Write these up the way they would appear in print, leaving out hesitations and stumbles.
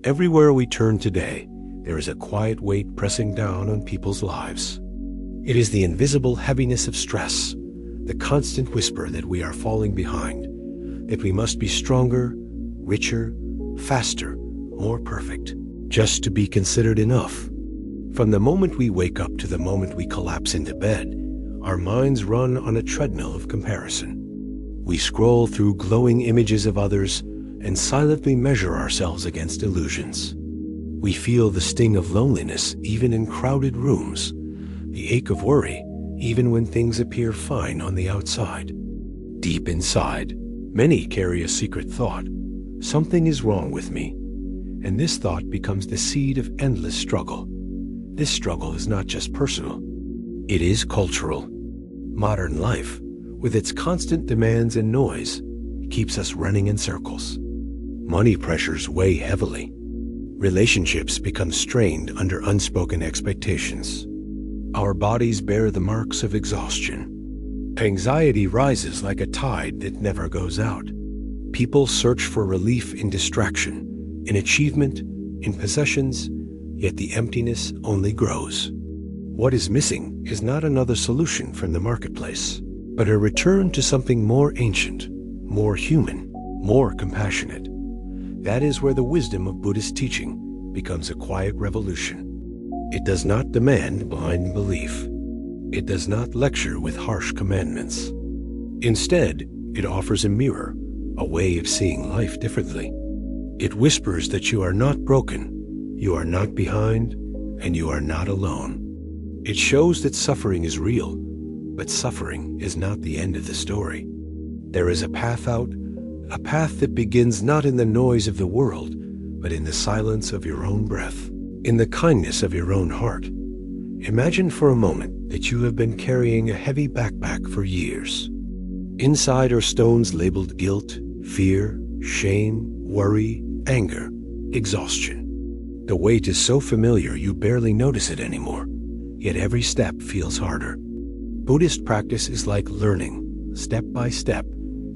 Everywhere we turn today, there is a quiet weight pressing down on people's lives. It is the invisible heaviness of stress, the constant whisper that we are falling behind, that we must be stronger, richer, faster, more perfect, just to be considered enough. From the moment we wake up to the moment we collapse into bed, our minds run on a treadmill of comparison. We scroll through glowing images of others and silently measure ourselves against illusions. We feel the sting of loneliness even in crowded rooms, the ache of worry even when things appear fine on the outside. Deep inside, many carry a secret thought: something is wrong with me. And this thought becomes the seed of endless struggle. This struggle is not just personal, it is cultural. Modern life, with its constant demands and noise, keeps us running in circles. Money pressures weigh heavily. Relationships become strained under unspoken expectations. Our bodies bear the marks of exhaustion. Anxiety rises like a tide that never goes out. People search for relief in distraction, in achievement, in possessions, yet the emptiness only grows. What is missing is not another solution from the marketplace, but a return to something more ancient, more human, more compassionate. That is where the wisdom of Buddhist teaching becomes a quiet revolution. It does not demand blind belief. It does not lecture with harsh commandments. Instead, it offers a mirror, a way of seeing life differently. It whispers that you are not broken, you are not behind, and you are not alone. It shows that suffering is real, but suffering is not the end of the story. There is a path out, a path that begins not in the noise of the world, but in the silence of your own breath, in the kindness of your own heart. Imagine for a moment that you have been carrying a heavy backpack for years. Inside are stones labeled guilt, fear, shame, worry, anger, exhaustion. The weight is so familiar you barely notice it anymore, yet every step feels harder. Buddhist practice is like learning, step by step,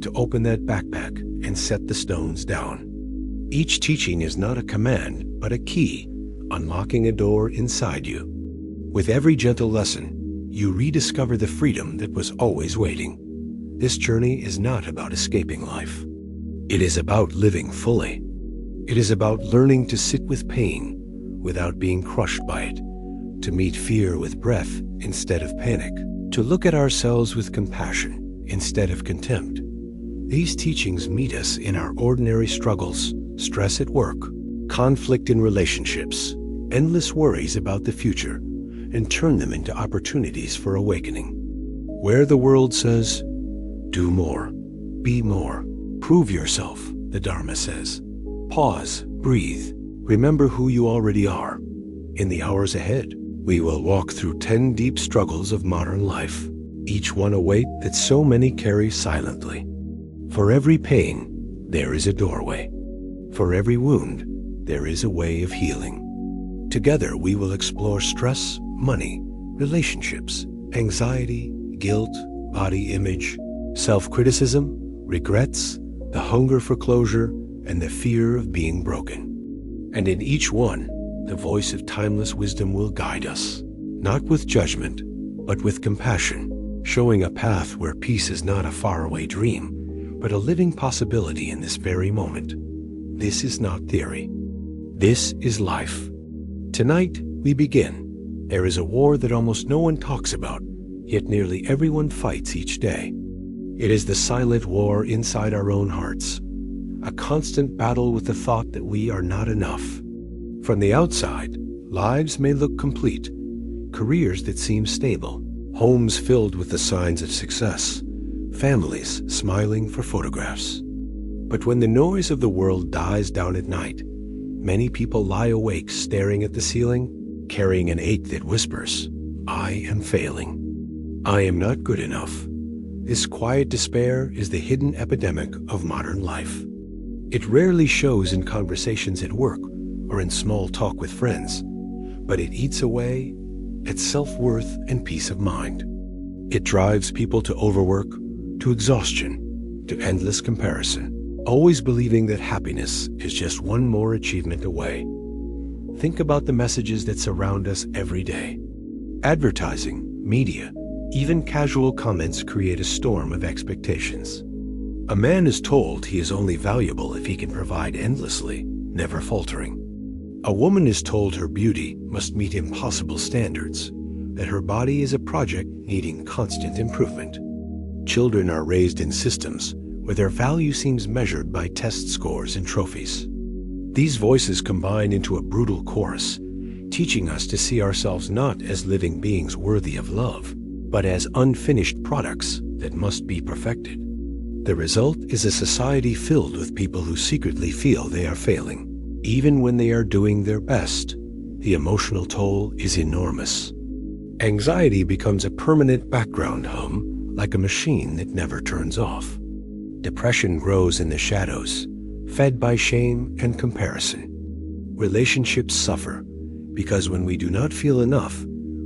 to open that backpack and set the stones down. Each teaching is not a command, but a key, unlocking a door inside you. With every gentle lesson, you rediscover the freedom that was always waiting. This journey is not about escaping life. It is about living fully. It is about learning to sit with pain without being crushed by it, to meet fear with breath instead of panic, to look at ourselves with compassion instead of contempt. These teachings meet us in our ordinary struggles, stress at work, conflict in relationships, endless worries about the future, and turn them into opportunities for awakening. Where the world says, do more, be more, prove yourself, the Dharma says. Pause, breathe, remember who you already are. In the hours ahead, we will walk through 10 deep struggles of modern life, each one a weight that so many carry silently. For every pain, there is a doorway. For every wound, there is a way of healing. Together, we will explore stress, money, relationships, anxiety, guilt, body image, self-criticism, regrets, the hunger for closure, and the fear of being broken. And in each one, the voice of timeless wisdom will guide us, not with judgment, but with compassion, showing a path where peace is not a faraway dream, but a living possibility in this very moment. This is not theory. This is life. Tonight, we begin. There is a war that almost no one talks about, yet nearly everyone fights each day. It is the silent war inside our own hearts, a constant battle with the thought that we are not enough. From the outside, lives may look complete, careers that seem stable, homes filled with the signs of success, families smiling for photographs. But when the noise of the world dies down at night, many people lie awake staring at the ceiling, carrying an ache that whispers, I am failing. I am not good enough. This quiet despair is the hidden epidemic of modern life. It rarely shows in conversations at work or in small talk with friends, but it eats away at self-worth and peace of mind. It drives people to overwork, to exhaustion, to endless comparison. always believing that happiness is just one more achievement away. Think about the messages that surround us every day. Advertising, media, even casual comments create a storm of expectations. A man is told he is only valuable if he can provide endlessly, never faltering. A woman is told her beauty must meet impossible standards, that her body is a project needing constant improvement. Children are raised in systems where their value seems measured by test scores and trophies. These voices combine into a brutal chorus, teaching us to see ourselves not as living beings worthy of love, but as unfinished products that must be perfected. The result is a society filled with people who secretly feel they are failing. Even when they are doing their best, the emotional toll is enormous. Anxiety becomes a permanent background hum, like a machine that never turns off. Depression grows in the shadows, fed by shame and comparison. Relationships suffer because when we do not feel enough,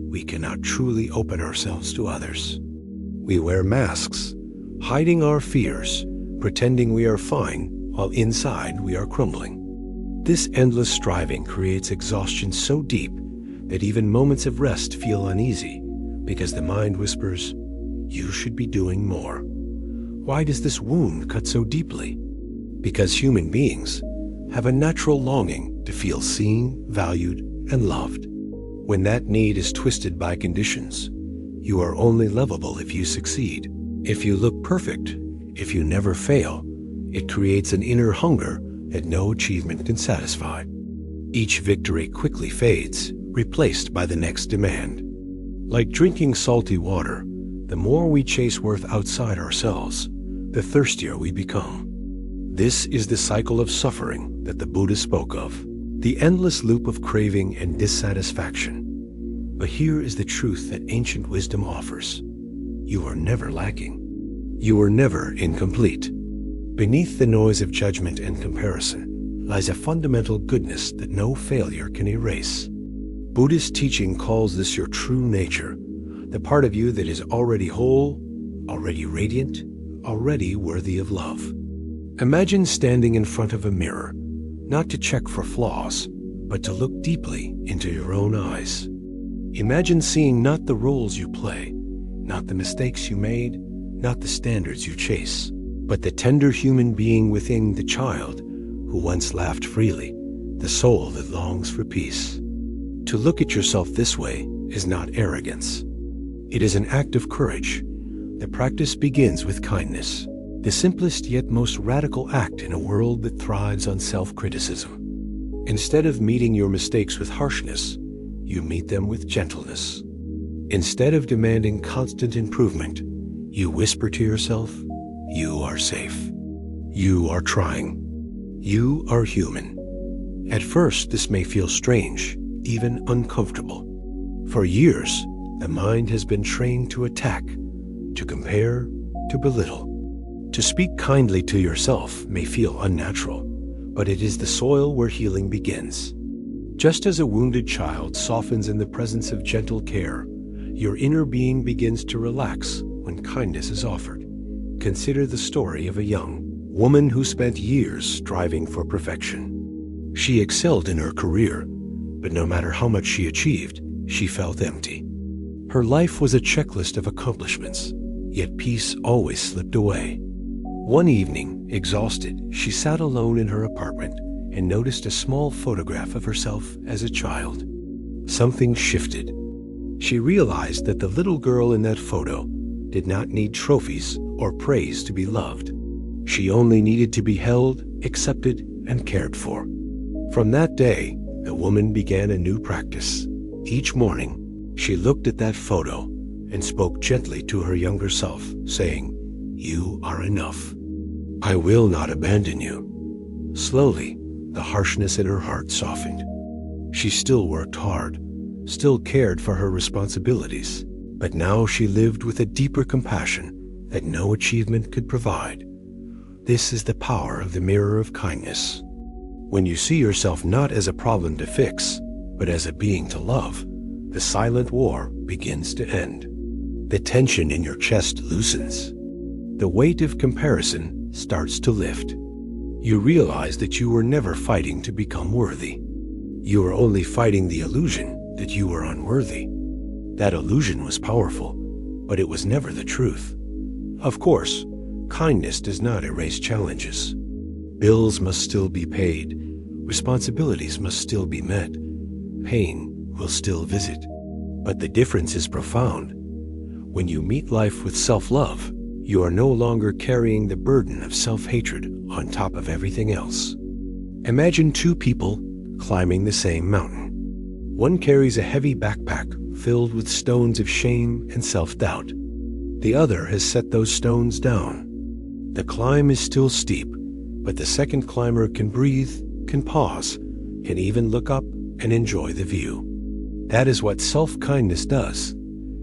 we cannot truly open ourselves to others. We wear masks, hiding our fears, pretending we are fine while inside we are crumbling. This endless striving creates exhaustion so deep that even moments of rest feel uneasy because the mind whispers, "You should be doing more." Why does this wound cut so deeply? Because human beings have a natural longing to feel seen, valued, and loved. When that need is twisted by conditions, you are only lovable if you succeed. If you look perfect, if you never fail, it creates an inner hunger that no achievement can satisfy. Each victory quickly fades, replaced by the next demand. Like drinking salty water, the more we chase worth outside ourselves, the thirstier we become. This is the cycle of suffering that the Buddha spoke of, the endless loop of craving and dissatisfaction. But here is the truth that ancient wisdom offers. You are never lacking. You are never incomplete. Beneath the noise of judgment and comparison lies a fundamental goodness that no failure can erase. Buddhist teaching calls this your true nature, the part of you that is already whole, already radiant, already worthy of love. Imagine standing in front of a mirror, not to check for flaws, but to look deeply into your own eyes. Imagine seeing not the roles you play, not the mistakes you made, not the standards you chase, but the tender human being within the child who once laughed freely, the soul that longs for peace. To look at yourself this way is not arrogance. It is an act of courage. The practice begins with kindness, the simplest yet most radical act in a world that thrives on self-criticism. Instead of meeting your mistakes with harshness, you meet them with gentleness. Instead of demanding constant improvement, you whisper to yourself, "You are safe. You are trying. You are human." At first, this may feel strange, even uncomfortable. For years, the mind has been trained to attack, to compare, to belittle. To speak kindly to yourself may feel unnatural, but it is the soil where healing begins. Just as a wounded child softens in the presence of gentle care, your inner being begins to relax when kindness is offered. Consider the story of a young woman who spent years striving for perfection. She excelled in her career, but no matter how much she achieved, she felt empty. Her life was a checklist of accomplishments, yet peace always slipped away. One evening, exhausted, she sat alone in her apartment and noticed a small photograph of herself as a child. Something shifted. She realized that the little girl in that photo did not need trophies or praise to be loved. She only needed to be held, accepted, and cared for. From that day, the woman began a new practice. Each morning, she looked at that photo and spoke gently to her younger self, saying, "You are enough. I will not abandon you." Slowly, the harshness in her heart softened. She still worked hard, still cared for her responsibilities, but now she lived with a deeper compassion that no achievement could provide. This is the power of the mirror of kindness. When you see yourself not as a problem to fix, but as a being to love, the silent war begins to end. The tension in your chest loosens. The weight of comparison starts to lift. You realize that you were never fighting to become worthy. You were only fighting the illusion that you were unworthy. That illusion was powerful, but it was never the truth. Of course, kindness does not erase challenges. Bills must still be paid, responsibilities must still be met, pain will still visit. But the difference is profound. When you meet life with self-love, you are no longer carrying the burden of self-hatred on top of everything else. Imagine two people climbing the same mountain. One carries a heavy backpack filled with stones of shame and self-doubt. The other has set those stones down. The climb is still steep, but the second climber can breathe, can pause, can even look up and enjoy the view. That is what self-kindness does.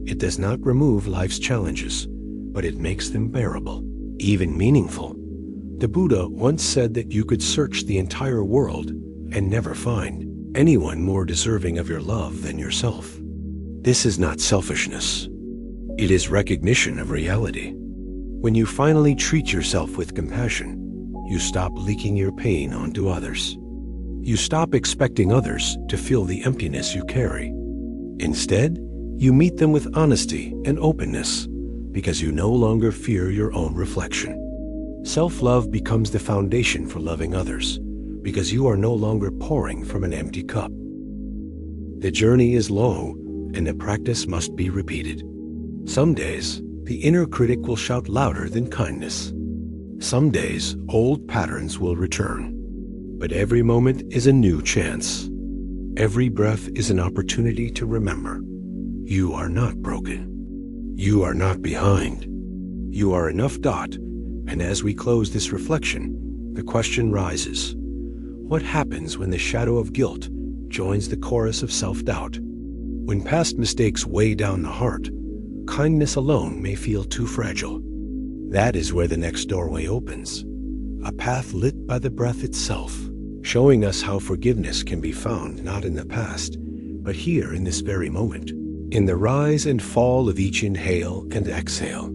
It does not remove life's challenges, but it makes them bearable, even meaningful. The Buddha once said that you could search the entire world and never find anyone more deserving of your love than yourself. This is not selfishness. It is recognition of reality. When you finally treat yourself with compassion, you stop leaking your pain onto others. You stop expecting others to fill the emptiness you carry. Instead, you meet them with honesty and openness because you no longer fear your own reflection. Self-love becomes the foundation for loving others because you are no longer pouring from an empty cup. The journey is long and the practice must be repeated. Some days, the inner critic will shout louder than kindness. Some days, old patterns will return. But every moment is a new chance. Every breath is an opportunity to remember. You are not broken. You are not behind. You are enough. And as we close this reflection, the question rises: what happens when the shadow of guilt joins the chorus of self-doubt? When past mistakes weigh down the heart, kindness alone may feel too fragile. That is where the next doorway opens, a path lit by the breath itself, showing us how forgiveness can be found not in the past, but here in this very moment, in the rise and fall of each inhale and exhale.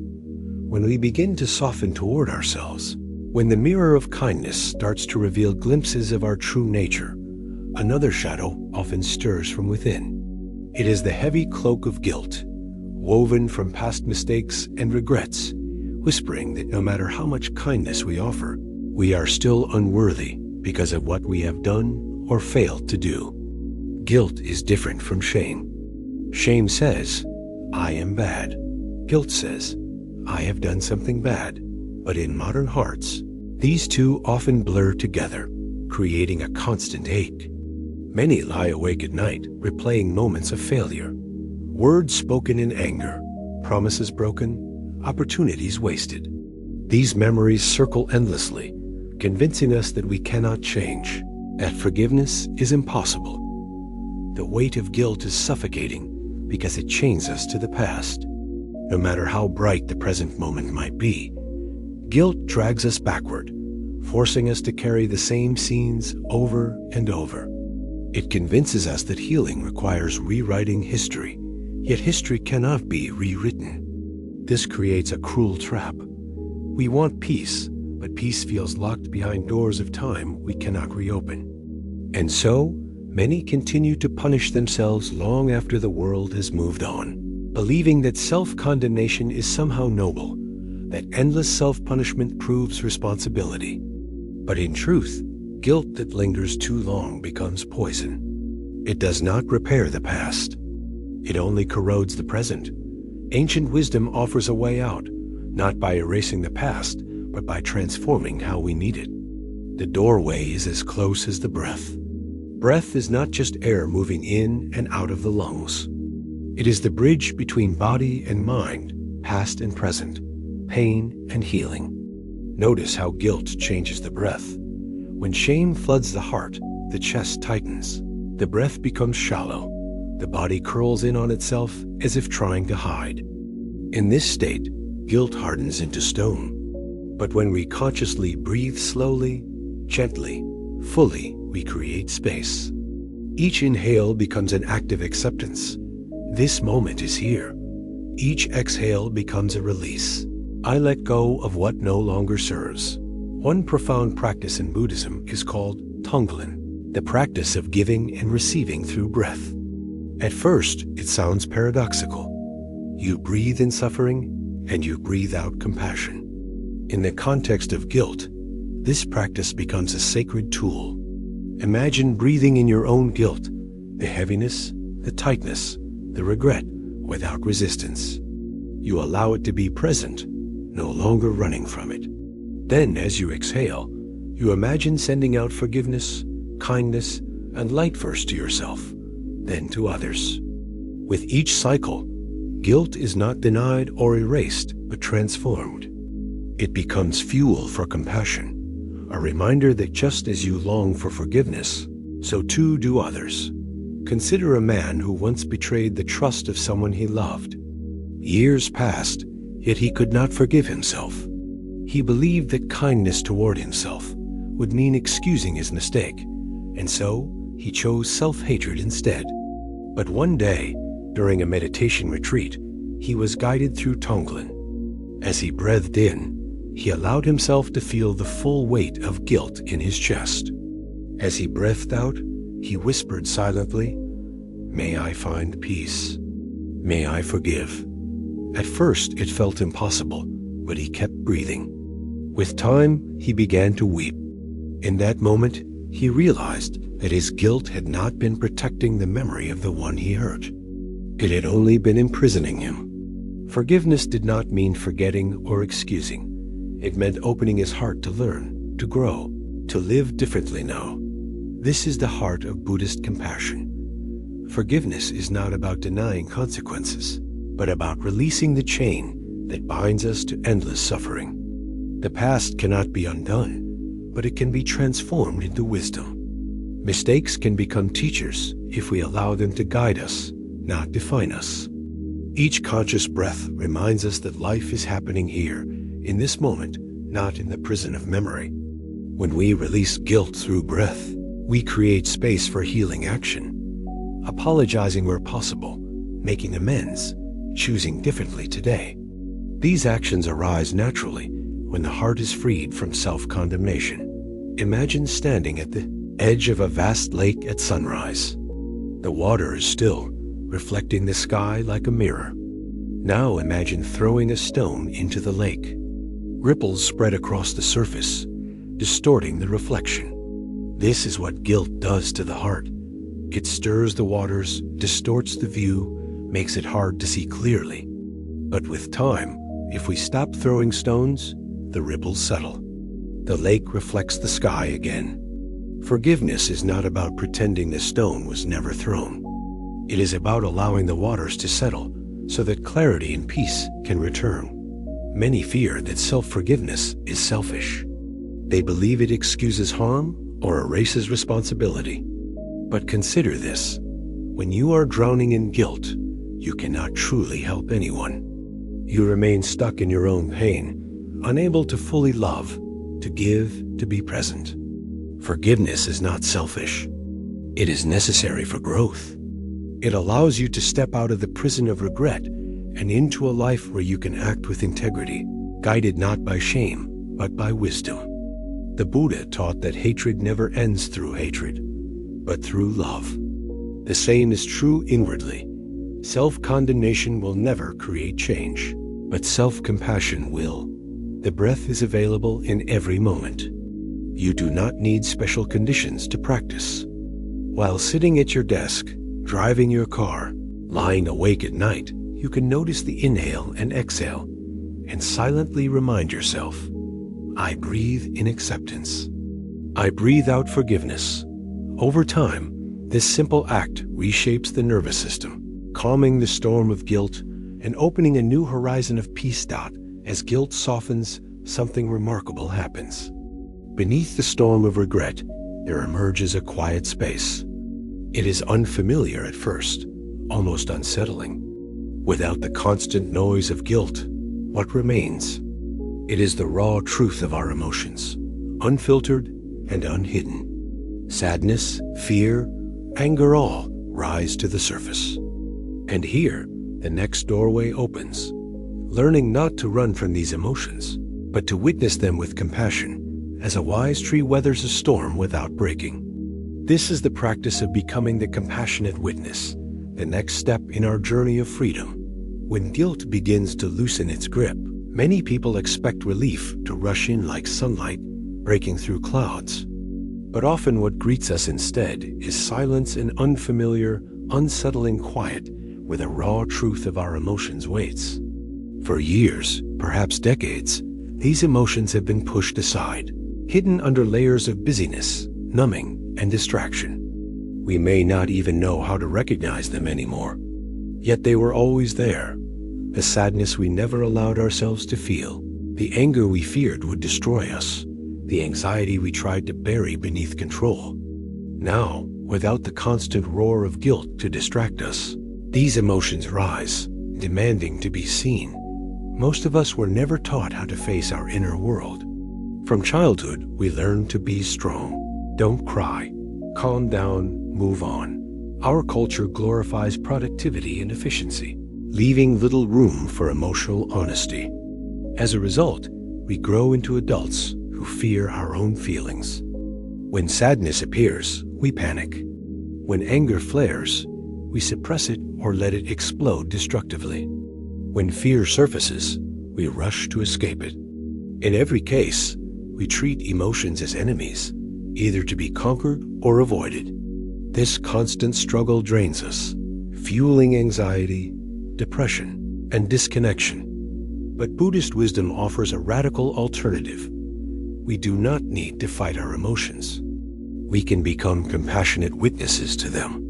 When we begin to soften toward ourselves, when the mirror of kindness starts to reveal glimpses of our true nature, another shadow often stirs from within. It is the heavy cloak of guilt, woven from past mistakes and regrets, whispering that no matter how much kindness we offer, we are still unworthy because of what we have done or failed to do. Guilt is different from shame. Shame says, I am bad. Guilt says, I have done something bad. But in modern hearts, these two often blur together, creating a constant ache. Many lie awake at night, replaying moments of failure. Words spoken in anger, promises broken, opportunities wasted. These memories circle endlessly, convincing us that we cannot change, that forgiveness is impossible. The weight of guilt is suffocating because it chains us to the past. No matter how bright the present moment might be, guilt drags us backward, forcing us to carry the same scenes over and over. It convinces us that healing requires rewriting history, yet history cannot be rewritten. This creates a cruel trap. We want peace, but peace feels locked behind doors of time we cannot reopen. And so, many continue to punish themselves long after the world has moved on, believing that self-condemnation is somehow noble, that endless self-punishment proves responsibility. But in truth, guilt that lingers too long becomes poison. It does not repair the past. It only corrodes the present. Ancient wisdom offers a way out, not by erasing the past, but by transforming how we meet it. The doorway is as close as the breath. Breath is not just air moving in and out of the lungs. It is the bridge between body and mind, past and present, pain and healing. Notice how guilt changes the breath. When shame floods the heart, the chest tightens. The breath becomes shallow. The body curls in on itself as if trying to hide. In this state, guilt hardens into stone. But when we consciously breathe slowly, gently, fully, we create space. Each inhale becomes an act of acceptance. This moment is here. Each exhale becomes a release. I let go of what no longer serves. One profound practice in Buddhism is called Tonglen, the practice of giving and receiving through breath. At first, it sounds paradoxical. You breathe in suffering, and you breathe out compassion. In the context of guilt, this practice becomes a sacred tool. Imagine breathing in your own guilt, the heaviness, the tightness, the regret, without resistance. You allow it to be present, no longer running from it. Then, as you exhale, you imagine sending out forgiveness, kindness, and light first to yourself, then to others. With each cycle, guilt is not denied or erased, but transformed. It becomes fuel for compassion, a reminder that just as you long for forgiveness, so too do others. Consider a man who once betrayed the trust of someone he loved. Years passed, yet he could not forgive himself. He believed that kindness toward himself would mean excusing his mistake, and so he chose self-hatred instead. But one day, during a meditation retreat, he was guided through Tonglen. As he breathed in, he allowed himself to feel the full weight of guilt in his chest. As he breathed out, he whispered silently, "May I find peace. May I forgive." At first, it felt impossible, but he kept breathing. With time, he began to weep. In that moment, he realized that his guilt had not been protecting the memory of the one he hurt. It had only been imprisoning him. Forgiveness did not mean forgetting or excusing. It meant opening his heart to learn, to grow, to live differently now. This is the heart of Buddhist compassion. Forgiveness is not about denying consequences, but about releasing the chain that binds us to endless suffering. The past cannot be undone, but it can be transformed into wisdom. Mistakes can become teachers if we allow them to guide us, not define us. Each conscious breath reminds us that life is happening here, in this moment, not in the prison of memory. When we release guilt through breath, we create space for healing action, apologizing where possible, making amends, choosing differently today. These actions arise naturally when the heart is freed from self-condemnation. Imagine standing at the edge of a vast lake at sunrise. The water is still, reflecting the sky like a mirror. Now imagine throwing a stone into the lake. Ripples spread across the surface, distorting the reflection. This is what guilt does to the heart. It stirs the waters, distorts the view, makes it hard to see clearly. But with time, if we stop throwing stones, the ripples settle. The lake reflects the sky again. Forgiveness is not about pretending the stone was never thrown. It is about allowing the waters to settle so that clarity and peace can return. Many fear that self-forgiveness is selfish. They believe it excuses harm or erases responsibility. But consider this: when you are drowning in guilt, you cannot truly help anyone. You remain stuck in your own pain, unable to fully love, to give, to be present. Forgiveness is not selfish. It is necessary for growth. It allows you to step out of the prison of regret and into a life where you can act with integrity, guided not by shame, but by wisdom. The Buddha taught that hatred never ends through hatred, but through love. The same is true inwardly. Self-condemnation will never create change, but self-compassion will. The breath is available in every moment. You do not need special conditions to practice. While sitting at your desk, driving your car, lying awake at night, you can notice the inhale and exhale and silently remind yourself, I breathe in acceptance. I breathe out forgiveness. Over time, this simple act reshapes the nervous system, calming the storm of guilt and opening a new horizon of peace. As guilt softens, something remarkable happens. Beneath the storm of regret, there emerges a quiet space. It is unfamiliar at first, almost unsettling. Without the constant noise of guilt, what remains? It is the raw truth of our emotions, unfiltered and unhidden. Sadness, fear, anger all rise to the surface. And here, the next doorway opens. Learning not to run from these emotions, but to witness them with compassion, as a wise tree weathers a storm without breaking. This is the practice of becoming the compassionate witness, the next step in our journey of freedom. When guilt begins to loosen its grip, many people expect relief to rush in like sunlight, breaking through clouds. But often what greets us instead is silence and unfamiliar, unsettling quiet where the raw truth of our emotions waits. For years, perhaps decades, these emotions have been pushed aside, hidden under layers of busyness, numbing, and distraction. We may not even know how to recognize them anymore. Yet they were always there. The sadness we never allowed ourselves to feel, the anger we feared would destroy us, the anxiety we tried to bury beneath control. Now, without the constant roar of guilt to distract us, these emotions rise, demanding to be seen. Most of us were never taught how to face our inner world. From childhood, we learned to be strong. Don't cry. Calm down, move on. Our culture glorifies productivity and efficiency, leaving little room for emotional honesty. As a result, we grow into adults who fear our own feelings. When sadness appears, we panic. When anger flares, we suppress it or let it explode destructively. When fear surfaces, we rush to escape it. In every case, we treat emotions as enemies, either to be conquered or avoided. This constant struggle drains us, fueling anxiety, depression, and disconnection. But Buddhist wisdom offers a radical alternative. We do not need to fight our emotions. We can become compassionate witnesses to them.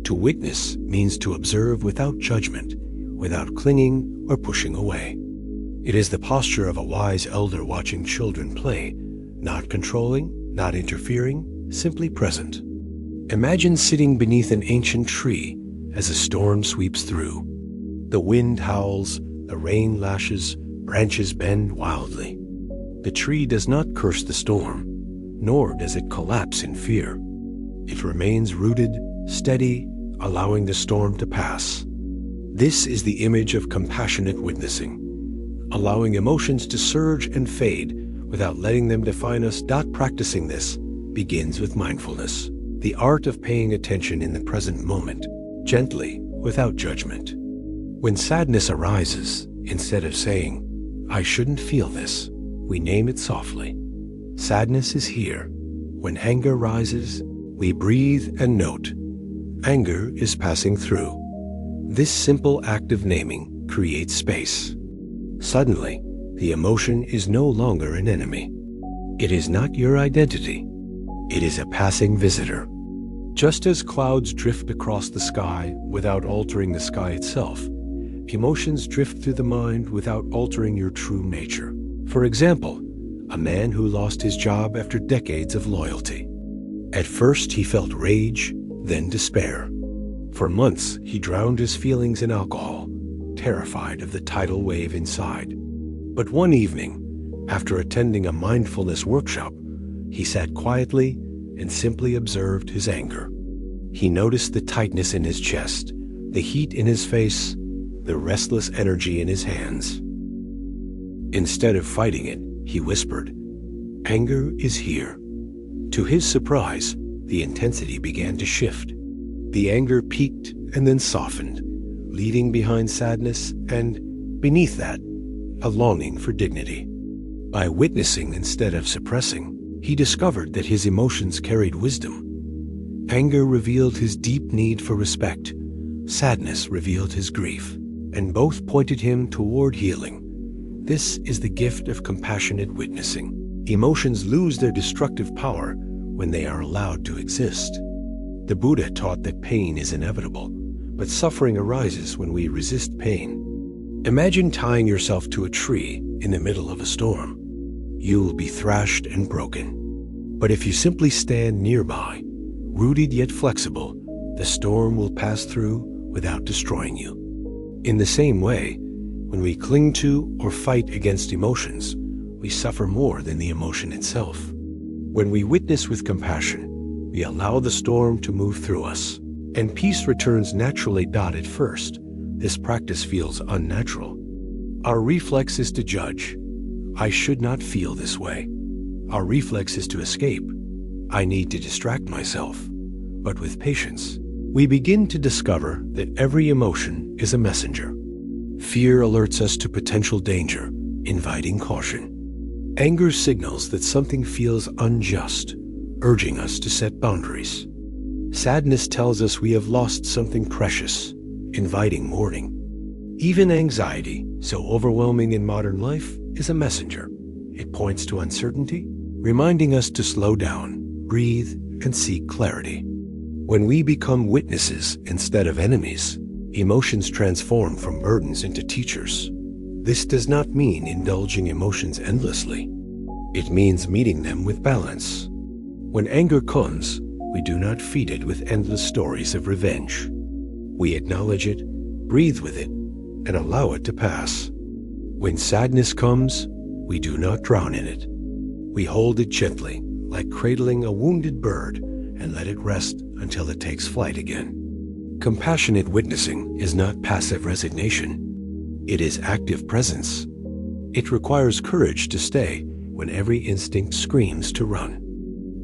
To witness means to observe without judgment, without clinging or pushing away. It is the posture of a wise elder watching children play, not controlling, not interfering, simply present. Imagine sitting beneath an ancient tree as a storm sweeps through. The wind howls, the rain lashes, branches bend wildly. The tree does not curse the storm, nor does it collapse in fear. It remains rooted, steady, allowing the storm to pass. This is the image of compassionate witnessing, allowing emotions to surge and fade without letting them define us. Practicing this begins with mindfulness, the art of paying attention in the present moment, gently, without judgment. When sadness arises, instead of saying, "I shouldn't feel this," we name it softly. Sadness is here. When anger rises, we breathe and note, anger is passing through. This simple act of naming creates space. Suddenly, the emotion is no longer an enemy. It is not your identity. It is a passing visitor. Just as clouds drift across the sky without altering the sky itself, emotions drift through the mind without altering your true nature. For example, a man who lost his job after decades of loyalty. At first, he felt rage, then despair. For months, he drowned his feelings in alcohol, terrified of the tidal wave inside. But one evening, after attending a mindfulness workshop, he sat quietly and simply observed his anger. He noticed the tightness in his chest, the heat in his face, the restless energy in his hands. Instead of fighting it, he whispered, "Anger is here." To his surprise, the intensity began to shift. The anger peaked and then softened, leaving behind sadness and, beneath that, a longing for dignity. By witnessing instead of suppressing, he discovered that his emotions carried wisdom. Anger revealed his deep need for respect. Sadness revealed his grief, and both pointed him toward healing. This is the gift of compassionate witnessing. Emotions lose their destructive power when they are allowed to exist. The Buddha taught that pain is inevitable, but suffering arises when we resist pain. Imagine tying yourself to a tree in the middle of a storm. You will be thrashed and broken. But if you simply stand nearby, rooted yet flexible, the storm will pass through without destroying you. In the same way, when we cling to or fight against emotions, we suffer more than the emotion itself. When we witness with compassion, we allow the storm to move through us, and peace returns naturally. At first, this practice feels unnatural. Our reflex is to judge. I should not feel this way. Our reflex is to escape. I need to distract myself. But with patience, we begin to discover that every emotion is a messenger. Fear alerts us to potential danger, inviting caution. Anger signals that something feels unjust, urging us to set boundaries. Sadness tells us we have lost something precious, inviting mourning. Even anxiety, so overwhelming in modern life, is a messenger. It points to uncertainty, reminding us to slow down, breathe, and seek clarity. When we become witnesses instead of enemies, emotions transform from burdens into teachers. This does not mean indulging emotions endlessly. It means meeting them with balance. When anger comes, we do not feed it with endless stories of revenge. We acknowledge it, breathe with it, and allow it to pass. When sadness comes, we do not drown in it. We hold it gently, like cradling a wounded bird, and let it rest until it takes flight again. Compassionate witnessing is not passive resignation. It is active presence. It requires courage to stay when every instinct screams to run.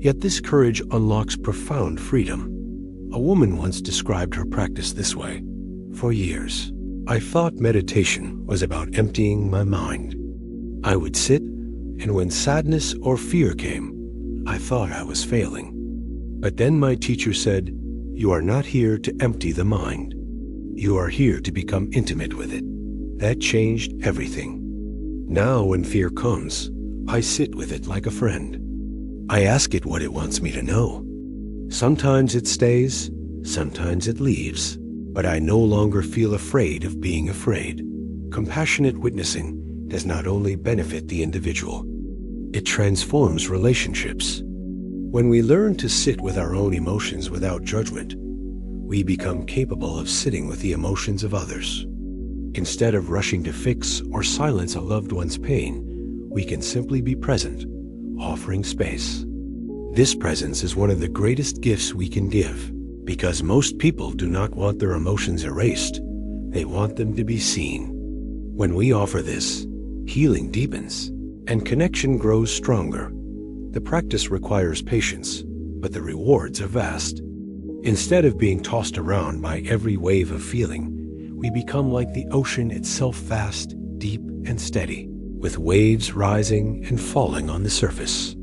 Yet this courage unlocks profound freedom. A woman once described her practice this way: "For years, I thought meditation was about emptying my mind. I would sit, and when sadness or fear came, I thought I was failing. But then my teacher said, 'You are not here to empty the mind. You are here to become intimate with it.' That changed everything. Now when fear comes, I sit with it like a friend. I ask it what it wants me to know. Sometimes it stays, sometimes it leaves, but I no longer feel afraid of being afraid." Compassionate witnessing does not only benefit the individual, it transforms relationships. When we learn to sit with our own emotions without judgment, we become capable of sitting with the emotions of others. Instead of rushing to fix or silence a loved one's pain, we can simply be present, offering space. This presence is one of the greatest gifts we can give, because most people do not want their emotions erased. They want them to be seen. When we offer this, healing deepens and connection grows stronger. The practice requires patience, but the rewards are vast. Instead of being tossed around by every wave of feeling, we become like the ocean itself, vast, deep, and steady, with waves rising and falling on the surface.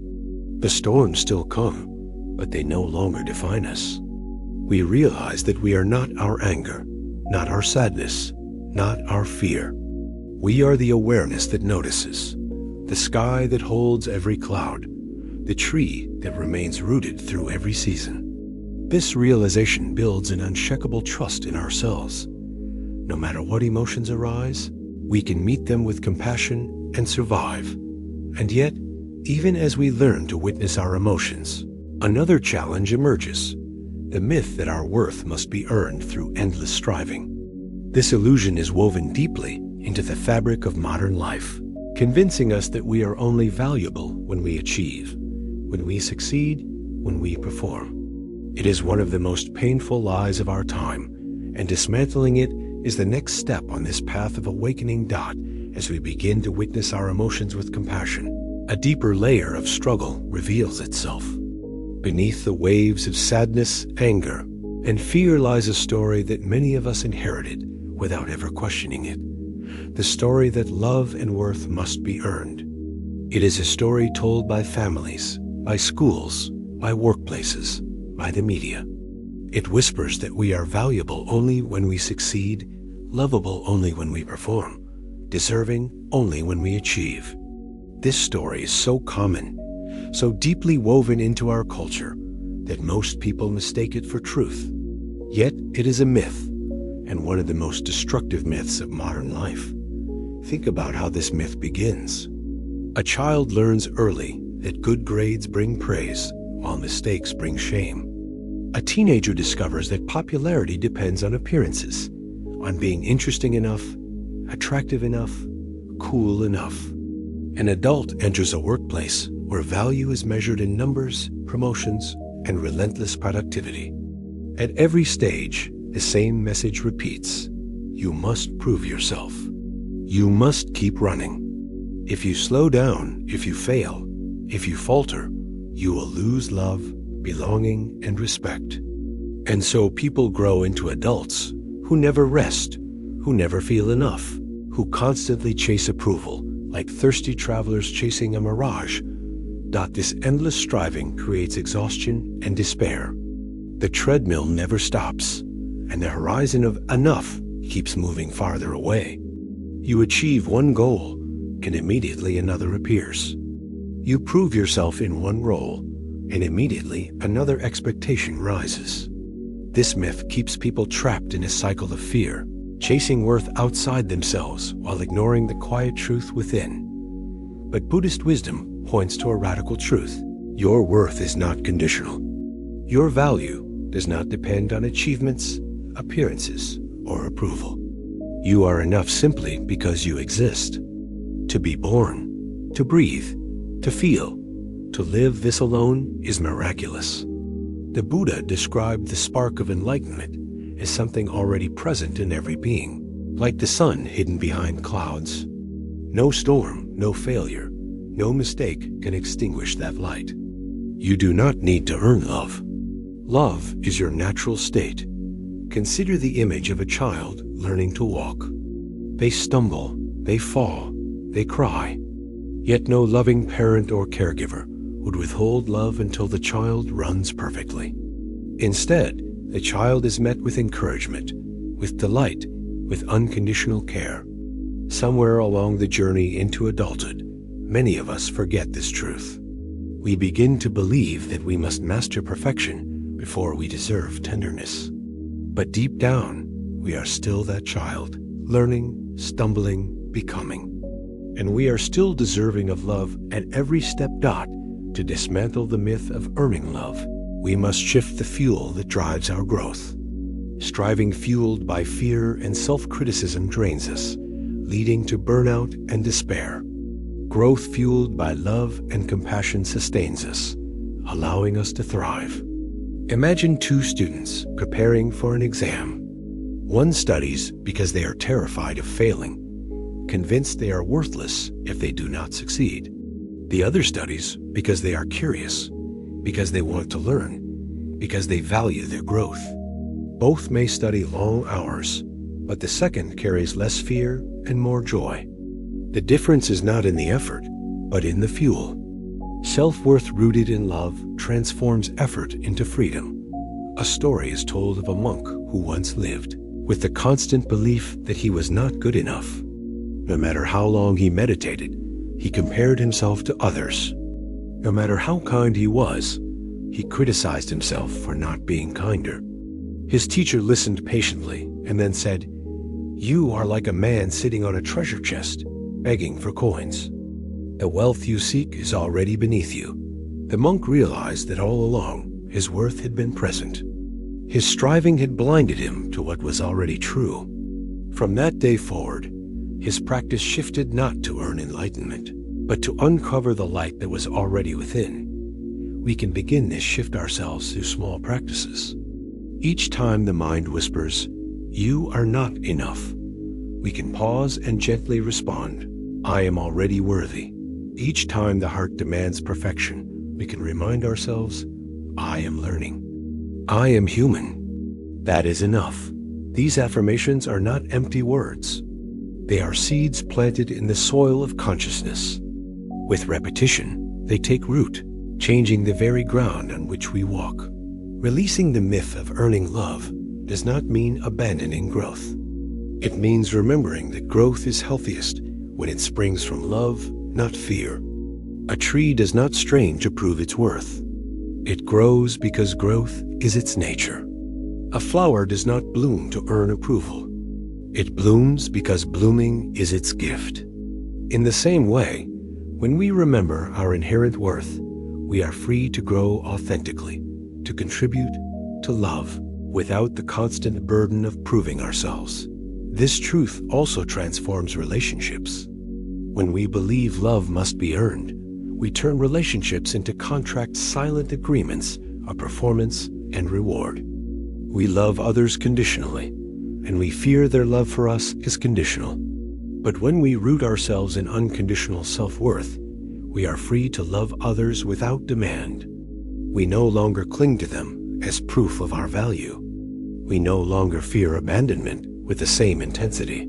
The storms still come, but they no longer define us. We realize that we are not our anger, not our sadness, not our fear. We are the awareness that notices, the sky that holds every cloud, the tree that remains rooted through every season. This realization builds an unshakable trust in ourselves. No matter what emotions arise, we can meet them with compassion and survive. And yet, even as we learn to witness our emotions, another challenge emerges: the myth that our worth must be earned through endless striving. This illusion is woven deeply into the fabric of modern life, convincing us that we are only valuable when we achieve, when we succeed, when we perform. It is one of the most painful lies of our time, and dismantling it is the next step on this path of awakening. As we begin to witness our emotions with compassion, a deeper layer of struggle reveals itself. Beneath the waves of sadness, anger, and fear lies a story that many of us inherited without ever questioning it. The story that love and worth must be earned. It is a story told by families, by schools, by workplaces, by the media. It whispers that we are valuable only when we succeed, lovable only when we perform, deserving only when we achieve. This story is so common, so deeply woven into our culture, that most people mistake it for truth. Yet it is a myth, and one of the most destructive myths of modern life. Think about how this myth begins. A child learns early that good grades bring praise, while mistakes bring shame. A teenager discovers that popularity depends on appearances, on being interesting enough, attractive enough, cool enough. An adult enters a workplace where value is measured in numbers, promotions, and relentless productivity. At every stage, the same message repeats: you must prove yourself. You must keep running. If you slow down, if you fail, If you falter, you will lose love, belonging, and respect. And so people grow into adults who never rest, who never feel enough, who constantly chase approval, like thirsty travelers chasing a mirage. This endless striving creates exhaustion and despair. The treadmill never stops, and the horizon of enough keeps moving farther away. You achieve one goal, and immediately another appears. You prove yourself in one role, and immediately another expectation rises. This myth keeps people trapped in a cycle of fear, chasing worth outside themselves while ignoring the quiet truth within. But Buddhist wisdom points to a radical truth. Your worth is not conditional. Your value does not depend on achievements, appearances, or approval. You are enough simply because you exist. To be born, to breathe, to feel, to live, this alone is miraculous. The Buddha described the spark of enlightenment as something already present in every being, like the sun hidden behind clouds. No storm, no failure, no mistake can extinguish that light. You do not need to earn love. Love is your natural state. Consider the image of a child learning to walk. They stumble, they fall, they cry. Yet no loving parent or caregiver would withhold love until the child runs perfectly. Instead, the child is met with encouragement, with delight, with unconditional care. Somewhere along the journey into adulthood, many of us forget this truth. We begin to believe that we must master perfection before we deserve tenderness. But deep down, we are still that child, learning, stumbling, becoming. And we are still deserving of love at every step. To dismantle the myth of earning love, we must shift the fuel that drives our growth. Striving fueled by fear and self-criticism drains us, leading to burnout and despair. Growth fueled by love and compassion sustains us, allowing us to thrive. Imagine two students preparing for an exam. One studies because they are terrified of failing, convinced they are worthless if they do not succeed. The other studies because they are curious, because they want to learn, because they value their growth. Both may study long hours, but the second carries less fear and more joy. The difference is not in the effort, but in the fuel. Self-worth rooted in love transforms effort into freedom. A story is told of a monk who once lived with the constant belief that he was not good enough. No matter how long he meditated, he compared himself to others. No matter how kind he was, he criticized himself for not being kinder. His teacher listened patiently and then said, "You are like a man sitting on a treasure chest, begging for coins. The wealth you seek is already beneath you." The monk realized that all along his worth had been present. His striving had blinded him to what was already true. From that day forward, his practice shifted not to earn enlightenment, but to uncover the light that was already within. We can begin this shift ourselves through small practices. Each time the mind whispers, "You are not enough," we can pause and gently respond, "I am already worthy." Each time the heart demands perfection, we can remind ourselves, "I am learning. I am human. That is enough." These affirmations are not empty words. They are seeds planted in the soil of consciousness. With repetition, they take root, changing the very ground on which we walk. Releasing the myth of earning love does not mean abandoning growth. It means remembering that growth is healthiest when it springs from love, not fear. A tree does not strain to prove its worth. It grows because growth is its nature. A flower does not bloom to earn approval. It blooms because blooming is its gift. In the same way, when we remember our inherent worth, we are free to grow authentically, to contribute, to love, without the constant burden of proving ourselves. This truth also transforms relationships. When we believe love must be earned, we turn relationships into contract silent agreements of performance and reward. We love others conditionally, and we fear their love for us is conditional. But when we root ourselves in unconditional self-worth, We are free to love others without demand. We no longer cling to them as proof of our value. We no longer fear abandonment with the same intensity.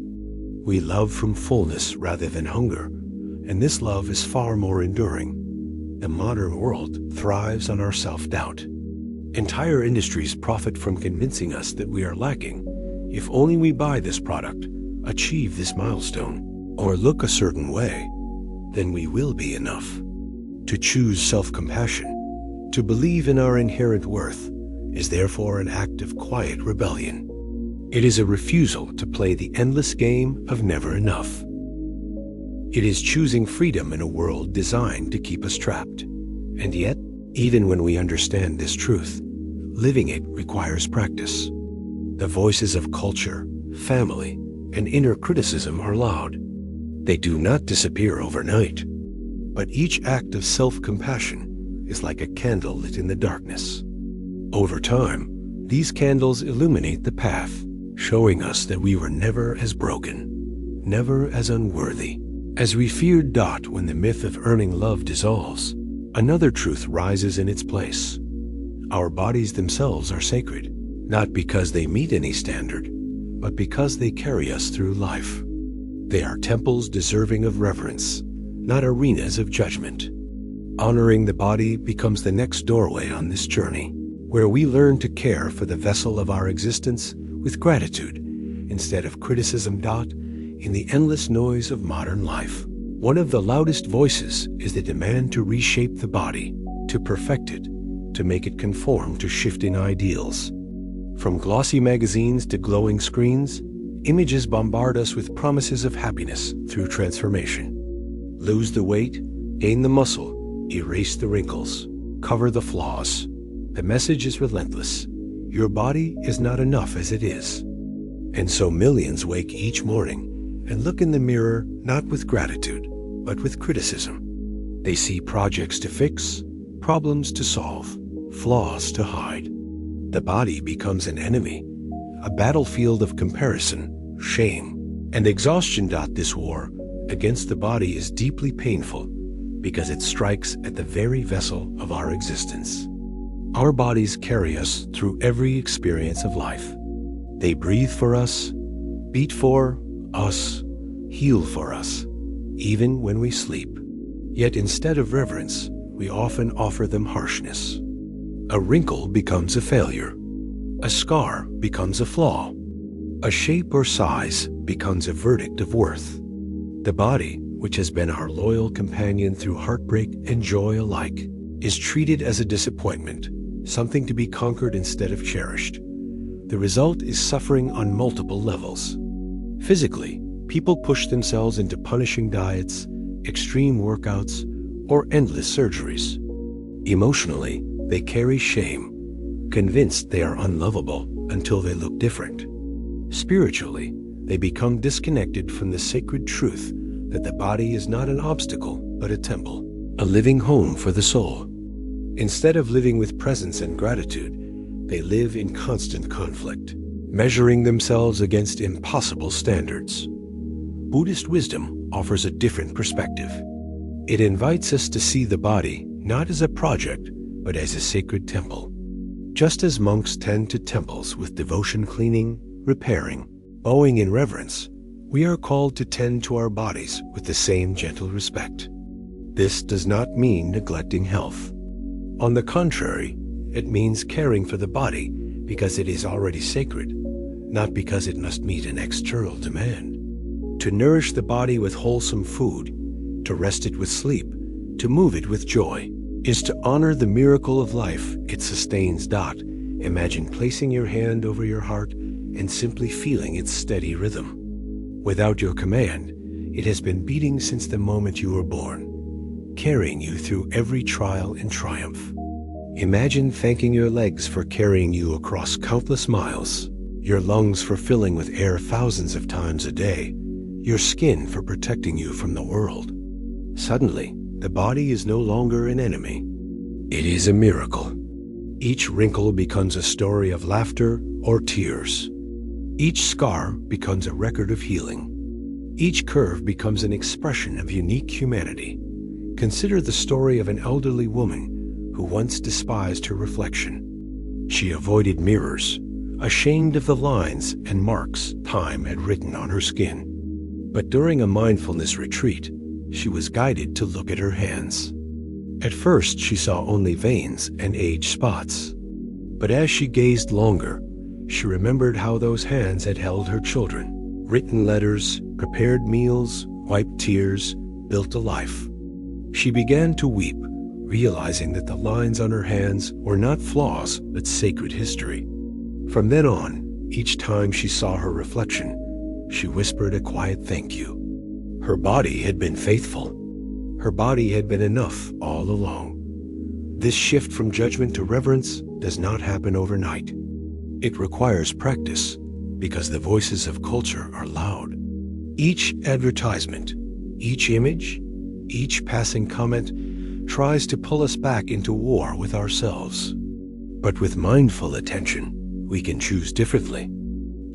We love from fullness rather than hunger, and this love is far more enduring. The modern world thrives on our self-doubt. Entire industries profit from convincing us that we are lacking. If only we buy this product, achieve this milestone, or look a certain way, then we will be enough. To choose self-compassion, to believe in our inherent worth, is therefore an act of quiet rebellion. It is a refusal to play the endless game of never enough. It is choosing freedom in a world designed to keep us trapped. And yet, even when we understand this truth, living it requires practice. The voices of culture, family, and inner criticism are loud. They do not disappear overnight, but each act of self-compassion is like a candle lit in the darkness. Over time, these candles illuminate the path, showing us that we were never as broken, never as unworthy. As we feared Dot when the myth of earning love dissolves, another truth rises in its place. Our bodies themselves are sacred, not because they meet any standard, but because they carry us through life. They are temples deserving of reverence, not arenas of judgment. Honoring the body becomes the next doorway on this journey, where we learn to care for the vessel of our existence with gratitude instead of criticism. In the endless noise of modern life, one of the loudest voices is the demand to reshape the body, to perfect it, to make it conform to shifting ideals. From glossy magazines to glowing screens, images bombard us with promises of happiness through transformation. Lose the weight, gain the muscle, erase the wrinkles, cover the flaws. The message is relentless. Your body is not enough as it is. And so millions wake each morning and look in the mirror not with gratitude, but with criticism. They see projects to fix, problems to solve, flaws to hide. The body becomes an enemy, a battlefield of comparison, shame, and exhaustion. This war against the body is deeply painful because it strikes at the very vessel of our existence. Our bodies carry us through every experience of life. They breathe for us, beat for us, heal for us, even when we sleep. Yet instead of reverence, we often offer them harshness. A wrinkle becomes a failure. A scar becomes a flaw. A shape or size becomes a verdict of worth. The body, which has been our loyal companion through heartbreak and joy alike, is treated as a disappointment, something to be conquered instead of cherished. The result is suffering on multiple levels. Physically, people push themselves into punishing diets, extreme workouts, or endless surgeries. Emotionally, they carry shame, convinced they are unlovable until they look different. Spiritually, they become disconnected from the sacred truth that the body is not an obstacle, but a temple, a living home for the soul. Instead of living with presence and gratitude, they live in constant conflict, measuring themselves against impossible standards. Buddhist wisdom offers a different perspective. It invites us to see the body not as a project, but as a sacred temple. Just as monks tend to temples with devotion, cleaning, repairing, bowing in reverence, we are called to tend to our bodies with the same gentle respect. This does not mean neglecting health. On the contrary, it means caring for the body because it is already sacred, not because it must meet an external demand. To nourish the body with wholesome food, to rest it with sleep, to move it with joy, is to honor the miracle of life it sustains. Imagine placing your hand over your heart and simply feeling its steady rhythm. Without your command, it has been beating since the moment you were born, carrying you through every trial and triumph. Imagine thanking your legs for carrying you across countless miles, your lungs for filling with air thousands of times a day, your skin for protecting you from the world. Suddenly, the body is no longer an enemy. It is a miracle. Each wrinkle becomes a story of laughter or tears. Each scar becomes a record of healing. Each curve becomes an expression of unique humanity. Consider the story of an elderly woman who once despised her reflection. She avoided mirrors, ashamed of the lines and marks time had written on her skin. But during a mindfulness retreat, she was guided to look at her hands. At first, she saw only veins and age spots. But as she gazed longer, she remembered how those hands had held her children, written letters, prepared meals, wiped tears, built a life. She began to weep, realizing that the lines on her hands were not flaws, but sacred history. From then on, each time she saw her reflection, she whispered a quiet thank you. Her body had been faithful. Her body had been enough all along. This shift from judgment to reverence does not happen overnight. It requires practice, because the voices of culture are loud. Each advertisement, each image, each passing comment tries to pull us back into war with ourselves. But with mindful attention, we can choose differently.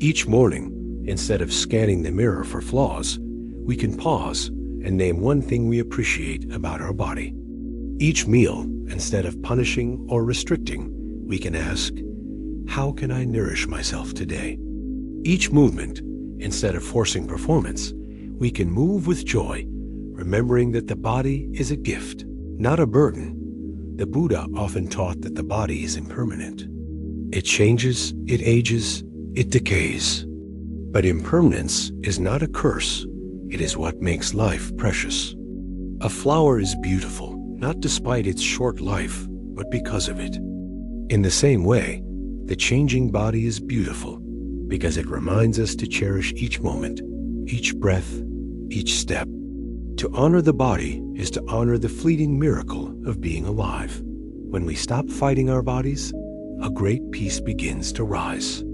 Each morning, instead of scanning the mirror for flaws, we can pause and name one thing we appreciate about our body. Each meal, instead of punishing or restricting, we can ask, how can I nourish myself today? Each movement, instead of forcing performance, we can move with joy, remembering that the body is a gift, not a burden. The Buddha often taught that the body is impermanent. It changes, it ages, it decays. But impermanence is not a curse. It is what makes life precious. A flower is beautiful, not despite its short life, but because of it. In the same way, the changing body is beautiful because it reminds us to cherish each moment, each breath, each step. To honor the body is to honor the fleeting miracle of being alive. When we stop fighting our bodies, a great peace begins to rise.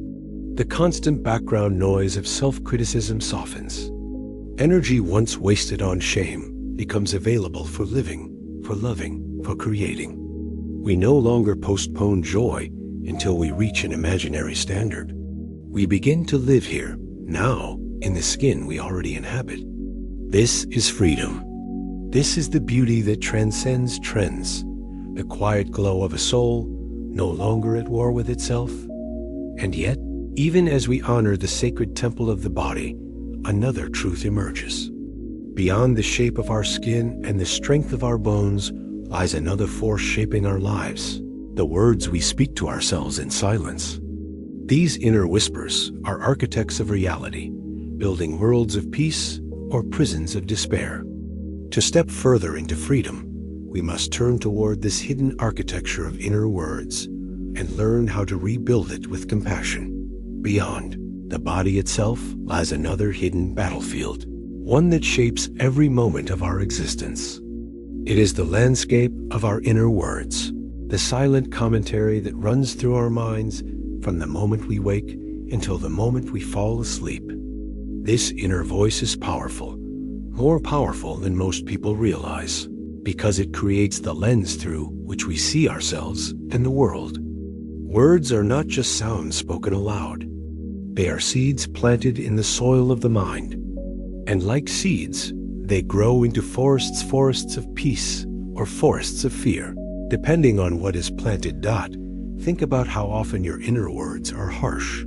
The constant background noise of self-criticism softens. Energy once wasted on shame becomes available for living, for loving, for creating. We no longer postpone joy until we reach an imaginary standard. We begin to live here, now, in the skin we already inhabit. This is freedom. This is the beauty that transcends trends, the quiet glow of a soul no longer at war with itself. And yet, even as we honor the sacred temple of the body, another truth emerges. Beyond the shape of our skin and the strength of our bones lies another force shaping our lives, the words we speak to ourselves in silence. These inner whispers are architects of reality, building worlds of peace or prisons of despair. To step further into freedom, we must turn toward this hidden architecture of inner words and learn how to rebuild it with compassion. Beyond the body itself lies another hidden battlefield, one that shapes every moment of our existence. It is the landscape of our inner words, the silent commentary that runs through our minds from the moment we wake until the moment we fall asleep. This inner voice is powerful, more powerful than most people realize, because it creates the lens through which we see ourselves and the world. Words are not just sounds spoken aloud. They are seeds planted in the soil of the mind. And like seeds, they grow into forests of peace or forests of fear, depending on what is planted. Think about how often your inner words are harsh.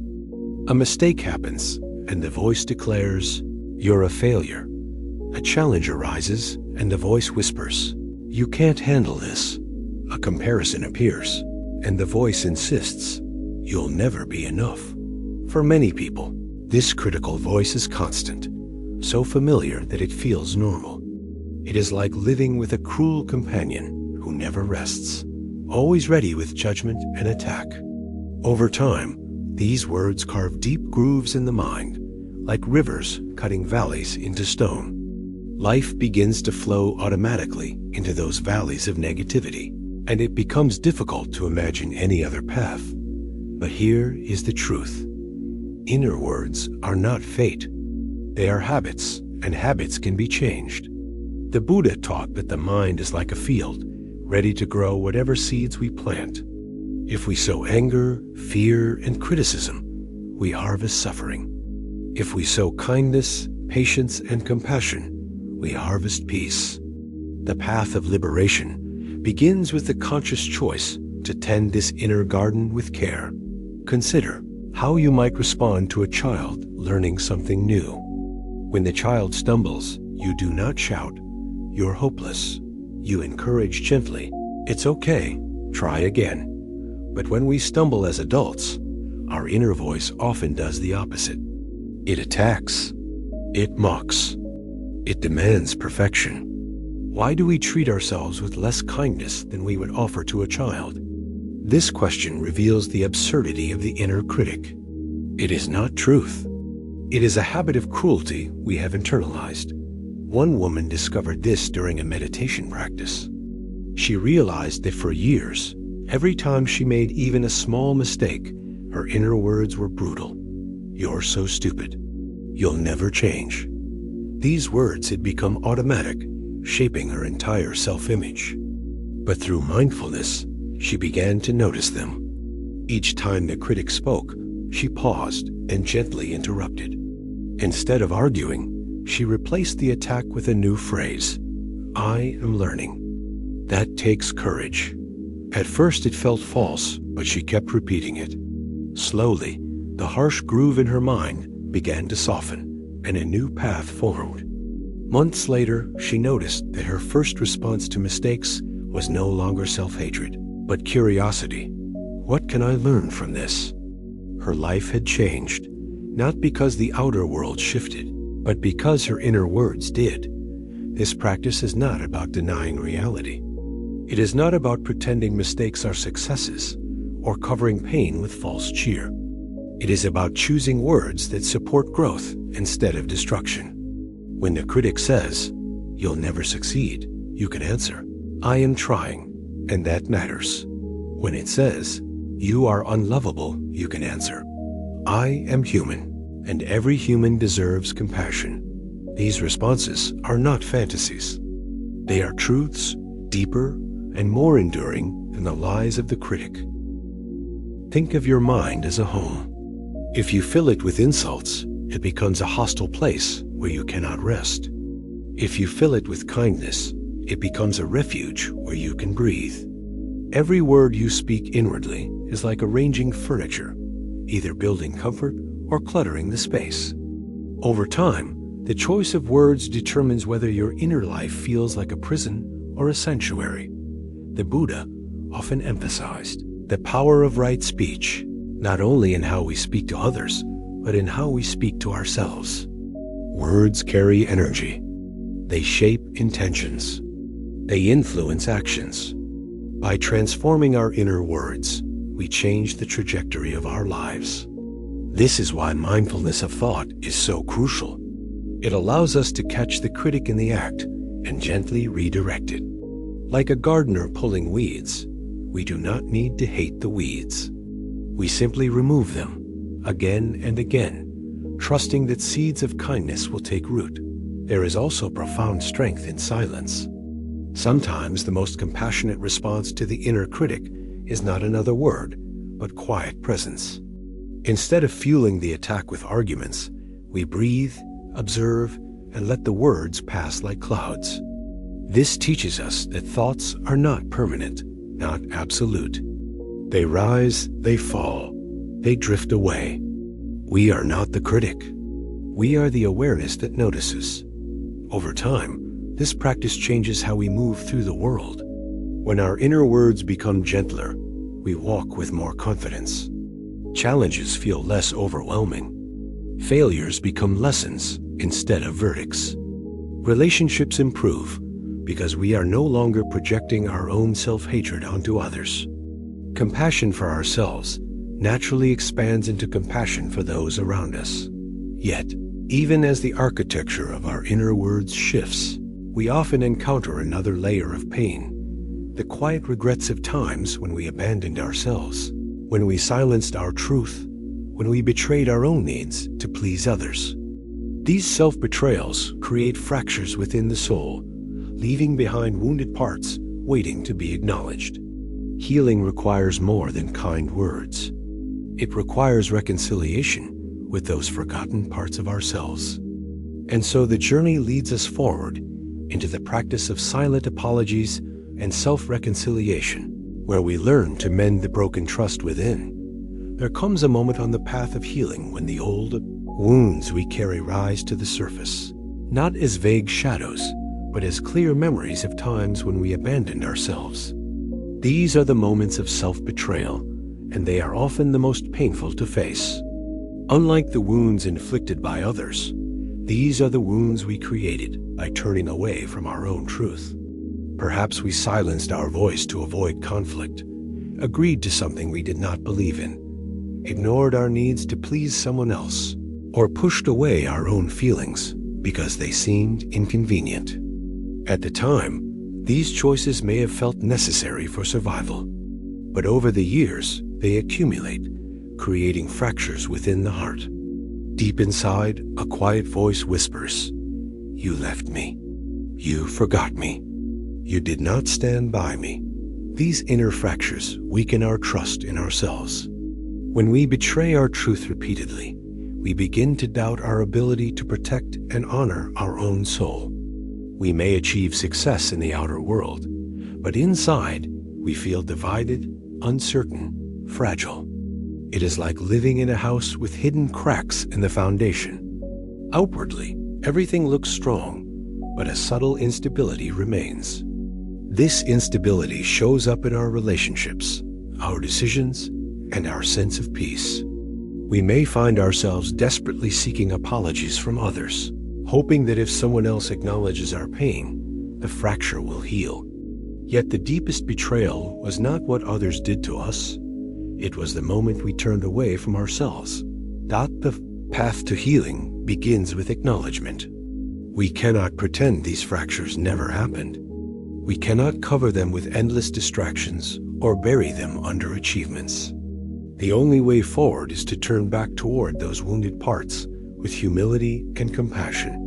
A mistake happens, and the voice declares, "You're a failure." A challenge arises, and the voice whispers, "You can't handle this." A comparison appears, and the voice insists, "You'll never be enough." For many people, this critical voice is constant, so familiar that it feels normal. It is like living with a cruel companion who never rests, always ready with judgment and attack. Over time, these words carve deep grooves in the mind, like rivers cutting valleys into stone. Life begins to flow automatically into those valleys of negativity, and it becomes difficult to imagine any other path. But here is the truth. Inner words are not fate. They are habits, and habits can be changed. The Buddha taught that the mind is like a field, ready to grow whatever seeds we plant. If we sow anger, fear, and criticism, we harvest suffering. If we sow kindness, patience, and compassion, we harvest peace. The path of liberation begins with the conscious choice to tend this inner garden with care. Consider how you might respond to a child learning something new. When the child stumbles, you do not shout, "You're hopeless." You encourage gently, "It's okay, try again." But when we stumble as adults, our inner voice often does the opposite. It attacks. It mocks. It demands perfection. Why do we treat ourselves with less kindness than we would offer to a child? This question reveals the absurdity of the inner critic. It is not truth. It is a habit of cruelty we have internalized. One woman discovered this during a meditation practice. She realized that for years, every time she made even a small mistake, her inner words were brutal. "You're so stupid. You'll never change." These words had become automatic, shaping her entire self-image. But through mindfulness, she began to notice them. Each time the critic spoke, she paused and gently interrupted. Instead of arguing, she replaced the attack with a new phrase, "I am learning." That takes courage. At first it felt false, but she kept repeating it. Slowly, the harsh groove in her mind began to soften, and a new path formed. Months later, she noticed that her first response to mistakes was no longer self-hatred, but curiosity. What can I learn from this? Her life had changed, not because the outer world shifted, but because her inner words did. This practice is not about denying reality. It is not about pretending mistakes are successes or covering pain with false cheer. It is about choosing words that support growth instead of destruction. When the critic says, "You'll never succeed," you can answer, "I am trying, and that matters." When it says, "You are unlovable," you can answer, "I am human, and every human deserves compassion." These responses are not fantasies. They are truths deeper and more enduring than the lies of the critic. Think of your mind as a home. If you fill it with insults, it becomes a hostile place where you cannot rest. If you fill it with kindness, it becomes a refuge where you can breathe. Every word you speak inwardly is like arranging furniture, either building comfort or cluttering the space. Over time, the choice of words determines whether your inner life feels like a prison or a sanctuary. The Buddha often emphasized the power of right speech, not only in how we speak to others, but in how we speak to ourselves. Words carry energy. They shape intentions. They influence actions. By transforming our inner words, we change the trajectory of our lives. This is why mindfulness of thought is so crucial. It allows us to catch the critic in the act and gently redirect it. Like a gardener pulling weeds, we do not need to hate the weeds. We simply remove them, again and again, trusting that seeds of kindness will take root. There is also profound strength in silence. Sometimes the most compassionate response to the inner critic is not another word, but quiet presence. Instead of fueling the attack with arguments, we breathe, observe, and let the words pass like clouds. This teaches us that thoughts are not permanent, not absolute. They rise, they fall, they drift away. We are not the critic. We are the awareness that notices. Over time, this practice changes how we move through the world. When our inner words become gentler, we walk with more confidence. Challenges feel less overwhelming. Failures become lessons instead of verdicts. Relationships improve because we are no longer projecting our own self-hatred onto others. Compassion for ourselves naturally expands into compassion for those around us. Yet, even as the architecture of our inner words shifts, we often encounter another layer of pain. The quiet regrets of times when we abandoned ourselves, when we silenced our truth, when we betrayed our own needs to please others. These self-betrayals create fractures within the soul, leaving behind wounded parts waiting to be acknowledged. Healing requires more than kind words. It requires reconciliation with those forgotten parts of ourselves. And so the journey leads us forward into the practice of silent apologies and self-reconciliation, where we learn to mend the broken trust within. There comes a moment on the path of healing when the old wounds we carry rise to the surface, not as vague shadows, but as clear memories of times when we abandoned ourselves. These are the moments of self-betrayal, and they are often the most painful to face. Unlike the wounds inflicted by others, these are the wounds we created by turning away from our own truth. Perhaps we silenced our voice to avoid conflict, agreed to something we did not believe in, ignored our needs to please someone else, or pushed away our own feelings because they seemed inconvenient. At the time, these choices may have felt necessary for survival, but over the years, they accumulate, creating fractures within the heart. Deep inside, a quiet voice whispers, "You left me. You forgot me. You did not stand by me." These inner fractures weaken our trust in ourselves. When we betray our truth repeatedly, we begin to doubt our ability to protect and honor our own soul. We may achieve success in the outer world, but inside, we feel divided, uncertain, fragile. It is like living in a house with hidden cracks in the foundation. Outwardly, everything looks strong, but a subtle instability remains. This instability shows up in our relationships, our decisions, and our sense of peace. We may find ourselves desperately seeking apologies from others, hoping that if someone else acknowledges our pain, the fracture will heal. Yet the deepest betrayal was not what others did to us. It was the moment we turned away from ourselves. The path to healing begins with acknowledgement. We cannot pretend these fractures never happened. We cannot cover them with endless distractions or bury them under achievements. The only way forward is to turn back toward those wounded parts with humility and compassion.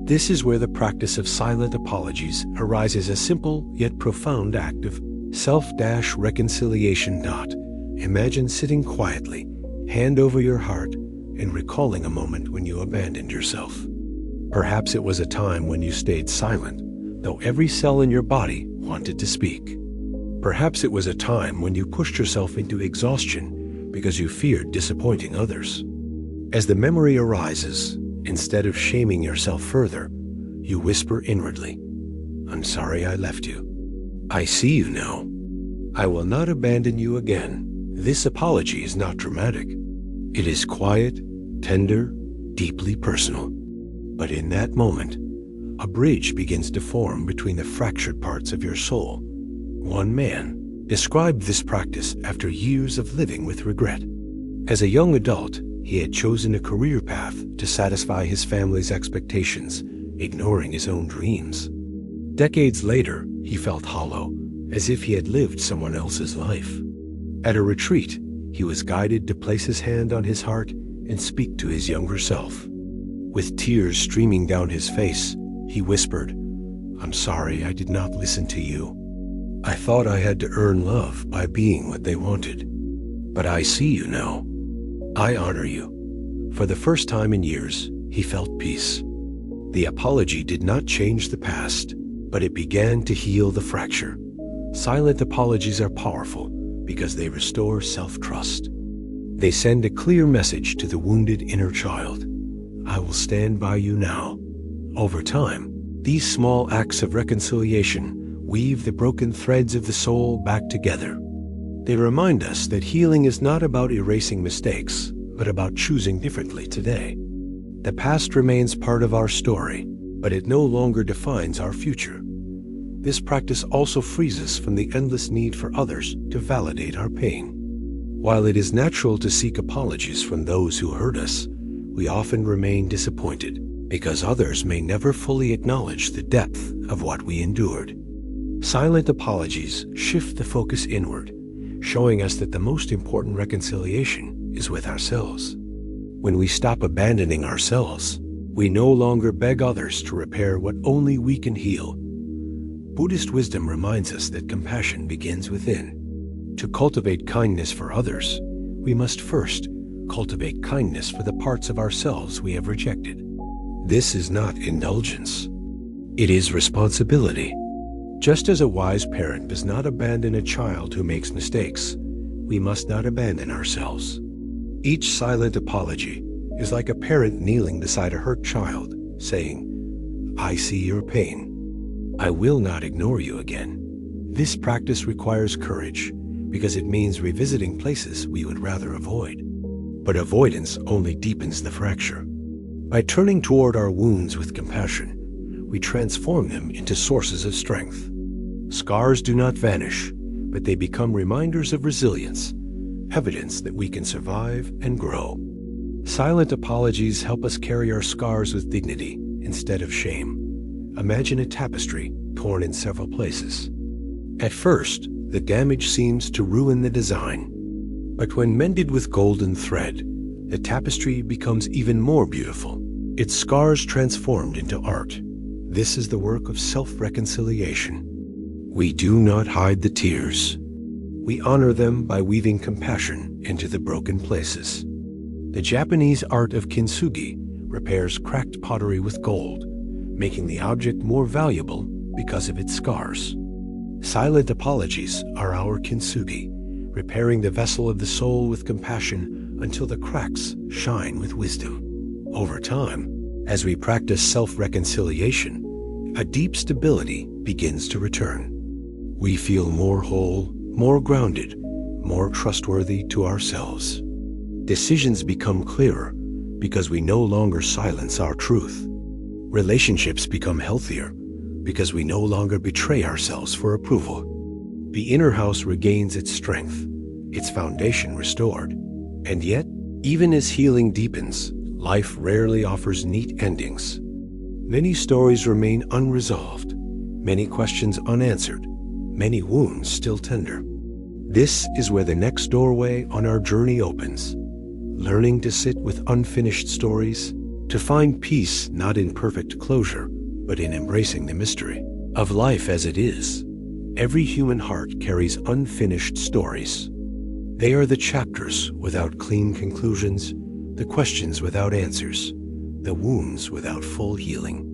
This is where the practice of silent apologies arises, a simple yet profound act of self-reconciliation. Imagine sitting quietly, hand over your heart, and recalling a moment when you abandoned yourself. Perhaps it was a time when you stayed silent, though every cell in your body wanted to speak. Perhaps it was a time when you pushed yourself into exhaustion because you feared disappointing others. As the memory arises, instead of shaming yourself further, you whisper inwardly, "I'm sorry I left you. I see you now. I will not abandon you again." This apology is not dramatic. It is quiet, tender, deeply personal. But in that moment, a bridge begins to form between the fractured parts of your soul. One man described this practice after years of living with regret. As a young adult, he had chosen a career path to satisfy his family's expectations, ignoring his own dreams. Decades later, he felt hollow, as if he had lived someone else's life. At a retreat, he was guided to place his hand on his heart and speak to his younger self. With tears streaming down his face, he whispered, "I'm sorry I did not listen to you. I thought I had to earn love by being what they wanted. But I see you now. I honor you." For the first time in years, he felt peace. The apology did not change the past, but it began to heal the fracture. Silent apologies are powerful because they restore self-trust. They send a clear message to the wounded inner child. I will stand by you now. Over time, these small acts of reconciliation weave the broken threads of the soul back together. They remind us that healing is not about erasing mistakes, but about choosing differently today. The past remains part of our story, but it no longer defines our future. This practice also frees us from the endless need for others to validate our pain. While it is natural to seek apologies from those who hurt us, we often remain disappointed because others may never fully acknowledge the depth of what we endured. Silent apologies shift the focus inward, showing us that the most important reconciliation is with ourselves. When we stop abandoning ourselves, we no longer beg others to repair what only we can heal. Buddhist wisdom reminds us that compassion begins within. To cultivate kindness for others, we must first cultivate kindness for the parts of ourselves we have rejected. This is not indulgence. It is responsibility. Just as a wise parent does not abandon a child who makes mistakes, we must not abandon ourselves. Each silent apology is like a parent kneeling beside a hurt child, saying, "I see your pain. I will not ignore you again." This practice requires courage because it means revisiting places we would rather avoid. But avoidance only deepens the fracture. By turning toward our wounds with compassion, we transform them into sources of strength. Scars do not vanish, but they become reminders of resilience, evidence that we can survive and grow. Silent apologies help us carry our scars with dignity instead of shame. Imagine a tapestry torn in several places. At first, the damage seems to ruin the design. But when mended with golden thread, the tapestry becomes even more beautiful. Its scars transformed into art. This is the work of self-reconciliation. We do not hide the tears. We honor them by weaving compassion into the broken places. The Japanese art of kintsugi repairs cracked pottery with gold, making the object more valuable because of its scars. Silent apologies are our kintsugi, repairing the vessel of the soul with compassion until the cracks shine with wisdom. Over time, as we practice self-reconciliation, a deep stability begins to return. We feel more whole, more grounded, more trustworthy to ourselves. Decisions become clearer because we no longer silence our truth. Relationships become healthier because we no longer betray ourselves for approval. The inner house regains its strength, its foundation restored. And yet, even as healing deepens, life rarely offers neat endings. Many stories remain unresolved, many questions unanswered, many wounds still tender. This is where the next doorway on our journey opens. Learning to sit with unfinished stories, to find peace not in perfect closure, but in embracing the mystery of life as it is. Every human heart carries unfinished stories. They are the chapters without clean conclusions, the questions without answers, the wounds without full healing.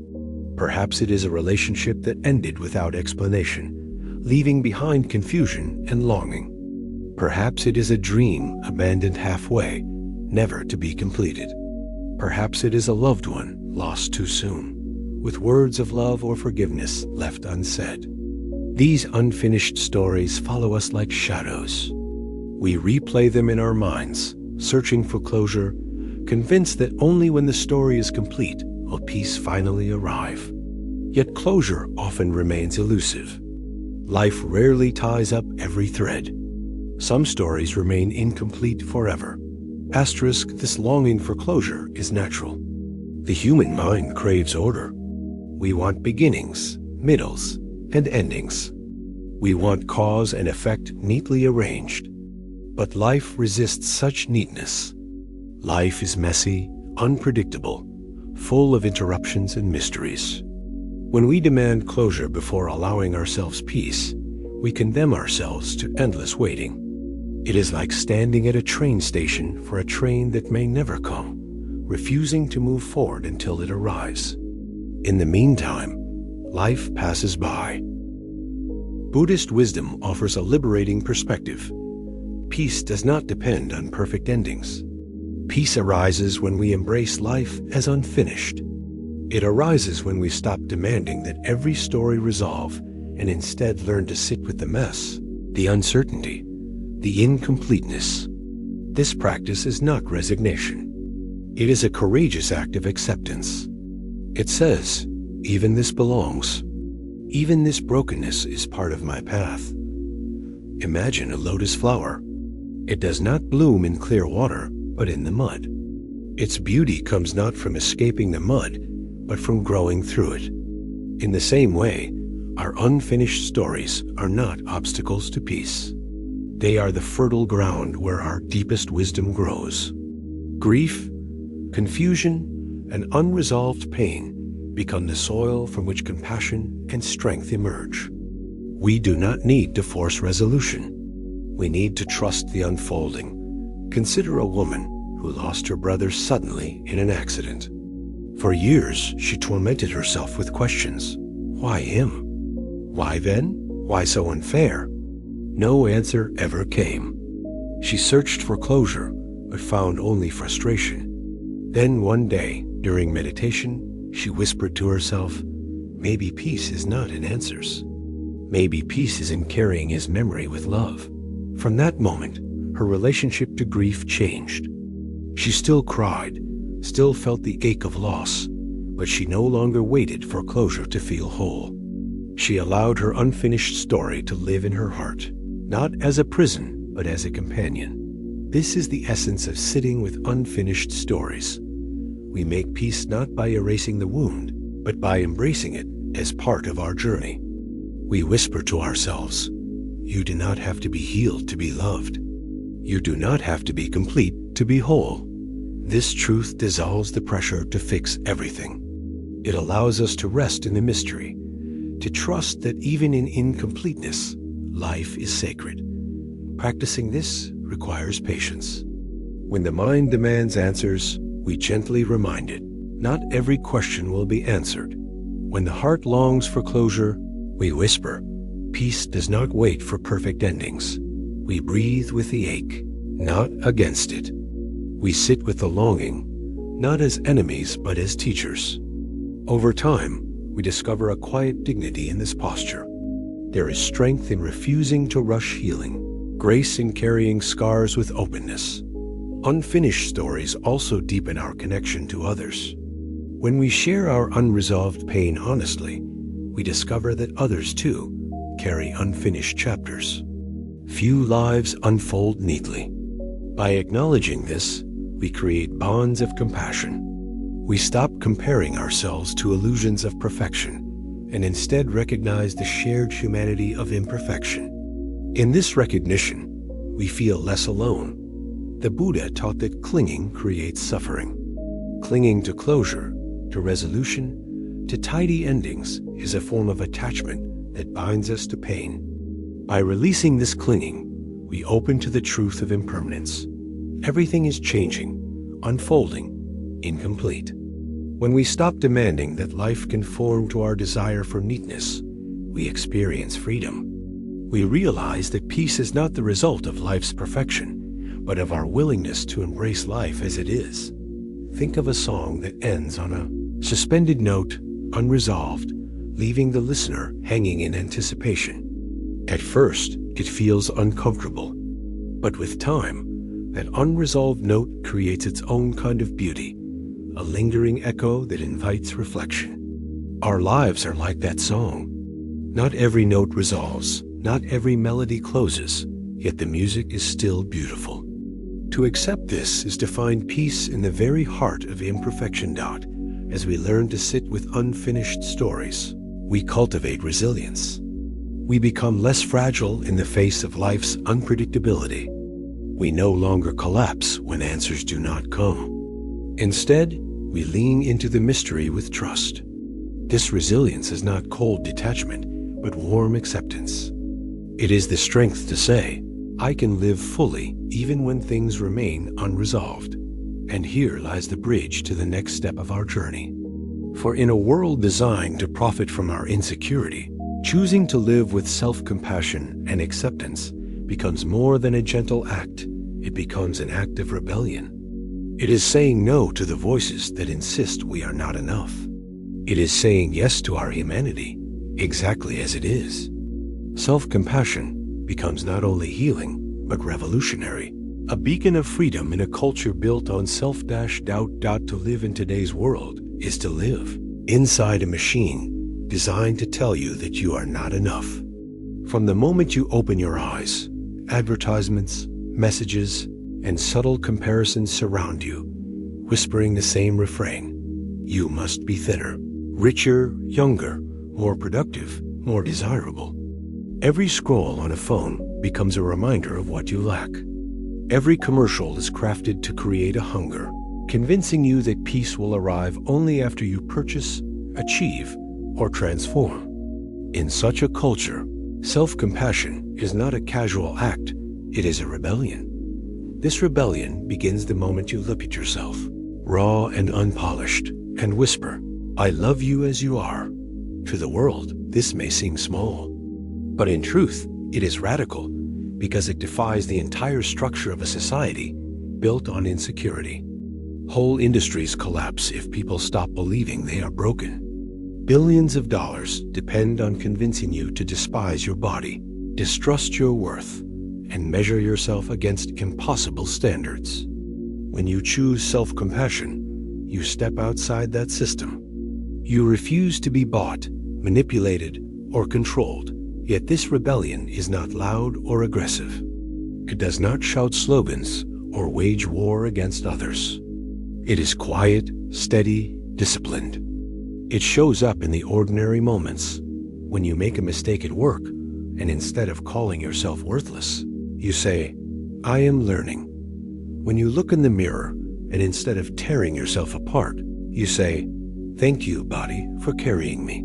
Perhaps it is a relationship that ended without explanation, leaving behind confusion and longing. Perhaps it is a dream abandoned halfway, never to be completed. Perhaps it is a loved one lost too soon, with words of love or forgiveness left unsaid. These unfinished stories follow us like shadows. We replay them in our minds, searching for closure, convinced that only when the story is complete will peace finally arrive. Yet closure often remains elusive. Life rarely ties up every thread. Some stories remain incomplete forever. Asterisk, this longing for closure is natural. The human mind craves order. We want beginnings, middles, and endings. We want cause and effect neatly arranged. But life resists such neatness. Life is messy, unpredictable, full of interruptions and mysteries. When we demand closure before allowing ourselves peace, we condemn ourselves to endless waiting. It is like standing at a train station for a train that may never come, refusing to move forward until it arrives. In the meantime, life passes by. Buddhist wisdom offers a liberating perspective. Peace does not depend on perfect endings. Peace arises when we embrace life as unfinished. It arises when we stop demanding that every story resolve and instead learn to sit with the mess, the uncertainty, the incompleteness. This practice is not resignation. It is a courageous act of acceptance. It says, even this belongs. Even this brokenness is part of my path. Imagine a lotus flower. It does not bloom in clear water, but in the mud. Its beauty comes not from escaping the mud, but from growing through it. In the same way, our unfinished stories are not obstacles to peace. They are the fertile ground where our deepest wisdom grows. Grief, confusion, and unresolved pain become the soil from which compassion and strength emerge. We do not need to force resolution. We need to trust the unfolding. Consider a woman who lost her brother suddenly in an accident. For years, she tormented herself with questions. Why him? Why then? Why so unfair? No answer ever came. She searched for closure, but found only frustration. Then one day, during meditation, she whispered to herself, maybe peace is not in answers. Maybe peace is in carrying his memory with love. From that moment, her relationship to grief changed. She still cried, still felt the ache of loss, but she no longer waited for closure to feel whole. She allowed her unfinished story to live in her heart, not as a prison, but as a companion. This is the essence of sitting with unfinished stories. We make peace not by erasing the wound, but by embracing it as part of our journey. We whisper to ourselves, you do not have to be healed to be loved. You do not have to be complete to be whole. This truth dissolves the pressure to fix everything. It allows us to rest in the mystery, to trust that even in incompleteness, life is sacred. Practicing this requires patience. When the mind demands answers, we gently remind it, not every question will be answered. When the heart longs for closure, we whisper, peace does not wait for perfect endings. We breathe with the ache, not against it. We sit with the longing, not as enemies, but as teachers. Over time, we discover a quiet dignity in this posture. There is strength in refusing to rush healing, grace in carrying scars with openness. Unfinished stories also deepen our connection to others. When we share our unresolved pain honestly, we discover that others, too, carry unfinished chapters. Few lives unfold neatly. By acknowledging this, we create bonds of compassion. We stop comparing ourselves to illusions of perfection and instead recognize the shared humanity of imperfection. In this recognition, we feel less alone. The Buddha taught that clinging creates suffering. Clinging to closure, to resolution, to tidy endings is a form of attachment that binds us to pain. By releasing this clinging, we open to the truth of impermanence. Everything is changing, unfolding, incomplete. When we stop demanding that life conform to our desire for neatness, we experience freedom. We realize that peace is not the result of life's perfection, but of our willingness to embrace life as it is. Think of a song that ends on a suspended note, unresolved, leaving the listener hanging in anticipation. At first, it feels uncomfortable, but with time, that unresolved note creates its own kind of beauty, a lingering echo that invites reflection. Our lives are like that song. Not every note resolves, not every melody closes, yet the music is still beautiful. To accept this is to find peace in the very heart of imperfection. As we learn to sit with unfinished stories, we cultivate resilience. We become less fragile in the face of life's unpredictability. We no longer collapse when answers do not come. Instead, we lean into the mystery with trust. This resilience is not cold detachment, but warm acceptance. It is the strength to say, I can live fully even when things remain unresolved. And here lies the bridge to the next step of our journey. For in a world designed to profit from our insecurity, choosing to live with self-compassion and acceptance becomes more than a gentle act. It becomes an act of rebellion. It is saying no to the voices that insist we are not enough. It is saying yes to our humanity, exactly as it is. Self-compassion becomes not only healing, but revolutionary. A beacon of freedom in a culture built on self-doubt. To live in today's world is to live inside a machine designed to tell you that you are not enough. From the moment you open your eyes, advertisements, messages, and subtle comparisons surround you, whispering the same refrain. You must be thinner, richer, younger, more productive, more desirable. Every scroll on a phone becomes a reminder of what you lack. Every commercial is crafted to create a hunger, convincing you that peace will arrive only after you purchase, achieve, or transform. In such a culture, self-compassion is not a casual act, it is a rebellion. This rebellion begins the moment you look at yourself, raw and unpolished, and whisper, I love you as you are. To the world, this may seem small, but in truth, it is radical because it defies the entire structure of a society built on insecurity. Whole industries collapse if people stop believing they are broken. Billions of dollars depend on convincing you to despise your body, distrust your worth, and measure yourself against impossible standards. When you choose self-compassion, you step outside that system. You refuse to be bought, manipulated, or controlled, yet this rebellion is not loud or aggressive. It does not shout slogans or wage war against others. It is quiet, steady, disciplined. It shows up in the ordinary moments, when you make a mistake at work, and instead of calling yourself worthless, you say, "I am learning." When you look in the mirror, and instead of tearing yourself apart, you say, "Thank you, body, for carrying me."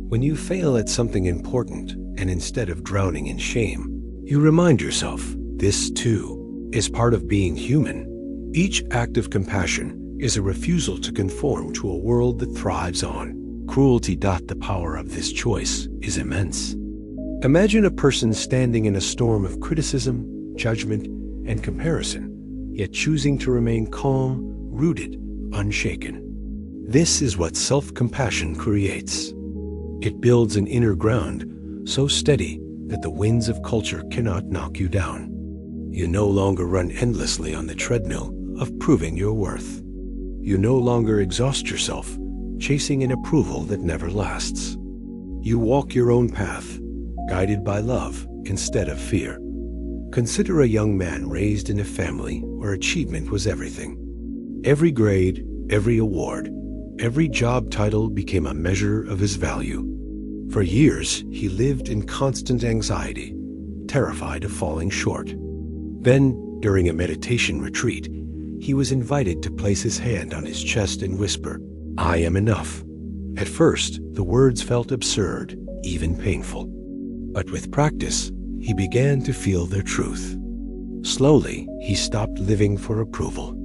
When you fail at something important, and instead of drowning in shame, you remind yourself, this too is part of being human. Each act of compassion is a refusal to conform to a world that thrives on cruelty. The power of this choice is immense. Imagine a person standing in a storm of criticism, judgment, and comparison, yet choosing to remain calm, rooted, unshaken. This is what self-compassion creates. It builds an inner ground so steady that the winds of culture cannot knock you down. You no longer run endlessly on the treadmill of proving your worth. You no longer exhaust yourself chasing an approval that never lasts. You walk your own path, guided by love instead of fear. Consider a young man raised in a family where achievement was everything. Every grade, every award, every job title became a measure of his value. For years, he lived in constant anxiety, terrified of falling short. Then, during a meditation retreat, he was invited to place his hand on his chest and whisper, "I am enough." At first, the words felt absurd, even painful. But with practice, he began to feel their truth. Slowly, he stopped living for approval.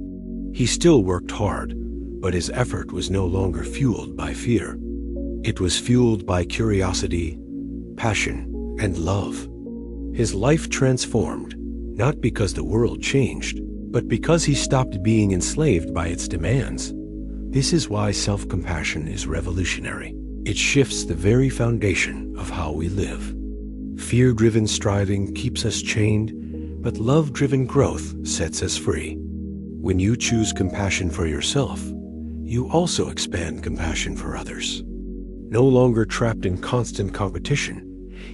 He still worked hard, but his effort was no longer fueled by fear. It was fueled by curiosity, passion, and love. His life transformed, not because the world changed, but because he stopped being enslaved by its demands. This is why self-compassion is revolutionary. It shifts the very foundation of how we live. Fear-driven striving keeps us chained, but love-driven growth sets us free. When you choose compassion for yourself, you also expand compassion for others. No longer trapped in constant competition,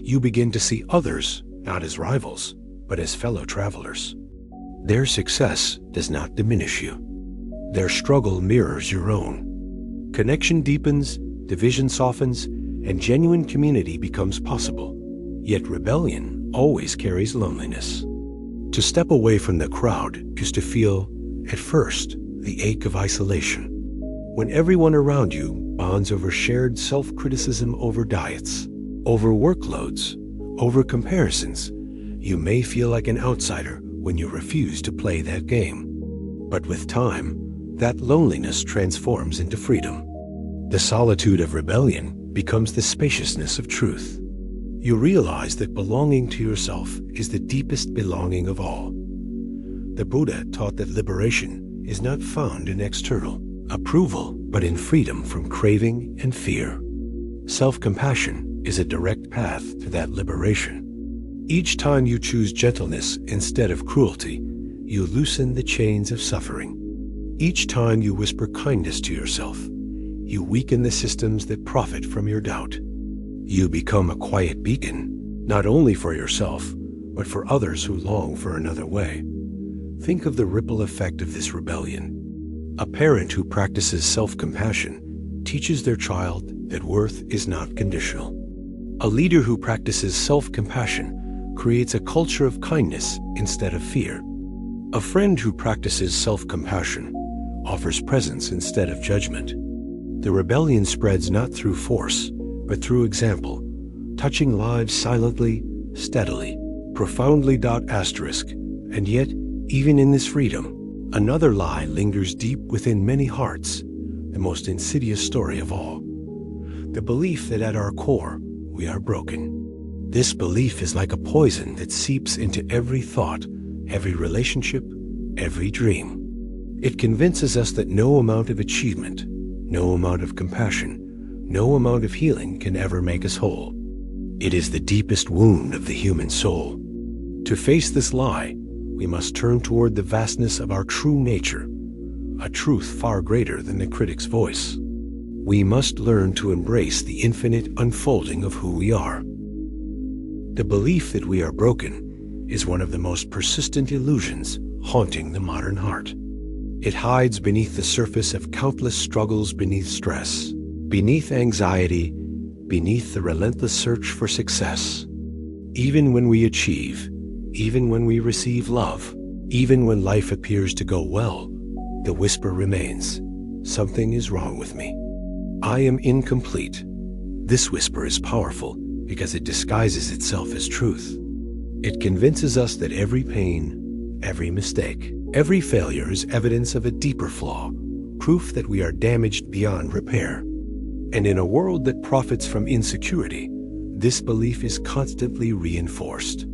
you begin to see others not as rivals, but as fellow travelers. Their success does not diminish you. Their struggle mirrors your own. Connection deepens, division softens, and genuine community becomes possible. Yet rebellion always carries loneliness. To step away from the crowd is to feel, at first, the ache of isolation. When everyone around you bonds over shared self-criticism, over diets, over workloads, over comparisons, you may feel like an outsider when you refuse to play that game. But with time, that loneliness transforms into freedom. The solitude of rebellion becomes the spaciousness of truth. You realize that belonging to yourself is the deepest belonging of all. The Buddha taught that liberation is not found in external approval, but in freedom from craving and fear. Self-compassion is a direct path to that liberation. Each time you choose gentleness instead of cruelty, you loosen the chains of suffering. Each time you whisper kindness to yourself, you weaken the systems that profit from your doubt. You become a quiet beacon, not only for yourself, but for others who long for another way. Think of the ripple effect of this rebellion. A parent who practices self-compassion teaches their child that worth is not conditional. A leader who practices self-compassion creates a culture of kindness instead of fear. A friend who practices self-compassion offers presence instead of judgment. The rebellion spreads not through force, but through example, touching lives silently, steadily, profoundly. And yet, even in this freedom, another lie lingers deep within many hearts, the most insidious story of all. the belief that at our core, we are broken. This belief is like a poison that seeps into every thought, every relationship, every dream. It convinces us that no amount of achievement, no amount of compassion, no amount of healing can ever make us whole. It is the deepest wound of the human soul. To face this lie, we must turn toward the vastness of our true nature, a truth far greater than the critic's voice. We must learn to embrace the infinite unfolding of who we are. The belief that we are broken is one of the most persistent illusions haunting the modern heart. It hides beneath the surface of countless struggles, beneath stress, beneath anxiety, beneath the relentless search for success. Even when we achieve, even when we receive love, even when life appears to go well, the whisper remains, "Something is wrong with me. I am incomplete." This whisper is powerful because it disguises itself as truth. It convinces us that every pain, every mistake, every failure is evidence of a deeper flaw, proof that we are damaged beyond repair. And in a world that profits from insecurity, this belief is constantly reinforced.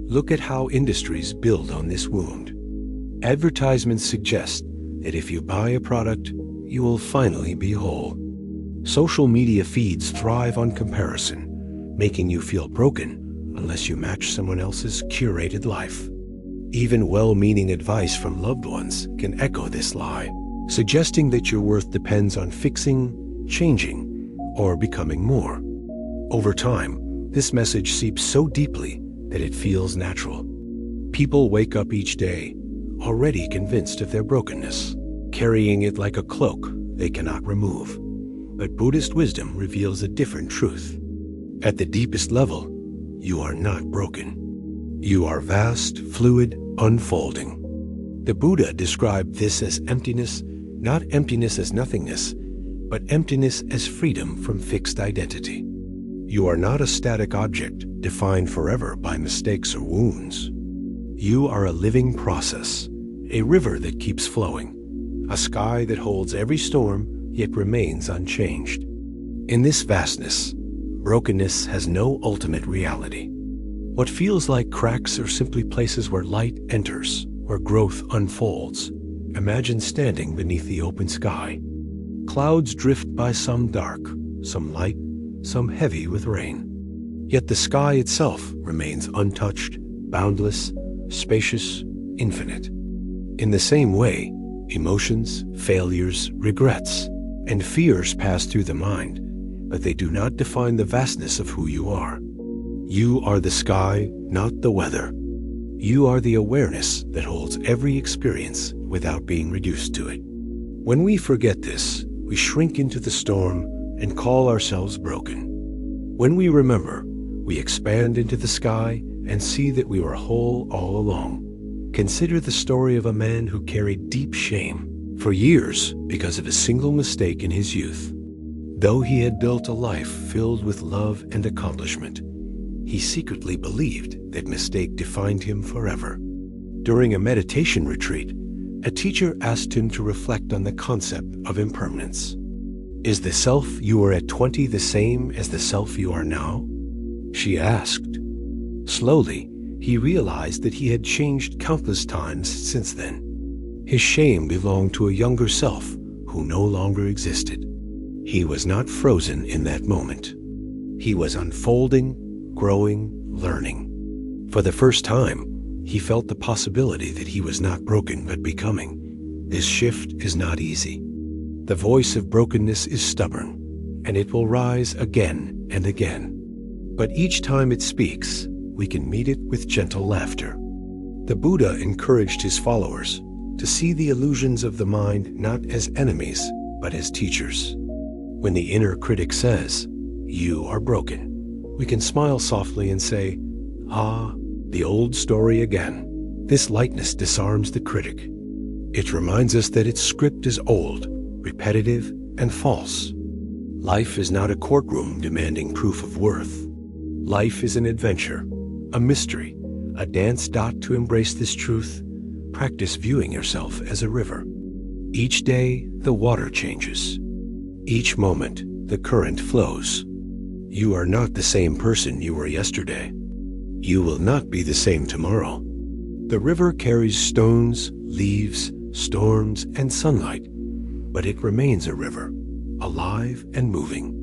Look at how industries build on this wound. Advertisements suggest that if you buy a product, you will finally be whole. Social media feeds thrive on comparison, making you feel broken unless you match someone else's curated life. Even well-meaning advice from loved ones can echo this lie, suggesting that your worth depends on fixing, changing, or becoming more. Over time, this message seeps so deeply that it feels natural. People wake up each day already convinced of their brokenness, carrying it like a cloak they cannot remove. But Buddhist wisdom reveals a different truth. At the deepest level, you are not broken. You are vast, fluid, unfolding. The Buddha described this as emptiness, not emptiness as nothingness, but emptiness as freedom from fixed identity. You are not a static object defined forever by mistakes or wounds. You are a living process, a river that keeps flowing, a sky that holds every storm yet remains unchanged. In this vastness, brokenness has no ultimate reality. What feels like cracks are simply places where light enters, where growth unfolds. Imagine standing beneath the open sky. Clouds drift by, some dark, some light, some heavy with rain. Yet the sky itself remains untouched, boundless, spacious, infinite. In the same way, emotions, failures, regrets, and fears pass through the mind, but they do not define the vastness of who you are. You are the sky, not the weather. You are the awareness that holds every experience without being reduced to it. When we forget this, we shrink into the storm and call ourselves broken. When we remember, we expand into the sky and see that we were whole all along. Consider the story of a man who carried deep shame for years because of a single mistake in his youth. Though he had built a life filled with love and accomplishment, he secretly believed that mistake defined him forever. During a meditation retreat, a teacher asked him to reflect on the concept of impermanence. Is the self you were at 20 the same as the self you are now? She asked. Slowly, he realized that he had changed countless times since then. His shame belonged to a younger self who no longer existed. He was not frozen in that moment. He was unfolding, growing, learning. For the first time, he felt the possibility that he was not broken but becoming. This shift is not easy. The voice of brokenness is stubborn, and it will rise again and again. But each time it speaks, we can meet it with gentle laughter. The Buddha encouraged his followers to see the illusions of the mind not as enemies, but as teachers. When the inner critic says, "You are broken," we can smile softly and say, "Ah, the old story again." This lightness disarms the critic. It reminds us that its script is old, repetitive, and false. Life is not a courtroom demanding proof of worth. Life is an adventure, a mystery, a dance. To embrace this truth, practice viewing yourself as a river. Each day, the water changes. Each moment, the current flows. You are not the same person you were yesterday. You will not be the same tomorrow. The river carries stones, leaves, storms, and sunlight, but it remains a river, alive and moving.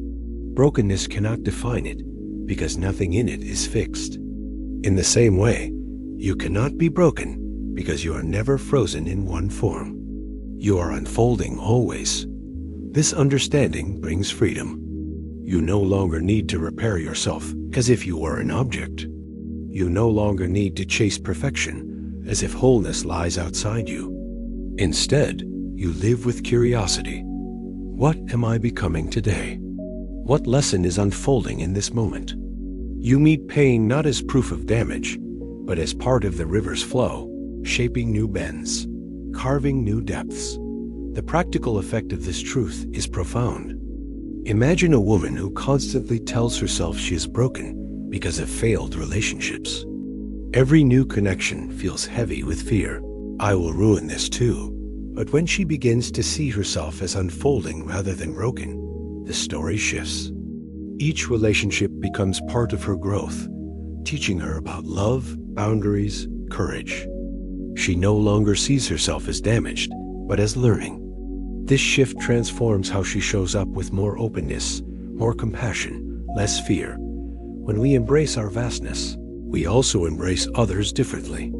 Brokenness cannot define it, because nothing in it is fixed. In the same way, you cannot be broken because you are never frozen in one form. You are unfolding always. This understanding brings freedom. You no longer need to repair yourself as if you were an object. You no longer need to chase perfection as if wholeness lies outside you. Instead, you live with curiosity. What am I becoming today? What lesson is unfolding in this moment? You meet pain not as proof of damage, but as part of the river's flow, shaping new bends, carving new depths. The practical effect of this truth is profound. Imagine a woman who constantly tells herself she is broken because of failed relationships. Every new connection feels heavy with fear. I will ruin this too. But when she begins to see herself as unfolding rather than broken, the story shifts. Each relationship becomes part of her growth, teaching her about love, boundaries, courage. She no longer sees herself as damaged, but as learning. This shift transforms how she shows up with more openness, more compassion, less fear. When we embrace our vastness, we also embrace others differently.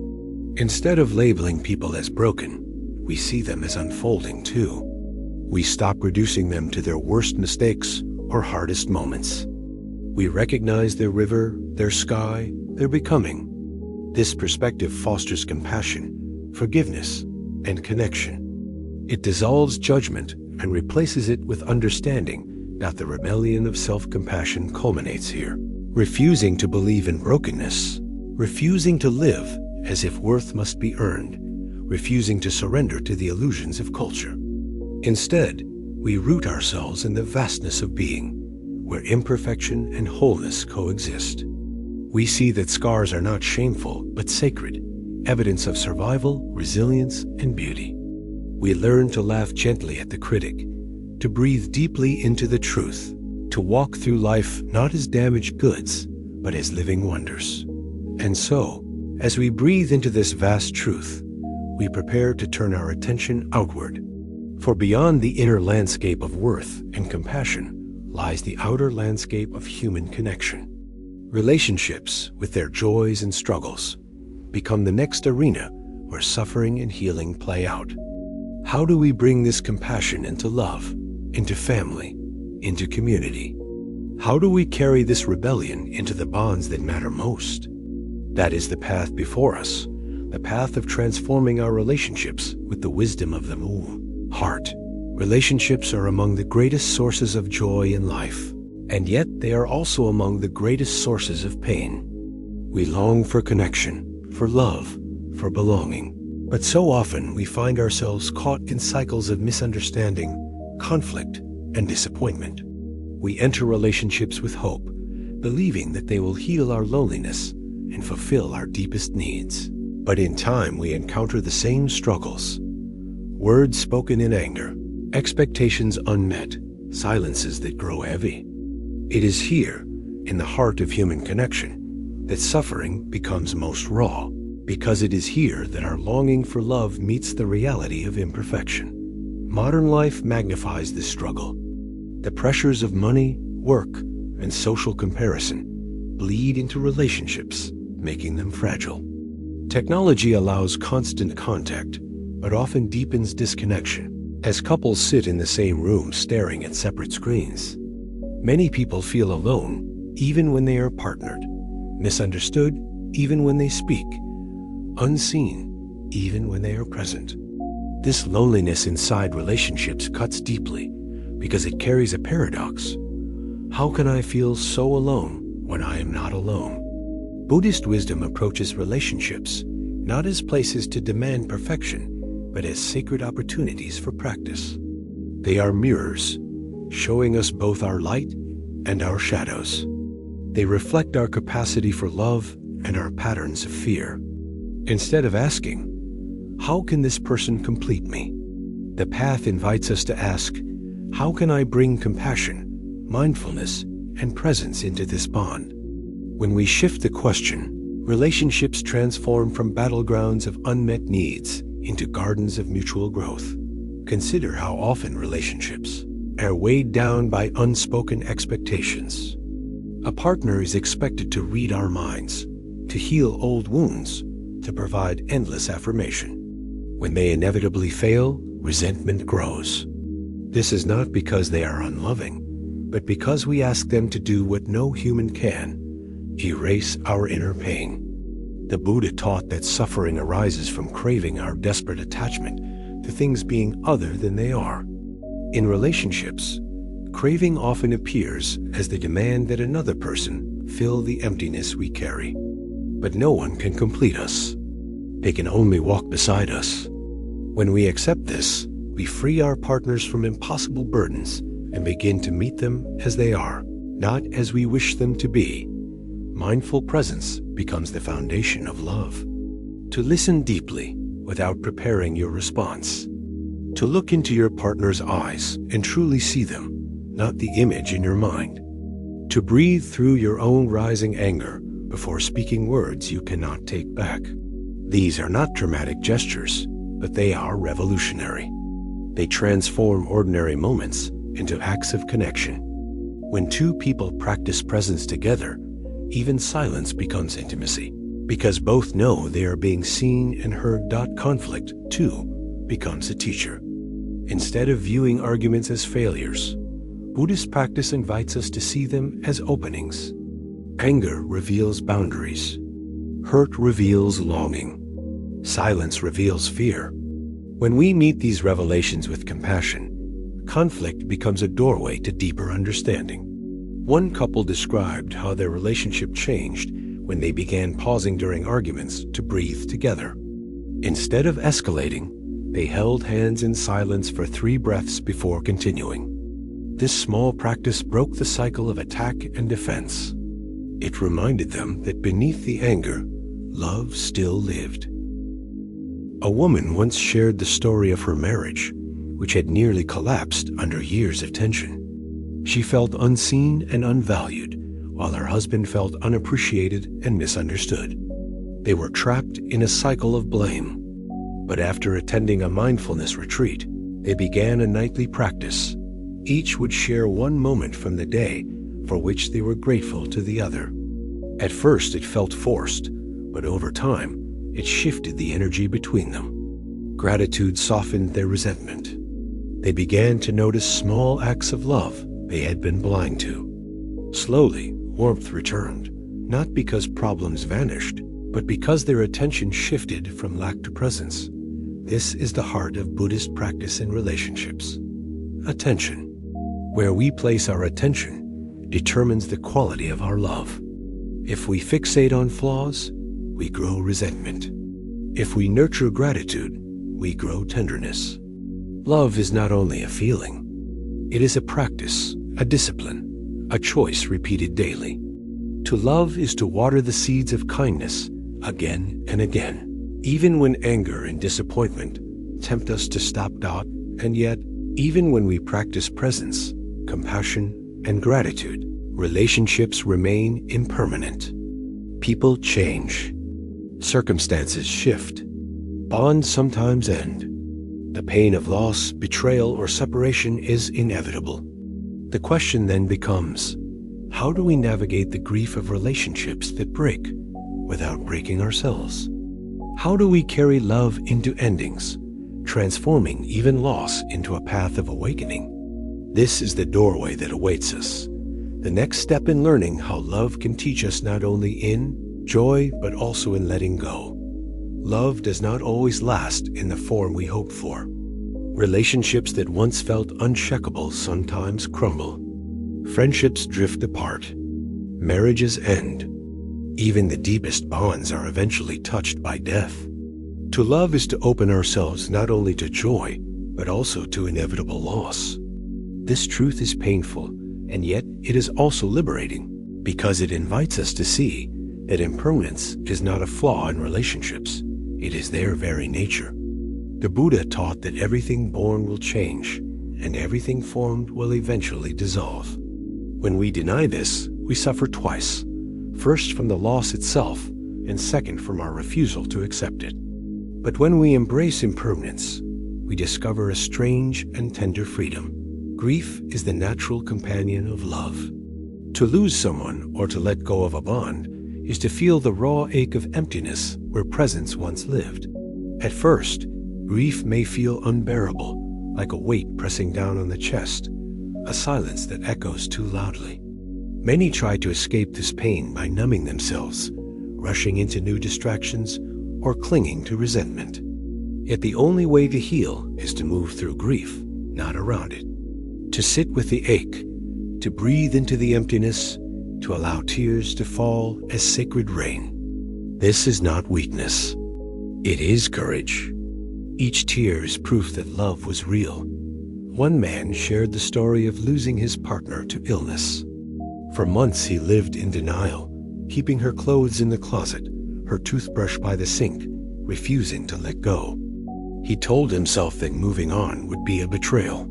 Instead of labeling people as broken, we see them as unfolding too. We stop reducing them to their worst mistakes or hardest moments. We recognize their river, their sky, their becoming. This perspective fosters compassion, forgiveness, and connection. It dissolves judgment and replaces it with understanding that the rebellion of self-compassion culminates here. Refusing to believe in brokenness, refusing to live as if worth must be earned, refusing to surrender to the illusions of culture. Instead, we root ourselves in the vastness of being, where imperfection and wholeness coexist. We see that scars are not shameful, but sacred, evidence of survival, resilience, and beauty. We learn to laugh gently at the critic, to breathe deeply into the truth, to walk through life not as damaged goods, but as living wonders. And so, as we breathe into this vast truth, we prepare to turn our attention outward. For beyond the inner landscape of worth and compassion lies the outer landscape of human connection. Relationships, with their joys and struggles, become the next arena where suffering and healing play out. How do we bring this compassion into love, into family, into community? How do we carry this rebellion into the bonds that matter most? That is the path before us, the path of transforming our relationships with the wisdom of the Mu, heart. Relationships are among the greatest sources of joy in life, and yet they are also among the greatest sources of pain. We long for connection, for love, for belonging. But so often we find ourselves caught in cycles of misunderstanding, conflict, and disappointment. We enter relationships with hope, believing that they will heal our loneliness and fulfill our deepest needs. But in time we encounter the same struggles. Words spoken in anger, expectations unmet, silences that grow heavy. It is here, in the heart of human connection, that suffering becomes most raw, because it is here that our longing for love meets the reality of imperfection. Modern life magnifies this struggle. The pressures of money, work, and social comparison bleed into relationships, making them fragile. Technology allows constant contact, but often deepens disconnection, as couples sit in the same room staring at separate screens. Many people feel alone, even when they are partnered, misunderstood, even when they speak, unseen, even when they are present. This loneliness inside relationships cuts deeply, because it carries a paradox. How can I feel so alone when I am not alone? Buddhist wisdom approaches relationships not as places to demand perfection, but as sacred opportunities for practice. They are mirrors, showing us both our light and our shadows. They reflect our capacity for love and our patterns of fear. Instead of asking, "How can this person complete me?" the path invites us to ask, "How can I bring compassion mindfulness, and presence into this bond. When we shift the question, relationships transform from battlegrounds of unmet needs into gardens of mutual growth. Consider how often relationships are weighed down by unspoken expectations. A partner is expected to read our minds, to heal old wounds, to provide endless affirmation. When they inevitably fail, resentment grows. This is not because they are unloving, but because we ask them to do what no human can: erase our inner pain. The Buddha taught that suffering arises from craving our desperate attachment to things being other than they are. In relationships, craving often appears as the demand that another person fill the emptiness we carry. But no one can complete us. They can only walk beside us. When we accept this, we free our partners from impossible burdens and begin to meet them as they are, not as we wish them to be. Mindful presence becomes the foundation of love. To listen deeply without preparing your response. To look into your partner's eyes and truly see them, not the image in your mind. To breathe through your own rising anger before speaking words you cannot take back. These are not dramatic gestures, but they are revolutionary. They transform ordinary moments into acts of connection. When two people practice presence together, even silence becomes intimacy, because both know they are being seen and heard. Conflict, too, becomes a teacher. Instead of viewing arguments as failures, Buddhist practice invites us to see them as openings. Anger reveals boundaries. Hurt reveals longing. Silence reveals fear. When we meet these revelations with compassion, conflict becomes a doorway to deeper understanding. One couple described how their relationship changed when they began pausing during arguments to breathe together. Instead of escalating, they held hands in silence for 3 breaths before continuing. This small practice broke the cycle of attack and defense. It reminded them that beneath the anger, love still lived. A woman once shared the story of her marriage, which had nearly collapsed under years of tension. She felt unseen and unvalued, while her husband felt unappreciated and misunderstood. They were trapped in a cycle of blame. But after attending a mindfulness retreat, they began a nightly practice. Each would share one moment from the day for which they were grateful to the other. At first it felt forced, but over time, it shifted the energy between them. Gratitude softened their resentment. They began to notice small acts of love they had been blind to. Slowly, warmth returned, not because problems vanished, but because their attention shifted from lack to presence. This is the heart of Buddhist practice in relationships. Attention. Where we place our attention determines the quality of our love. If we fixate on flaws, we grow resentment. If we nurture gratitude, we grow tenderness. Love is not only a feeling. It is a practice, a discipline, a choice repeated daily. To love is to water the seeds of kindness again and again, even when anger and disappointment tempt us to stop. And yet, even when we practice presence, compassion, and gratitude, relationships remain impermanent. People change. Circumstances shift. Bonds sometimes end. The pain of loss, betrayal, or separation is inevitable. The question then becomes, how do we navigate the grief of relationships that break without breaking ourselves? How do we carry love into endings, transforming even loss into a path of awakening? This is the doorway that awaits us. The next step in learning how love can teach us not only in joy, but also in letting go. Love does not always last in the form we hope for. Relationships that once felt unshakable sometimes crumble. Friendships drift apart. Marriages end. Even the deepest bonds are eventually touched by death. To love is to open ourselves not only to joy, but also to inevitable loss. This truth is painful, and yet it is also liberating, because it invites us to see that impermanence is not a flaw in relationships. It is their very nature. The Buddha taught that everything born will change, and everything formed will eventually dissolve. When we deny this, we suffer twice. First from the loss itself, and second from our refusal to accept it. But when we embrace impermanence, we discover a strange and tender freedom. Grief is the natural companion of love. To lose someone or to let go of a bond is to feel the raw ache of emptiness where presence once lived. At first, grief may feel unbearable, like a weight pressing down on the chest, a silence that echoes too loudly. Many try to escape this pain by numbing themselves, rushing into new distractions, or clinging to resentment. Yet the only way to heal is to move through grief, not around it. To sit with the ache, to breathe into the emptiness, to allow tears to fall as sacred rain. This is not weakness. It is courage. Each tear is proof that love was real. One man shared the story of losing his partner to illness. For months he lived in denial, keeping her clothes in the closet, her toothbrush by the sink, refusing to let go. He told himself that moving on would be a betrayal.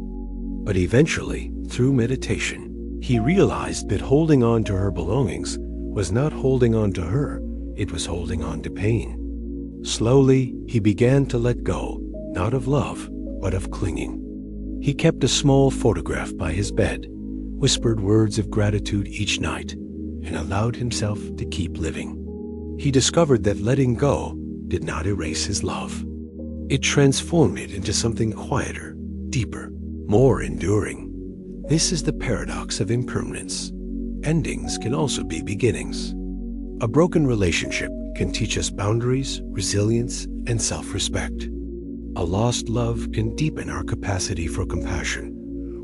But eventually, through meditation, he realized that holding on to her belongings was not holding on to her, it was holding on to pain. Slowly, he began to let go, not of love, but of clinging. He kept a small photograph by his bed, whispered words of gratitude each night, and allowed himself to keep living. He discovered that letting go did not erase his love. It transformed it into something quieter, deeper, more enduring. This is the paradox of impermanence. Endings can also be beginnings. A broken relationship can teach us boundaries, resilience, and self-respect. A lost love can deepen our capacity for compassion,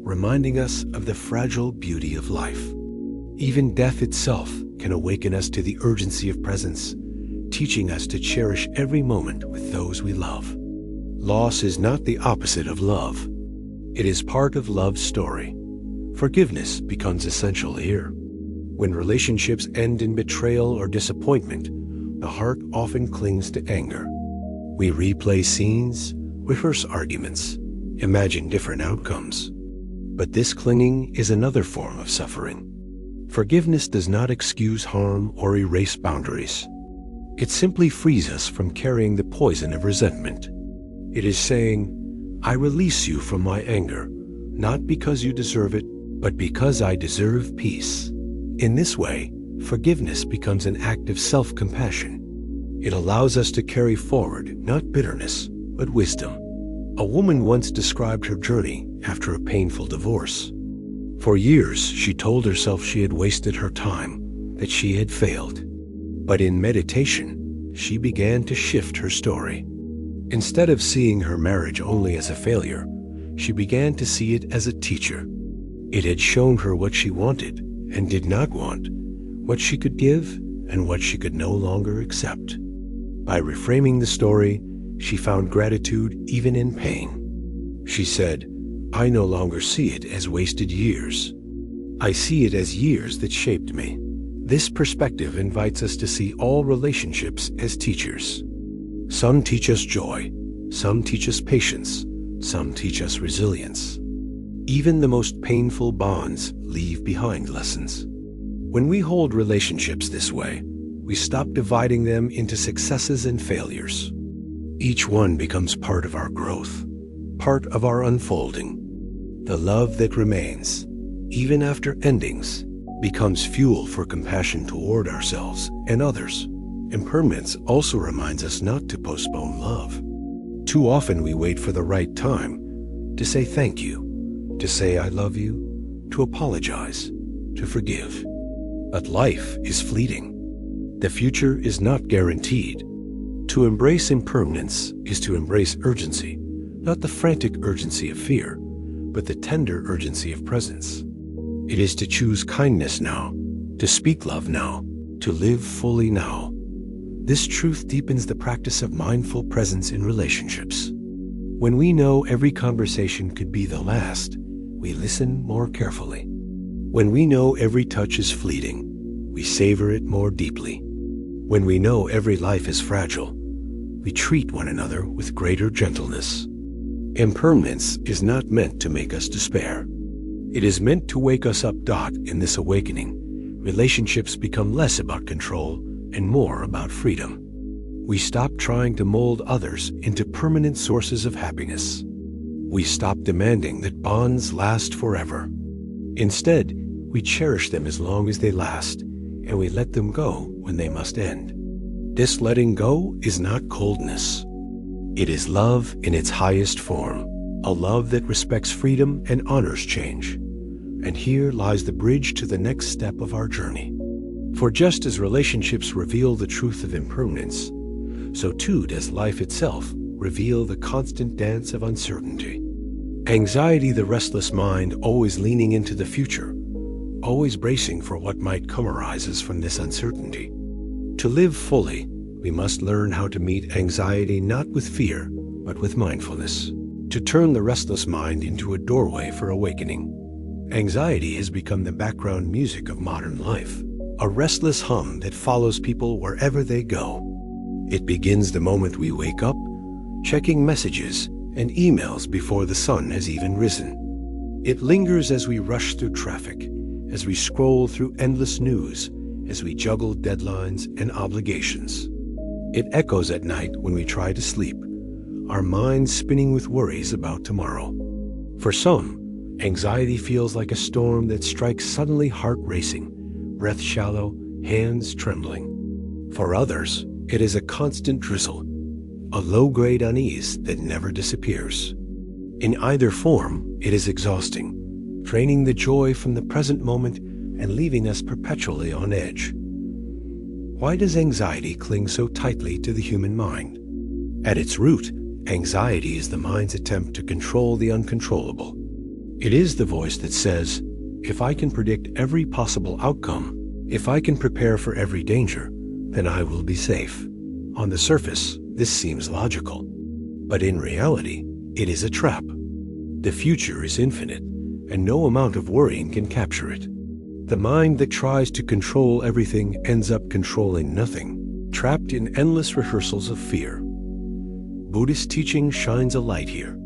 reminding us of the fragile beauty of life. Even death itself can awaken us to the urgency of presence, teaching us to cherish every moment with those we love. Loss is not the opposite of love. It is part of love's story. Forgiveness becomes essential here. When relationships end in betrayal or disappointment, the heart often clings to anger. We replay scenes, rehearse arguments, imagine different outcomes. But this clinging is another form of suffering. Forgiveness does not excuse harm or erase boundaries. It simply frees us from carrying the poison of resentment. It is saying, I release you from my anger, not because you deserve it, but because I deserve peace. In this way, forgiveness becomes an act of self-compassion. It allows us to carry forward not bitterness, but wisdom. A woman once described her journey after a painful divorce. For years, she told herself she had wasted her time, that she had failed. But in meditation, she began to shift her story. Instead of seeing her marriage only as a failure, she began to see it as a teacher. It had shown her what she wanted and did not want, what she could give and what she could no longer accept. By reframing the story, she found gratitude even in pain. She said, I no longer see it as wasted years. I see it as years that shaped me. This perspective invites us to see all relationships as teachers. Some teach us joy, some teach us patience, some teach us resilience. Even the most painful bonds leave behind lessons. When we hold relationships this way, we stop dividing them into successes and failures. Each one becomes part of our growth, part of our unfolding. The love that remains, even after endings, becomes fuel for compassion toward ourselves and others. Impermanence also reminds us not to postpone love. Too often we wait for the right time to say thank you, to say I love you, to apologize, to forgive. But life is fleeting. The future is not guaranteed. To embrace impermanence is to embrace urgency, not the frantic urgency of fear, but the tender urgency of presence. It is to choose kindness now, to speak love now, to live fully now. This truth deepens the practice of mindful presence in relationships. When we know every conversation could be the last, we listen more carefully. When we know every touch is fleeting, we savor it more deeply. When we know every life is fragile, we treat one another with greater gentleness. Impermanence is not meant to make us despair. It is meant to wake us up. In this awakening, relationships become less about control and more about freedom. We stop trying to mold others into permanent sources of happiness. We stop demanding that bonds last forever. Instead, we cherish them as long as they last, and we let them go when they must end. This letting go is not coldness. It is love in its highest form, a love that respects freedom and honors change. And here lies the bridge to the next step of our journey. For just as relationships reveal the truth of impermanence, so too does life itself reveal the constant dance of uncertainty. Anxiety, the restless mind, always leaning into the future, always bracing for what might come, arises from this uncertainty. To live fully, we must learn how to meet anxiety not with fear, but with mindfulness. To turn the restless mind into a doorway for awakening. Anxiety has become the background music of modern life, a restless hum that follows people wherever they go. It begins the moment we wake up, checking messages and emails before the sun has even risen. It lingers as we rush through traffic, as we scroll through endless news, as we juggle deadlines and obligations. It echoes at night when we try to sleep, our minds spinning with worries about tomorrow. For some, anxiety feels like a storm that strikes suddenly, heart racing, breath shallow, hands trembling. For others, it is a constant drizzle, a low-grade unease that never disappears. In either form, it is exhausting, draining the joy from the present moment and leaving us perpetually on edge. Why does anxiety cling so tightly to the human mind? At its root, anxiety is the mind's attempt to control the uncontrollable. It is the voice that says, if I can predict every possible outcome, if I can prepare for every danger, then I will be safe. On the surface, this seems logical, but in reality, it is a trap. The future is infinite, and no amount of worrying can capture it. The mind that tries to control everything ends up controlling nothing, trapped in endless rehearsals of fear. Buddhist teaching shines a light here.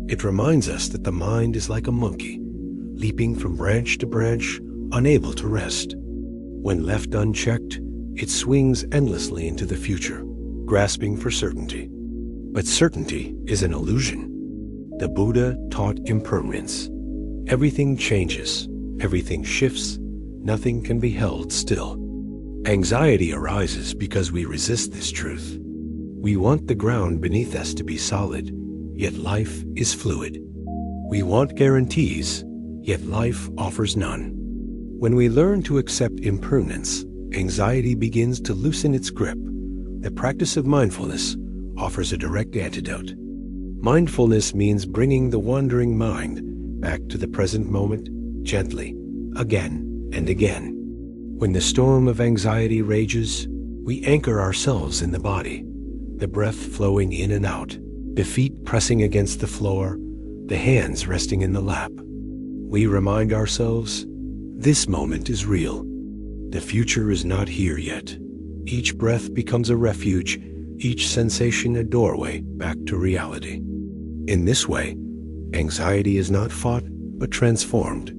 It reminds us that the mind is like a monkey, leaping from branch to branch, unable to rest. When left unchecked, it swings endlessly into the future, grasping for certainty. But certainty is an illusion. The Buddha taught impermanence. Everything changes, everything shifts, nothing can be held still. Anxiety arises because we resist this truth. We want the ground beneath us to be solid, yet life is fluid. We want guarantees, yet life offers none. When we learn to accept impermanence, anxiety begins to loosen its grip. The practice of mindfulness offers a direct antidote. Mindfulness means bringing the wandering mind back to the present moment gently, again and again. When the storm of anxiety rages, we anchor ourselves in the body, the breath flowing in and out, the feet pressing against the floor, the hands resting in the lap. We remind ourselves, this moment is real. The future is not here yet. Each breath becomes a refuge, each sensation a doorway back to reality. In this way, anxiety is not fought, but transformed.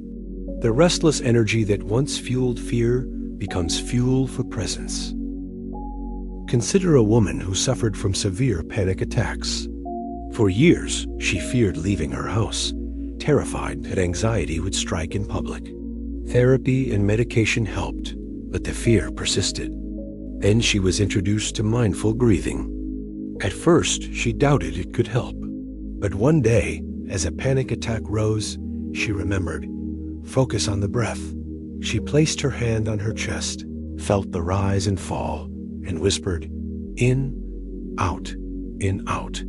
The restless energy that once fueled fear becomes fuel for presence. Consider a woman who suffered from severe panic attacks. For years, she feared leaving her house, terrified that anxiety would strike in public. Therapy and medication helped, but the fear persisted. Then she was introduced to mindful breathing. At first, she doubted it could help. But one day, as a panic attack rose, she remembered, focus on the breath. She placed her hand on her chest, felt the rise and fall, and whispered, in, out, in, out.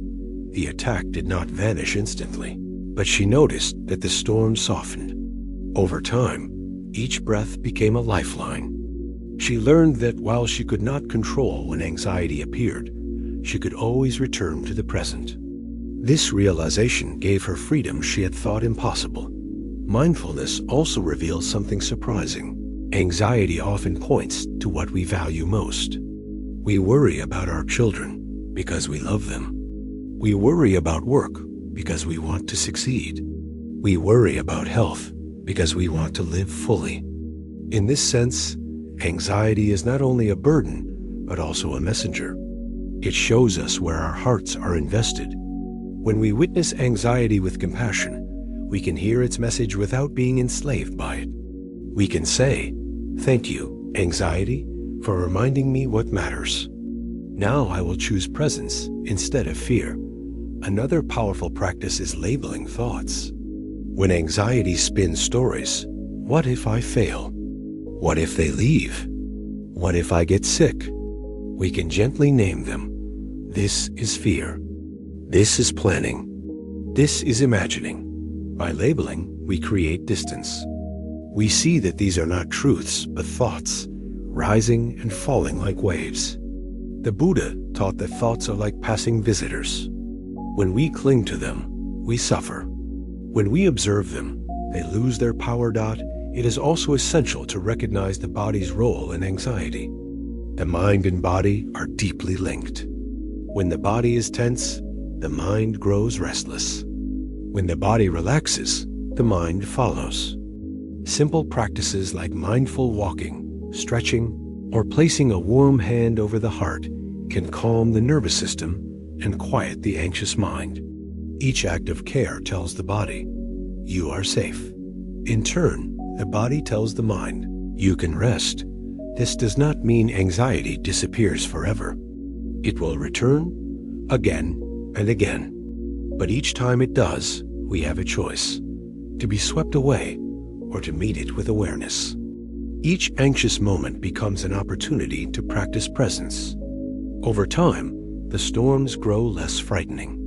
The attack did not vanish instantly, but she noticed that the storm softened. Over time, each breath became a lifeline. She learned that while she could not control when anxiety appeared, she could always return to the present. This realization gave her freedom she had thought impossible. Mindfulness also reveals something surprising. Anxiety often points to what we value most. We worry about our children because we love them. We worry about work because we want to succeed. We worry about health because we want to live fully. In this sense, anxiety is not only a burden, but also a messenger. It shows us where our hearts are invested. When we witness anxiety with compassion, we can hear its message without being enslaved by it. We can say, "Thank you, anxiety, for reminding me what matters. Now I will choose presence instead of fear." Another powerful practice is labeling thoughts. When anxiety spins stories, what if I fail? What if they leave? What if I get sick? We can gently name them. This is fear. This is planning. This is imagining. By labeling, we create distance. We see that these are not truths, but thoughts, rising and falling like waves. The Buddha taught that thoughts are like passing visitors. When we cling to them, we suffer. When we observe them, they lose their power. It is also essential to recognize the body's role in anxiety. The mind and body are deeply linked. When the body is tense, the mind grows restless. When the body relaxes, the mind follows. Simple practices like mindful walking, stretching, or placing a warm hand over the heart can calm the nervous system and quiet the anxious mind. Each act of care tells the body, "You are safe." In turn, the body tells the mind, "You can rest." This does not mean anxiety disappears forever. It will return again and again. But each time it does, we have a choice: to be swept away or to meet it with awareness. Each anxious moment becomes an opportunity to practice presence. Over time, the storms grow less frightening.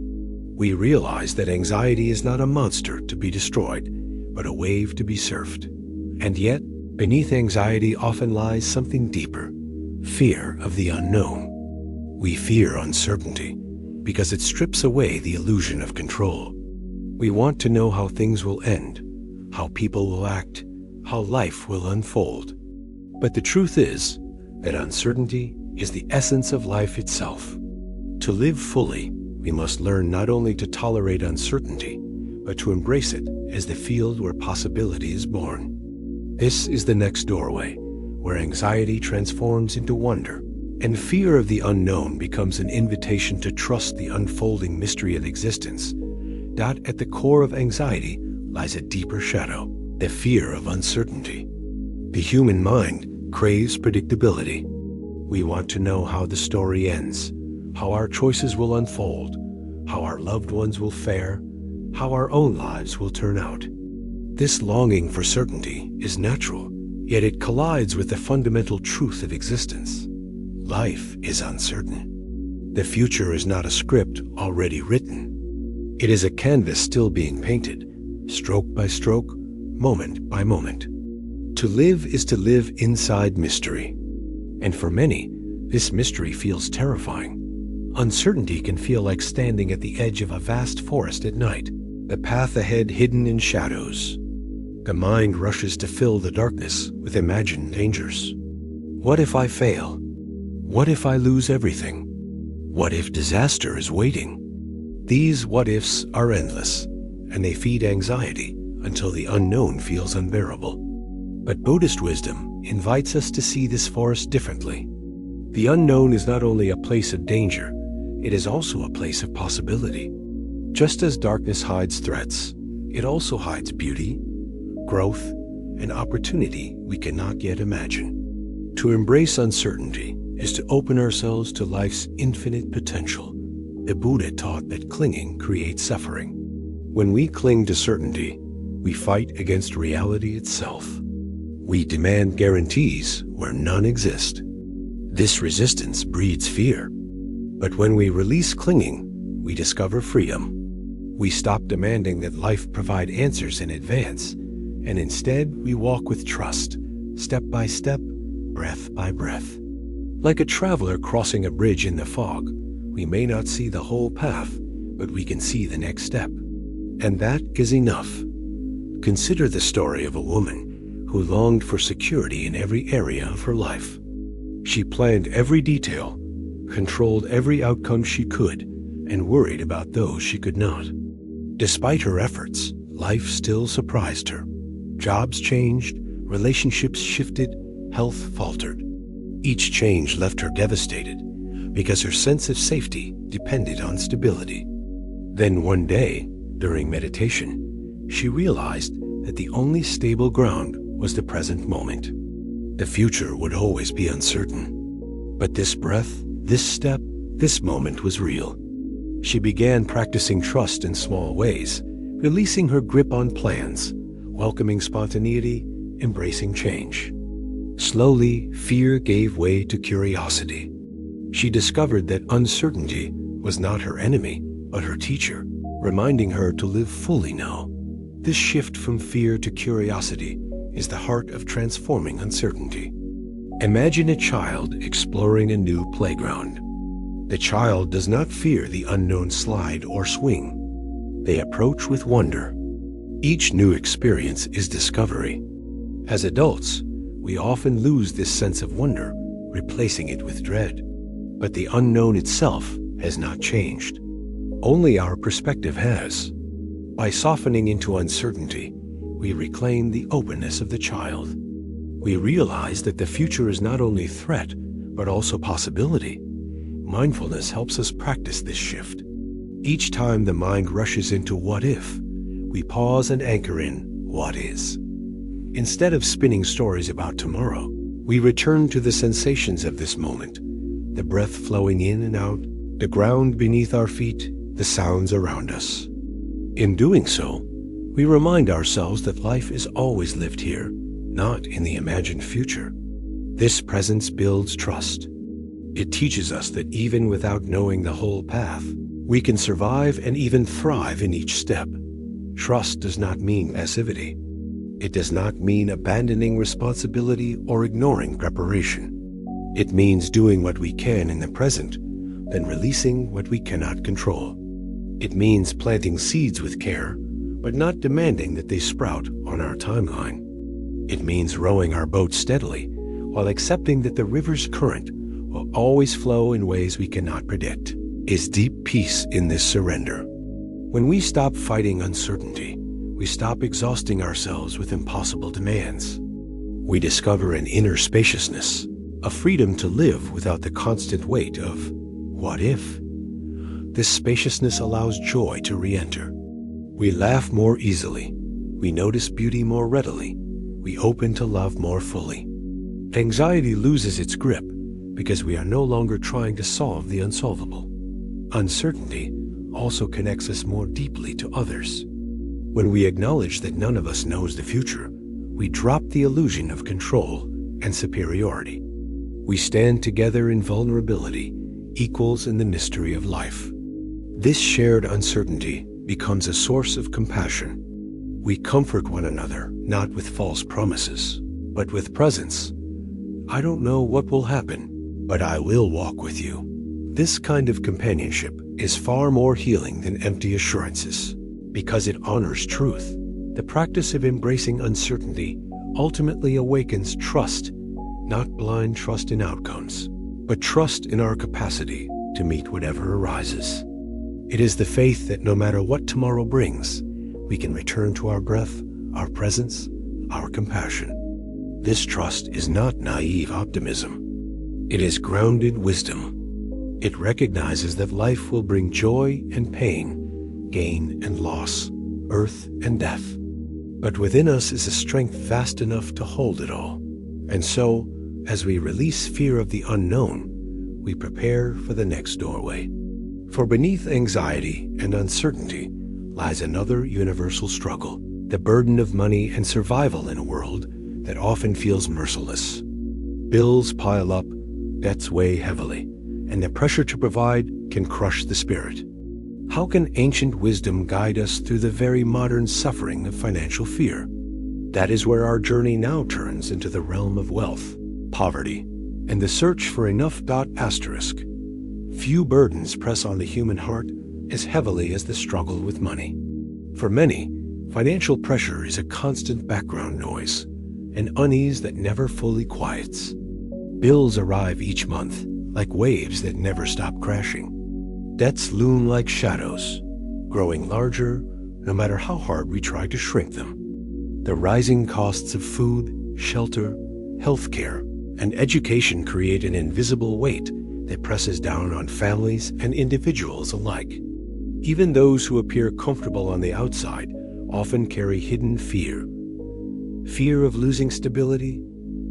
We realize that anxiety is not a monster to be destroyed, but a wave to be surfed. And yet, beneath anxiety often lies something deeper: fear of the unknown. We fear uncertainty because it strips away the illusion of control. We want to know how things will end, how people will act, how life will unfold. But the truth is that uncertainty is the essence of life itself. To live fully, we must learn not only to tolerate uncertainty, but to embrace it as the field where possibility is born. This is the next doorway, where anxiety transforms into wonder, and fear of the unknown becomes an invitation to trust the unfolding mystery of existence. At the core of anxiety lies a deeper shadow: the fear of uncertainty. The human mind craves predictability. We want to know how the story ends, how our choices will unfold, how our loved ones will fare, how our own lives will turn out. This longing for certainty is natural, yet it collides with the fundamental truth of existence. Life is uncertain. The future is not a script already written. It is a canvas still being painted, stroke by stroke, moment by moment. To live is to live inside mystery. And for many, this mystery feels terrifying. Uncertainty can feel like standing at the edge of a vast forest at night, the path ahead hidden in shadows. The mind rushes to fill the darkness with imagined dangers. What if I fail? What if I lose everything? What if disaster is waiting? These what-ifs are endless, and they feed anxiety until the unknown feels unbearable. But Buddhist wisdom invites us to see this forest differently. The unknown is not only a place of danger, it is also a place of possibility. Just as darkness hides threats, it also hides beauty, growth, and opportunity we cannot yet imagine. To embrace uncertainty is to open ourselves to life's infinite potential. The Buddha taught that clinging creates suffering. When we cling to certainty, we fight against reality itself. We demand guarantees where none exist. This resistance breeds fear. But when we release clinging, we discover freedom. We stop demanding that life provide answers in advance, and instead we walk with trust, step by step, breath by breath. Like a traveler crossing a bridge in the fog, we may not see the whole path, but we can see the next step. And that is enough. Consider the story of a woman who longed for security in every area of her life. She planned every detail, controlled every outcome she could, and worried about those she could not. Despite her efforts, life still surprised her. Jobs changed, relationships shifted, health faltered. Each change left her devastated because her sense of safety depended on stability. Then one day, during meditation, she realized that the only stable ground was the present moment. The future would always be uncertain. But this breath, this step, this moment was real. She began practicing trust in small ways, releasing her grip on plans, welcoming spontaneity, embracing change. Slowly, fear gave way to curiosity. She discovered that uncertainty was not her enemy, but her teacher, reminding her to live fully now. This shift from fear to curiosity is the heart of transforming uncertainty. Imagine a child exploring a new playground. The child does not fear the unknown slide or swing. They approach with wonder. Each new experience is discovery. As adults, we often lose this sense of wonder, replacing it with dread. But the unknown itself has not changed. Only our perspective has. By softening into uncertainty, we reclaim the openness of the child. We realize that the future is not only threat, but also possibility. Mindfulness helps us practice this shift. Each time the mind rushes into what if, we pause and anchor in what is. Instead of spinning stories about tomorrow, we return to the sensations of this moment, the breath flowing in and out, the ground beneath our feet, the sounds around us. In doing so, we remind ourselves that life is always lived here, not in the imagined future. This presence builds trust. It teaches us that even without knowing the whole path, we can survive and even thrive in each step. Trust does not mean passivity. It does not mean abandoning responsibility or ignoring preparation. It means doing what we can in the present, then releasing what we cannot control. It means planting seeds with care, but not demanding that they sprout on our timeline. It means rowing our boat steadily, while accepting that the river's current will always flow in ways we cannot predict. Is deep peace in this surrender. When we stop fighting uncertainty, we stop exhausting ourselves with impossible demands. We discover an inner spaciousness, a freedom to live without the constant weight of what if. This spaciousness allows joy to re-enter. We laugh more easily. We notice beauty more readily. We open to love more fully. Anxiety loses its grip because we are no longer trying to solve the unsolvable. Uncertainty also connects us more deeply to others. When we acknowledge that none of us knows the future, we drop the illusion of control and superiority. We stand together in vulnerability, equals in the mystery of life. This shared uncertainty becomes a source of compassion. We comfort one another, not with false promises, but with presence. I don't know what will happen, but I will walk with you. This kind of companionship is far more healing than empty assurances, because it honors truth. The practice of embracing uncertainty ultimately awakens trust, not blind trust in outcomes, but trust in our capacity to meet whatever arises. It is the faith that no matter what tomorrow brings, we can return to our breath, our presence, our compassion. This trust is not naive optimism. It is grounded wisdom. It recognizes that life will bring joy and pain, gain and loss, birth and death. But within us is a strength vast enough to hold it all. And so, as we release fear of the unknown, we prepare for the next doorway. For beneath anxiety and uncertainty lies another universal struggle, the burden of money and survival in a world that often feels merciless. Bills pile up, debts weigh heavily, and the pressure to provide can crush the spirit. How can ancient wisdom guide us through the very modern suffering of financial fear? That is where our journey now turns into the realm of wealth, poverty, and the search for enough. Few burdens press on the human heart as heavily as the struggle with money. For many, financial pressure is a constant background noise, an unease that never fully quiets. Bills arrive each month like waves that never stop crashing. Debts loom like shadows, growing larger no matter how hard we try to shrink them. The rising costs of food, shelter, healthcare, and education create an invisible weight that presses down on families and individuals alike. Even those who appear comfortable on the outside often carry hidden fear. Fear of losing stability,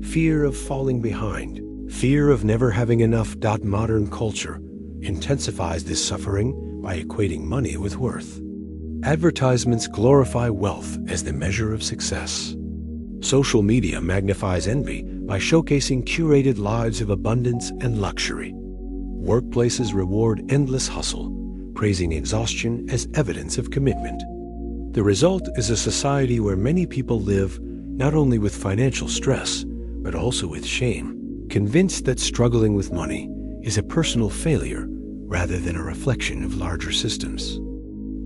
fear of falling behind, fear of never having enough. Modern culture intensifies this suffering by equating money with worth. Advertisements glorify wealth as the measure of success. Social media magnifies envy by showcasing curated lives of abundance and luxury. Workplaces reward endless hustle, praising exhaustion as evidence of commitment. The result is a society where many people live not only with financial stress, but also with shame, convinced that struggling with money is a personal failure rather than a reflection of larger systems.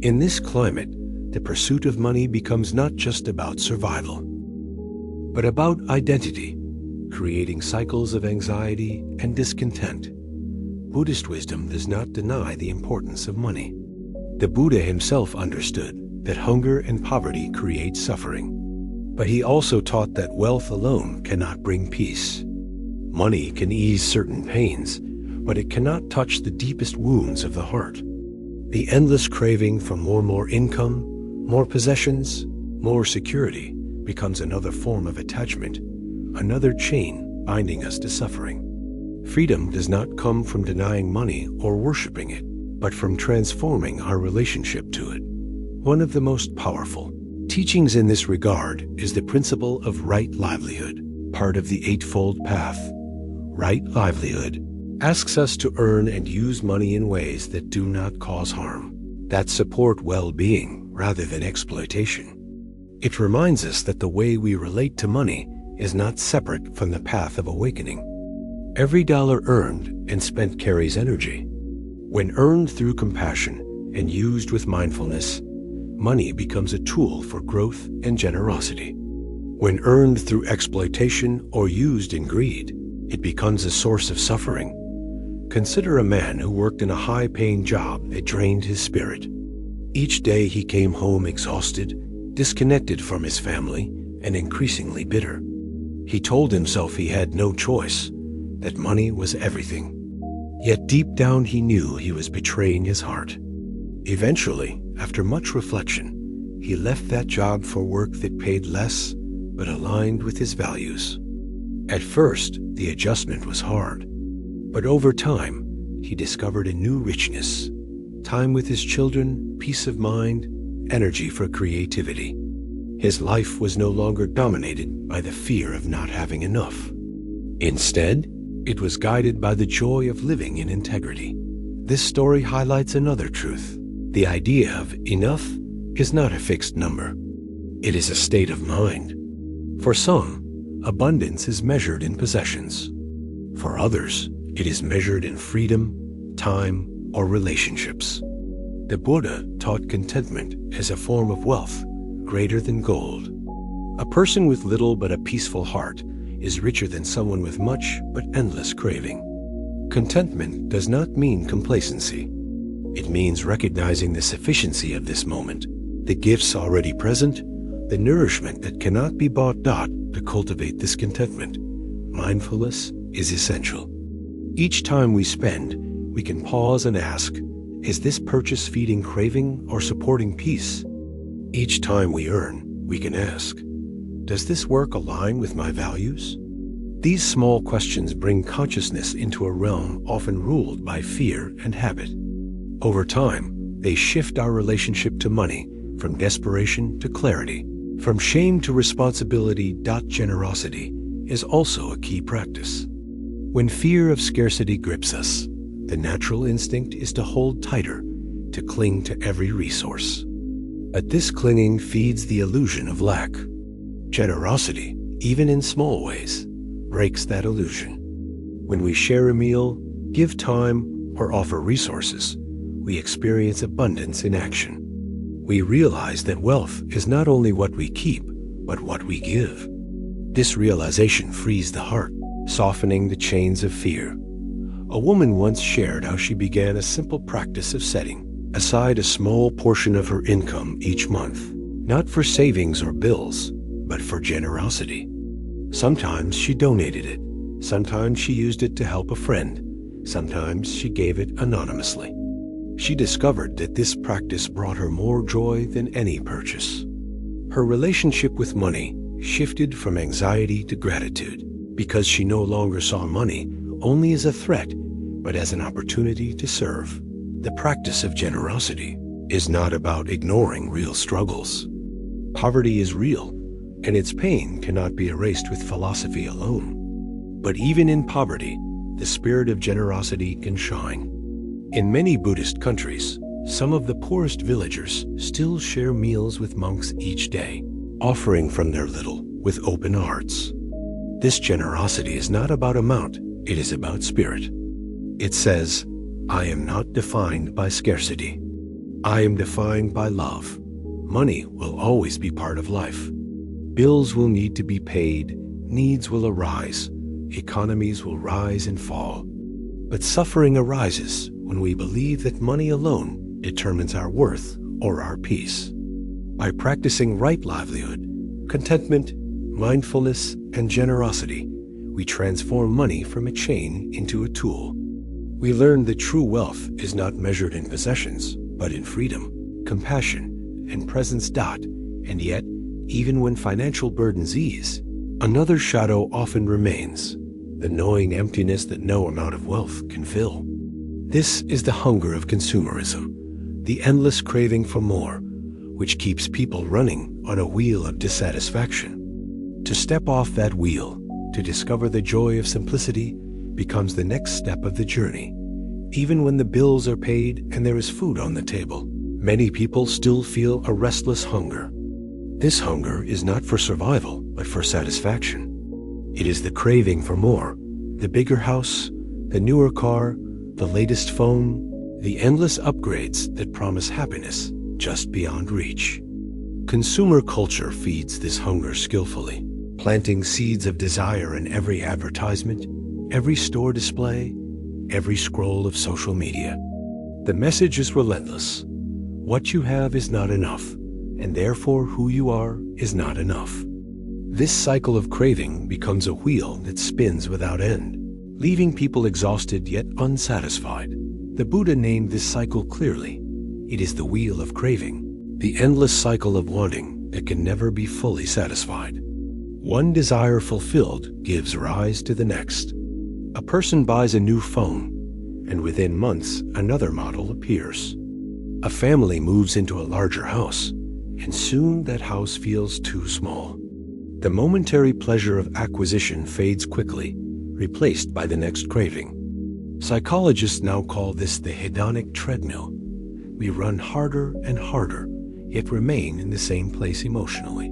In this climate, the pursuit of money becomes not just about survival, but about identity, creating cycles of anxiety and discontent. Buddhist wisdom does not deny the importance of money. The Buddha himself understood that hunger and poverty create suffering, but he also taught that wealth alone cannot bring peace. Money can ease certain pains, but it cannot touch the deepest wounds of the heart. The endless craving for more income, more possessions, more security becomes another form of attachment, another chain binding us to suffering. Freedom does not come from denying money or worshiping it, but from transforming our relationship to it. One of the most powerful teachings in this regard is the principle of right livelihood, part of the Eightfold Path. Right livelihood asks us to earn and use money in ways that do not cause harm, that support well-being rather than exploitation. It reminds us that the way we relate to money is not separate from the path of awakening. Every dollar earned and spent carries energy. When earned through compassion and used with mindfulness, money becomes a tool for growth and generosity. When earned through exploitation or used in greed, it becomes a source of suffering. Consider a man who worked in a high-paying job that drained his spirit. Each day he came home exhausted, disconnected from his family, and increasingly bitter. He told himself he had no choice, that money was everything. Yet deep down he knew he was betraying his heart. Eventually, after much reflection, he left that job for work that paid less but aligned with his values. At first, the adjustment was hard, but over time, he discovered a new richness: time with his children, peace of mind, energy for creativity. His life was no longer dominated by the fear of not having enough. Instead, it was guided by the joy of living in integrity. This story highlights another truth. The idea of enough is not a fixed number. It is a state of mind. For some, abundance is measured in possessions. For others, it is measured in freedom, time, or relationships. The Buddha taught contentment as a form of wealth greater than gold. A person with little but a peaceful heart is richer than someone with much but endless craving. Contentment does not mean complacency. It means recognizing the sufficiency of this moment, the gifts already present, the nourishment that cannot be bought. To cultivate this contentment, mindfulness is essential. Each time we spend, we can pause and ask, is this purchase feeding craving or supporting peace? Each time we earn, we can ask, does this work align with my values? These small questions bring consciousness into a realm often ruled by fear and habit. Over time, they shift our relationship to money from desperation to clarity, from shame to responsibility. Generosity is also a key practice. When fear of scarcity grips us, the natural instinct is to hold tighter, to cling to every resource. But this clinging feeds the illusion of lack. Generosity, even in small ways, breaks that illusion. When we share a meal, give time, or offer resources, we experience abundance in action. We realize that wealth is not only what we keep, but what we give. This realization frees the heart, softening the chains of fear. A woman once shared how she began a simple practice of setting aside a small portion of her income each month, not for savings or bills, but for generosity. Sometimes she donated it. Sometimes she used it to help a friend. Sometimes she gave it anonymously. She discovered that this practice brought her more joy than any purchase. Her relationship with money shifted from anxiety to gratitude because she no longer saw money only as a threat, but as an opportunity to serve. The practice of generosity is not about ignoring real struggles. Poverty is real, and its pain cannot be erased with philosophy alone. But even in poverty, the spirit of generosity can shine. In many Buddhist countries, some of the poorest villagers still share meals with monks each day, offering from their little with open hearts. This generosity is not about amount, it is about spirit. It says, "I am not defined by scarcity. I am defined by love. Money will always be part of life. Bills will need to be paid, needs will arise, economies will rise and fall. But suffering arises when we believe that money alone determines our worth or our peace. By practicing right livelihood, contentment, mindfulness, and generosity, we transform money from a chain into a tool. We learn that true wealth is not measured in possessions, but in freedom, compassion, and presence. And yet, even when financial burdens ease, another shadow often remains, the knowing emptiness that no amount of wealth can fill. This is the hunger of consumerism, the endless craving for more, which keeps people running on a wheel of dissatisfaction. To step off that wheel, to discover the joy of simplicity, becomes the next step of the journey. Even when the bills are paid and there is food on the table, many people still feel a restless hunger. This hunger is not for survival, but for satisfaction. It is the craving for more, the bigger house, the newer car, the latest phone, the endless upgrades that promise happiness just beyond reach. Consumer culture feeds this hunger skillfully, planting seeds of desire in every advertisement, every store display, every scroll of social media. The message is relentless. What you have is not enough, and therefore who you are is not enough. This cycle of craving becomes a wheel that spins without end, leaving people exhausted yet unsatisfied. The Buddha named this cycle clearly. It is the wheel of craving, the endless cycle of wanting that can never be fully satisfied. One desire fulfilled gives rise to the next. A person buys a new phone, and within months another model appears. A family moves into a larger house, and soon that house feels too small. The momentary pleasure of acquisition fades quickly, replaced by the next craving. Psychologists now call this the hedonic treadmill. We run harder and harder, yet remain in the same place emotionally.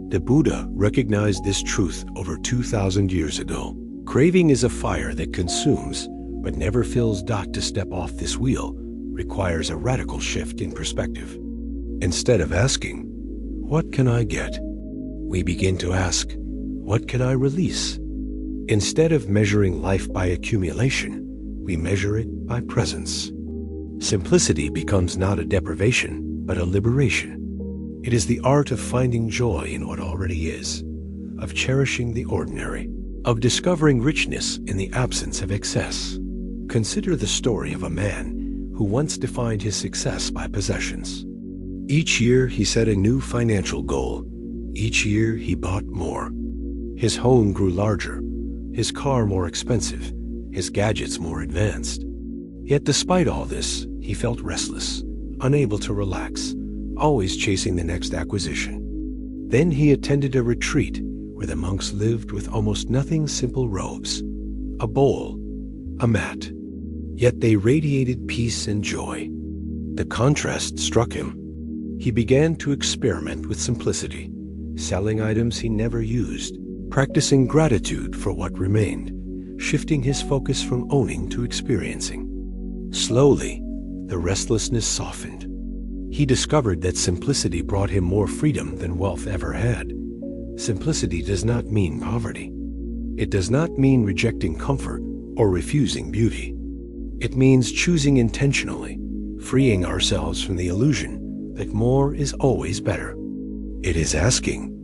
The Buddha recognized this truth over 2,000 years ago. Craving is a fire that consumes, but never fills. To step off this wheel requires a radical shift in perspective. Instead of asking, "What can I get?" we begin to ask, "What can I release?" Instead of measuring life by accumulation, we measure it by presence. Simplicity becomes not a deprivation, but a liberation. It is the art of finding joy in what already is, of cherishing the ordinary, of discovering richness in the absence of excess. Consider the story of a man who once defined his success by possessions. Each year he set a new financial goal. Each year he bought more. His home grew larger, his car more expensive, his gadgets more advanced. Yet despite all this, he felt restless, unable to relax, always chasing the next acquisition. Then he attended a retreat where the monks lived with almost nothing: simple robes, a bowl, a mat. Yet they radiated peace and joy. The contrast struck him. He began to experiment with simplicity, selling items he never used, practicing gratitude for what remained, shifting his focus from owning to experiencing. Slowly, the restlessness softened. He discovered that simplicity brought him more freedom than wealth ever had. Simplicity does not mean poverty. It does not mean rejecting comfort or refusing beauty. It means choosing intentionally, freeing ourselves from the illusion that more is always better. It is asking,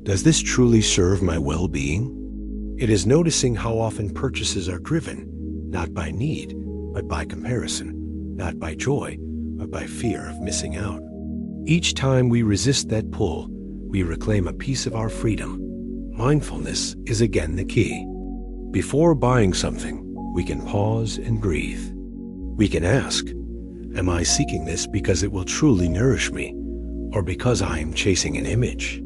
Does this truly serve my well-being? It is noticing how often purchases are driven, not by need, but by comparison, not by joy, but by fear of missing out. Each time we resist that pull, we reclaim a piece of our freedom. Mindfulness is again the key. Before buying something, we can pause and breathe. We can ask, am I seeking this because it will truly nourish me, or because I am chasing an image?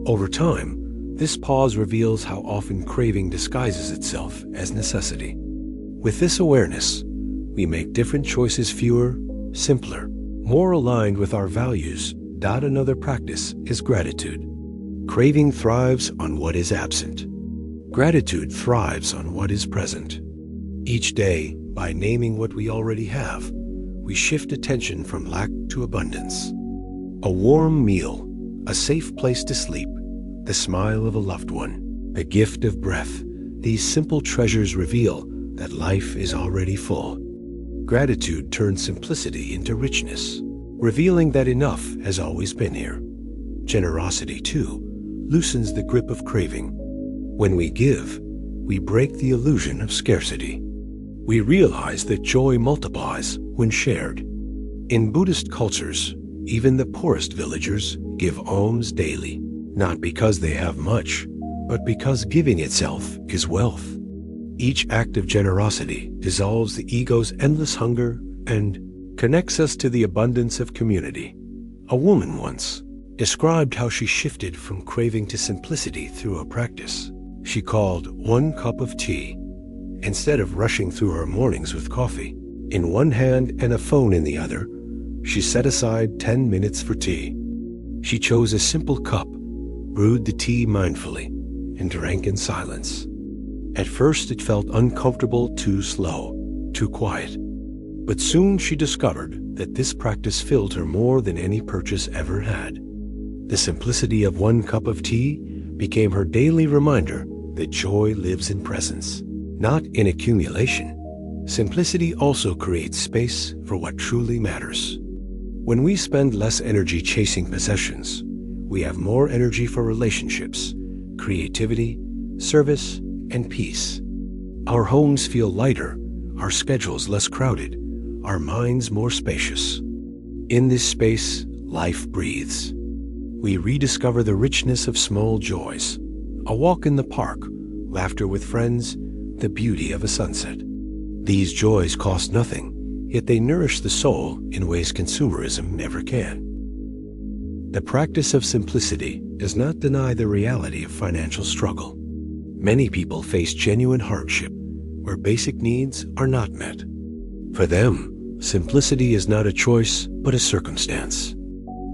Over time, this pause reveals how often craving disguises itself as necessity. With this awareness, we make different choices fewer, simpler, more aligned with our values. Another practice is gratitude. Craving thrives on what is absent. Gratitude thrives on what is present. Each day, by naming what we already have, we shift attention from lack to abundance. A warm meal, a safe place to sleep, the smile of a loved one, the gift of breath. These simple treasures reveal that life is already full. Gratitude turns simplicity into richness, revealing that enough has always been here. Generosity, too, loosens the grip of craving. When we give, we break the illusion of scarcity. We realize that joy multiplies when shared. In Buddhist cultures, even the poorest villagers give alms daily, not because they have much, but because giving itself is wealth. Each act of generosity dissolves the ego's endless hunger and connects us to the abundance of community. A woman once described how she shifted from craving to simplicity through a practice. She called 1 cup of tea. Instead of rushing through her mornings with coffee in one hand and a phone in the other, she set aside 10 minutes for tea. She chose a simple cup, brewed the tea mindfully, and drank in silence. At first it felt uncomfortable, too slow, too quiet. But soon she discovered that this practice filled her more than any purchase ever had. The simplicity of 1 cup of tea became her daily reminder that joy lives in presence, not in accumulation. Simplicity also creates space for what truly matters. When we spend less energy chasing possessions, we have more energy for relationships, creativity, service, and peace. Our homes feel lighter, our schedules less crowded, our minds more spacious. In this space, life breathes. We rediscover the richness of small joys, a walk in the park, laughter with friends, the beauty of a sunset. These joys cost nothing, yet they nourish the soul in ways consumerism never can. The practice of simplicity does not deny the reality of financial struggle. Many people face genuine hardship where basic needs are not met. For them, simplicity is not a choice but a circumstance.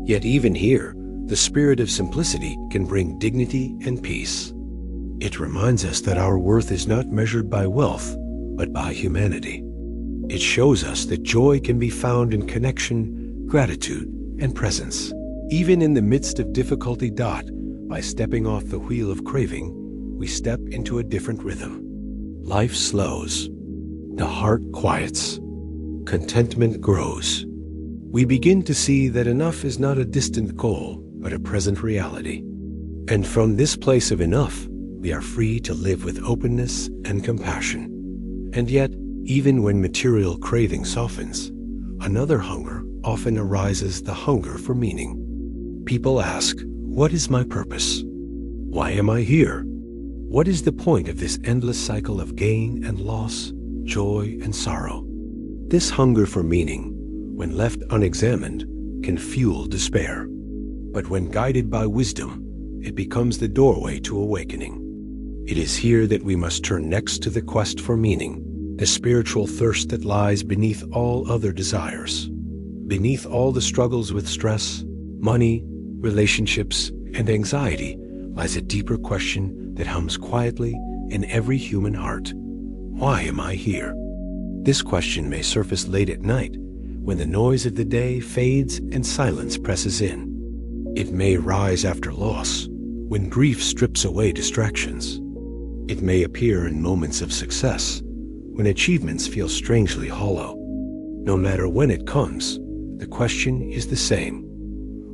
Yet even here, the spirit of simplicity can bring dignity and peace. It reminds us that our worth is not measured by wealth, but by humanity. It shows us that joy can be found in connection, gratitude, and presence. Even in the midst of difficulty. By stepping off the wheel of craving, we step into a different rhythm. Life slows. The heart quiets. Contentment grows. We begin to see that enough is not a distant goal, but a present reality. And from this place of enough, we are free to live with openness and compassion. And yet, even when material craving softens, another hunger often arises, the hunger for meaning. People ask, what is my purpose? Why am I here? What is the point of this endless cycle of gain and loss, joy and sorrow? This hunger for meaning, when left unexamined, can fuel despair. But when guided by wisdom, it becomes the doorway to awakening. It is here that we must turn next to the quest for meaning, the spiritual thirst that lies beneath all other desires. Beneath all the struggles with stress, money, relationships, and anxiety lies a deeper question that hums quietly in every human heart. Why am I here? This question may surface late at night when the noise of the day fades and silence presses in. It may rise after loss, when grief strips away distractions. It may appear in moments of success, when achievements feel strangely hollow. No matter when it comes, the question is the same.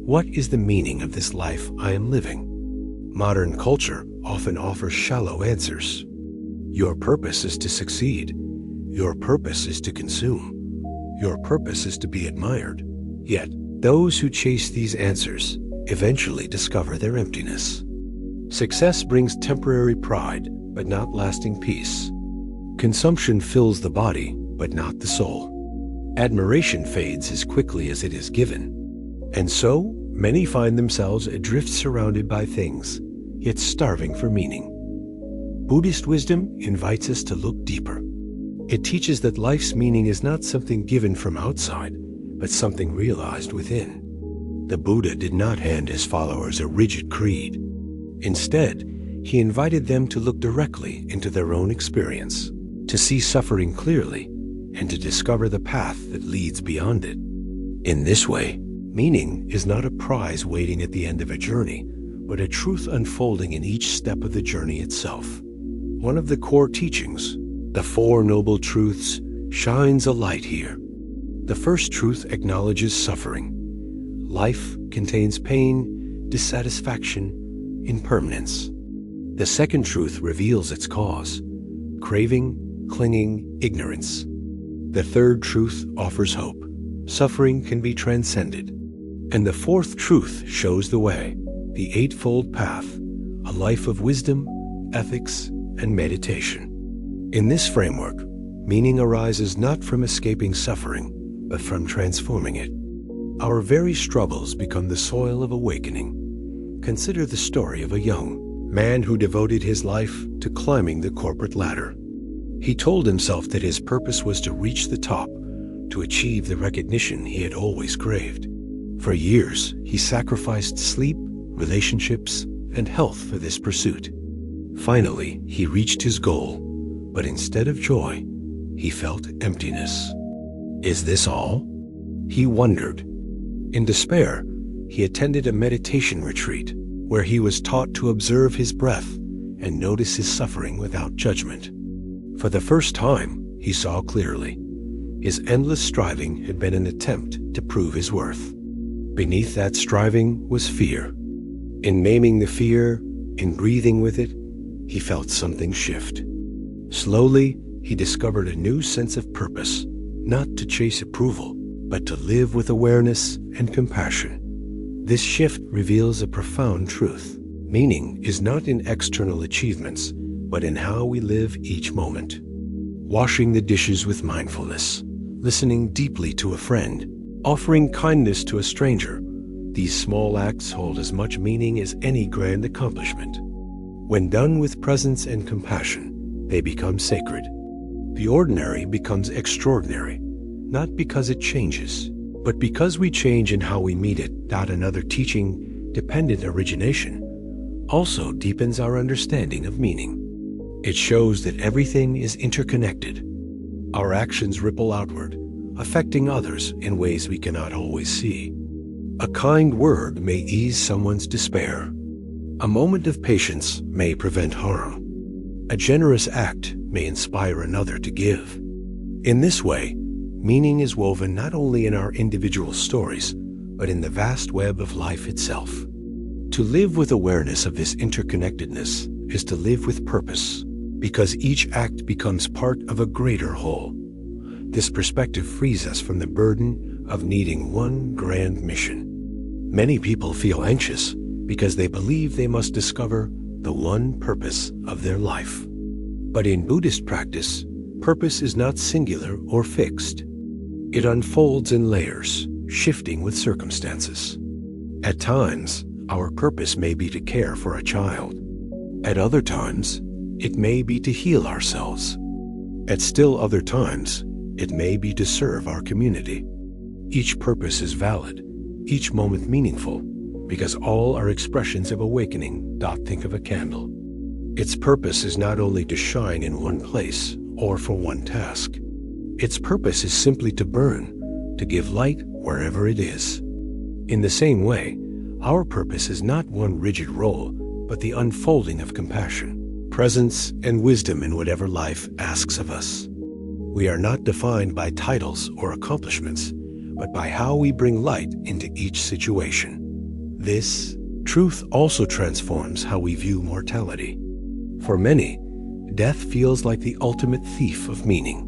What is the meaning of this life I am living? Modern culture often offers shallow answers. Your purpose is to succeed. Your purpose is to consume. Your purpose is to be admired. Yet, those who chase these answers eventually discover their emptiness. Success brings temporary pride, but not lasting peace. Consumption fills the body, but not the soul. Admiration fades as quickly as it is given. And so, many find themselves adrift surrounded by things, yet starving for meaning. Buddhist wisdom invites us to look deeper. It teaches that life's meaning is not something given from outside, but something realized within. The Buddha did not hand his followers a rigid creed. Instead, he invited them to look directly into their own experience, to see suffering clearly, and to discover the path that leads beyond it. In this way, meaning is not a prize waiting at the end of a journey, but a truth unfolding in each step of the journey itself. One of the core teachings, the Four Noble Truths, shines a light here. The first truth acknowledges suffering. Life contains pain, dissatisfaction, impermanence. The second truth reveals its cause: craving, clinging, ignorance. The third truth offers hope. Suffering can be transcended. And the fourth truth shows the way, the Eightfold Path, a life of wisdom, ethics, and meditation. In this framework, meaning arises not from escaping suffering, but from transforming it. Our very struggles become the soil of awakening. Consider the story of a young man who devoted his life to climbing the corporate ladder. He told himself that his purpose was to reach the top, to achieve the recognition he had always craved. For years, he sacrificed sleep, relationships, and health for this pursuit. Finally, he reached his goal, but instead of joy, he felt emptiness. Is this all? He wondered. In despair, he attended a meditation retreat where he was taught to observe his breath and notice his suffering without judgment. For the first time, he saw clearly. His endless striving had been an attempt to prove his worth. Beneath that striving was fear. In naming the fear, in breathing with it, he felt something shift. Slowly, he discovered a new sense of purpose, not to chase approval, but to live with awareness and compassion. This shift reveals a profound truth. Meaning is not in external achievements, but in how we live each moment. Washing the dishes with mindfulness, listening deeply to a friend, offering kindness to a stranger. These small acts hold as much meaning as any grand accomplishment. When done with presence and compassion, they become sacred. The ordinary becomes extraordinary, not because it changes, but because we change in how we meet it. Another teaching, dependent origination, also deepens our understanding of meaning. It shows that everything is interconnected. Our actions ripple outward, affecting others in ways we cannot always see. A kind word may ease someone's despair. A moment of patience may prevent harm. A generous act may inspire another to give. In this way, meaning is woven not only in our individual stories, but in the vast web of life itself. To live with awareness of this interconnectedness is to live with purpose, because each act becomes part of a greater whole. This perspective frees us from the burden of needing one grand mission. Many people feel anxious because they believe they must discover the one purpose of their life. But in Buddhist practice, purpose is not singular or fixed. It unfolds in layers, shifting with circumstances. At times, our purpose may be to care for a child. At other times, it may be to heal ourselves. At still other times, it may be to serve our community. Each purpose is valid, each moment meaningful, because all are expressions of awakening. Think of a candle. Its purpose is not only to shine in one place or for one task. Its purpose is simply to burn, to give light wherever it is. In the same way, our purpose is not one rigid role, but the unfolding of compassion, presence, and wisdom in whatever life asks of us. We are not defined by titles or accomplishments, but by how we bring light into each situation. This Truth also transforms how we view mortality. For many, death feels like the ultimate thief of meaning.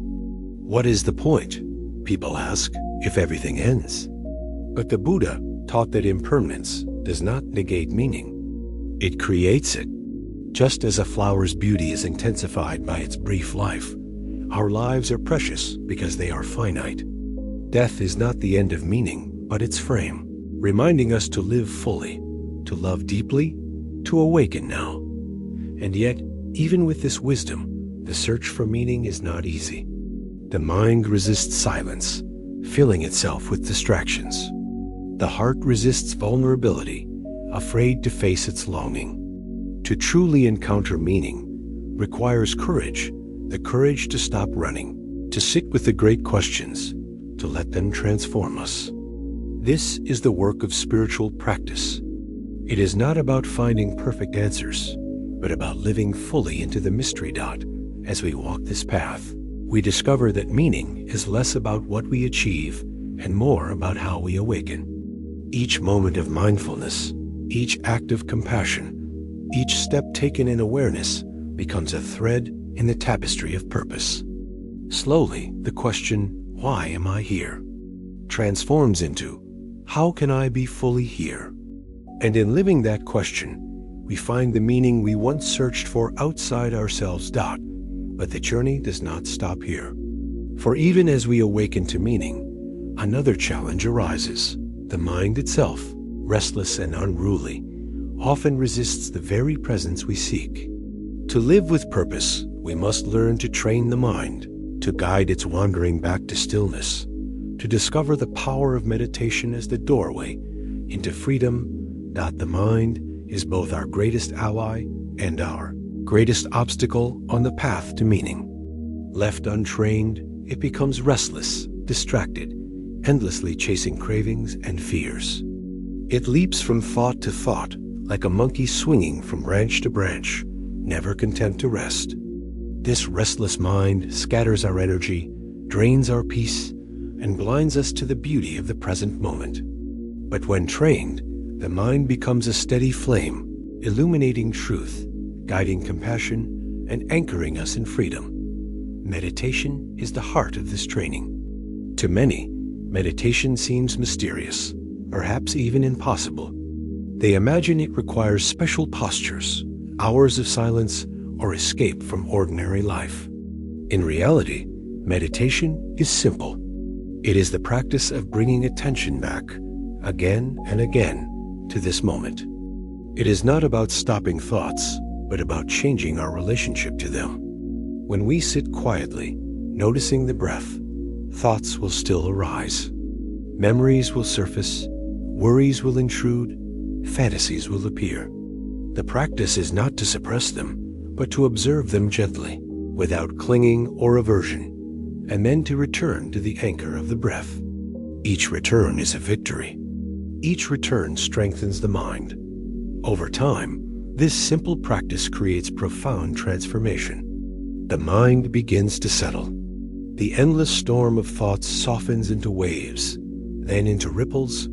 What is the point, people ask, if everything ends? But the Buddha taught that impermanence does not negate meaning. It creates it. Just as a flower's beauty is intensified by its brief life, our lives are precious because they are finite. Death is not the end of meaning, but its frame, reminding us to live fully, to love deeply, to awaken now. And yet, even with this wisdom, the search for meaning is not easy. The mind resists silence, filling itself with distractions. The heart resists vulnerability, afraid to face its longing. To truly encounter meaning requires courage, the courage to stop running, to sit with the great questions, to let them transform us. This is the work of spiritual practice. It is not about finding perfect answers, but about living fully into the mystery dot. As we walk this path, we discover that meaning is less about what we achieve and more about how we awaken. Each moment of mindfulness, each act of compassion, each step taken in awareness becomes a thread in the tapestry of purpose. Slowly, the question, "Why am I here?" transforms into, "How can I be fully here?" And in living that question, we find the meaning we once searched for outside ourselves. But the journey does not stop here. For even as we awaken to meaning, another challenge arises. The mind itself, restless and unruly, often resists the very presence we seek. To live with purpose, we must learn to train the mind, to guide its wandering back to stillness, to discover the power of meditation as the doorway into freedom. The mind is both our greatest ally and our greatest obstacle on the path to meaning. Left untrained, it becomes restless, distracted, endlessly chasing cravings and fears. It leaps from thought to thought, like a monkey swinging from branch to branch, never content to rest. This restless mind scatters our energy, drains our peace, and blinds us to the beauty of the present moment. But when trained, the mind becomes a steady flame, illuminating truth, guiding compassion, and anchoring us in freedom. Meditation is the heart of this training. To many, meditation seems mysterious, perhaps even impossible. They imagine it requires special postures, hours of silence, or escape from ordinary life. In reality, meditation is simple. It is the practice of bringing attention back, again and again, to this moment. It is not about stopping thoughts, but about changing our relationship to them. When we sit quietly, noticing the breath, thoughts will still arise. Memories will surface, worries will intrude, fantasies will appear. The practice is not to suppress them, but to observe them gently, without clinging or aversion, and then to return to the anchor of the breath. Each return is a victory. Each return strengthens the mind. Over time, this simple practice creates profound transformation. The mind begins to settle. The endless storm of thoughts softens into waves, then into ripples,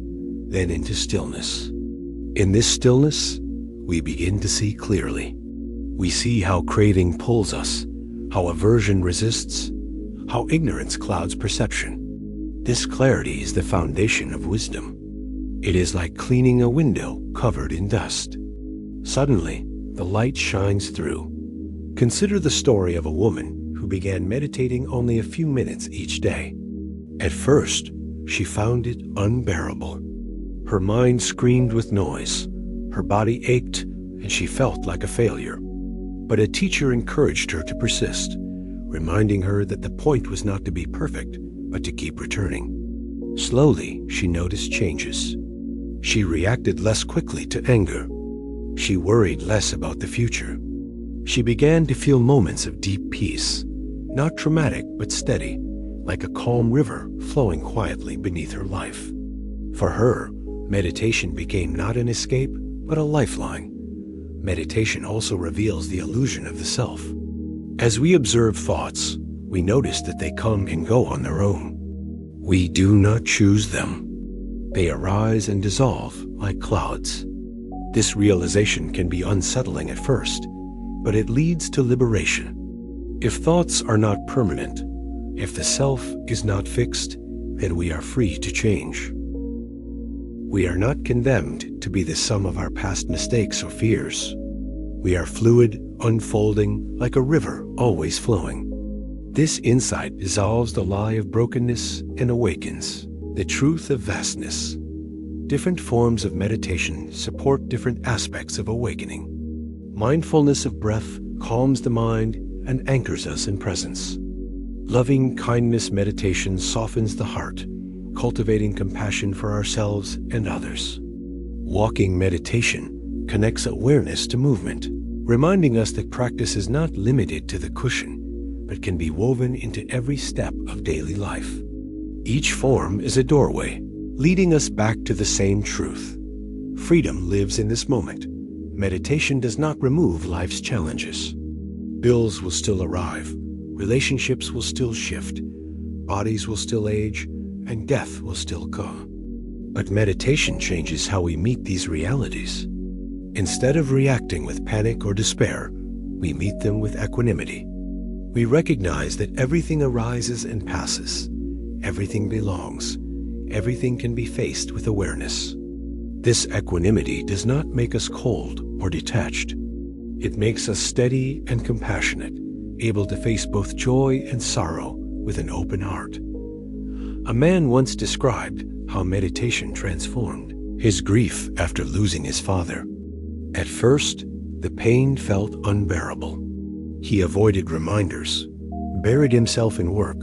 then into stillness. In this stillness, we begin to see clearly. We see how craving pulls us, how aversion resists, how ignorance clouds perception. This clarity is the foundation of wisdom. It is like cleaning a window covered in dust. Suddenly, the light shines through. Consider the story of a woman who began meditating only a few minutes each day. At first, she found it unbearable. Her mind screamed with noise, her body ached, and she felt like a failure. But a teacher encouraged her to persist, reminding her that the point was not to be perfect, but to keep returning. Slowly, she noticed changes. She reacted less quickly to anger. She worried less about the future. She began to feel moments of deep peace, not dramatic but steady, like a calm river flowing quietly beneath her life. For her, meditation became not an escape, but a lifeline. Meditation also reveals the illusion of the self. As we observe thoughts, we notice that they come and go on their own. We do not choose them. They arise and dissolve like clouds. This realization can be unsettling at first, but it leads to liberation. If thoughts are not permanent, if the self is not fixed, then we are free to change. We are not condemned to be the sum of our past mistakes or fears. We are fluid, unfolding, like a river always flowing. This insight dissolves the lie of brokenness and awakens the truth of vastness. Different forms of meditation support different aspects of awakening. Mindfulness of breath calms the mind and anchors us in presence. Loving kindness meditation softens the heart, cultivating compassion for ourselves and others. Walking meditation connects awareness to movement, reminding us that practice is not limited to the cushion, but can be woven into every step of daily life. Each form is a doorway, leading us back to the same truth. Freedom lives in this moment. Meditation does not remove life's challenges. Bills will still arrive, relationships will still shift, bodies will still age, and death will still come. But meditation changes how we meet these realities. Instead of reacting with panic or despair, we meet them with equanimity. We recognize that everything arises and passes. Everything belongs. Everything can be faced with awareness. This equanimity does not make us cold or detached. It makes us steady and compassionate, able to face both joy and sorrow with an open heart. A man once described how meditation transformed his grief after losing his father. At first, the pain felt unbearable. He avoided reminders, buried himself in work,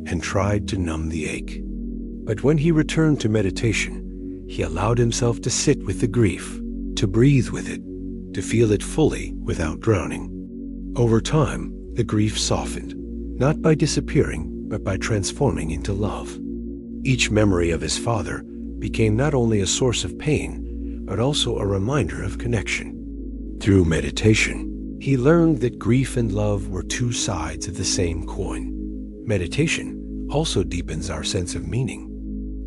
and tried to numb the ache. But when he returned to meditation, he allowed himself to sit with the grief, to breathe with it, to feel it fully without drowning. Over time, the grief softened, not by disappearing, but by transforming into love. Each memory of his father became not only a source of pain, but also a reminder of connection. Through meditation, he learned that grief and love were two sides of the same coin. Meditation also deepens our sense of meaning.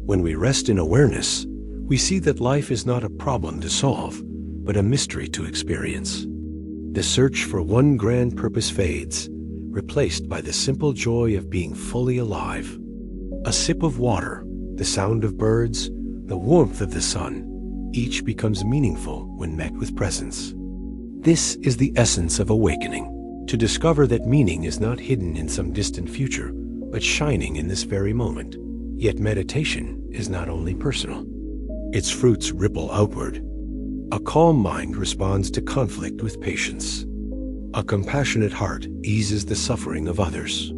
When we rest in awareness, we see that life is not a problem to solve, but a mystery to experience. The search for one grand purpose fades, replaced by the simple joy of being fully alive. A sip of water, the sound of birds, the warmth of the sun, each becomes meaningful when met with presence. This is the essence of awakening, to discover that meaning is not hidden in some distant future, but shining in this very moment. Yet meditation is not only personal. Its fruits ripple outward. A calm mind responds to conflict with patience. A compassionate heart eases the suffering of others.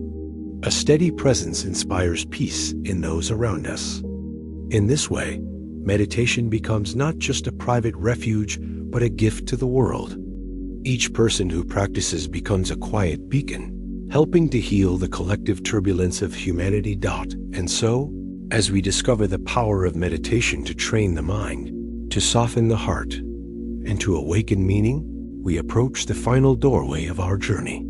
A steady presence inspires peace in those around us. In this way, meditation becomes not just a private refuge, but a gift to the world. Each person who practices becomes a quiet beacon, helping to heal the collective turbulence of humanity. And so, as we discover the power of meditation to train the mind, to soften the heart, and to awaken meaning, we approach the final doorway of our journey.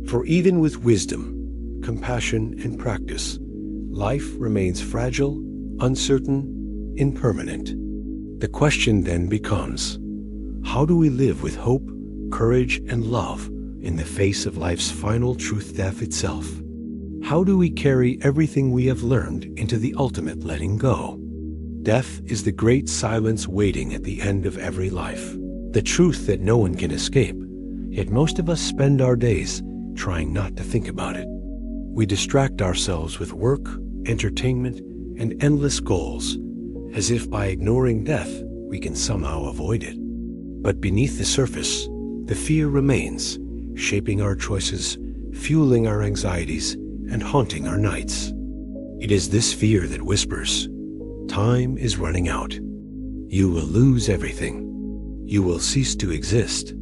For even with wisdom, compassion, and practice, life remains fragile, uncertain, impermanent. The question then becomes, how do we live with hope, courage, and love in the face of life's final truth, death itself? How do we carry everything we have learned into the ultimate letting go? Death is the great silence waiting at the end of every life, the truth that no one can escape, yet most of us spend our days trying not to think about it. We distract ourselves with work, entertainment, and endless goals, as if by ignoring death we can somehow avoid it. But beneath the surface, the fear remains, shaping our choices, fueling our anxieties, and haunting our nights. It is this fear that whispers, "Time is running out. You will lose everything. You will cease to exist."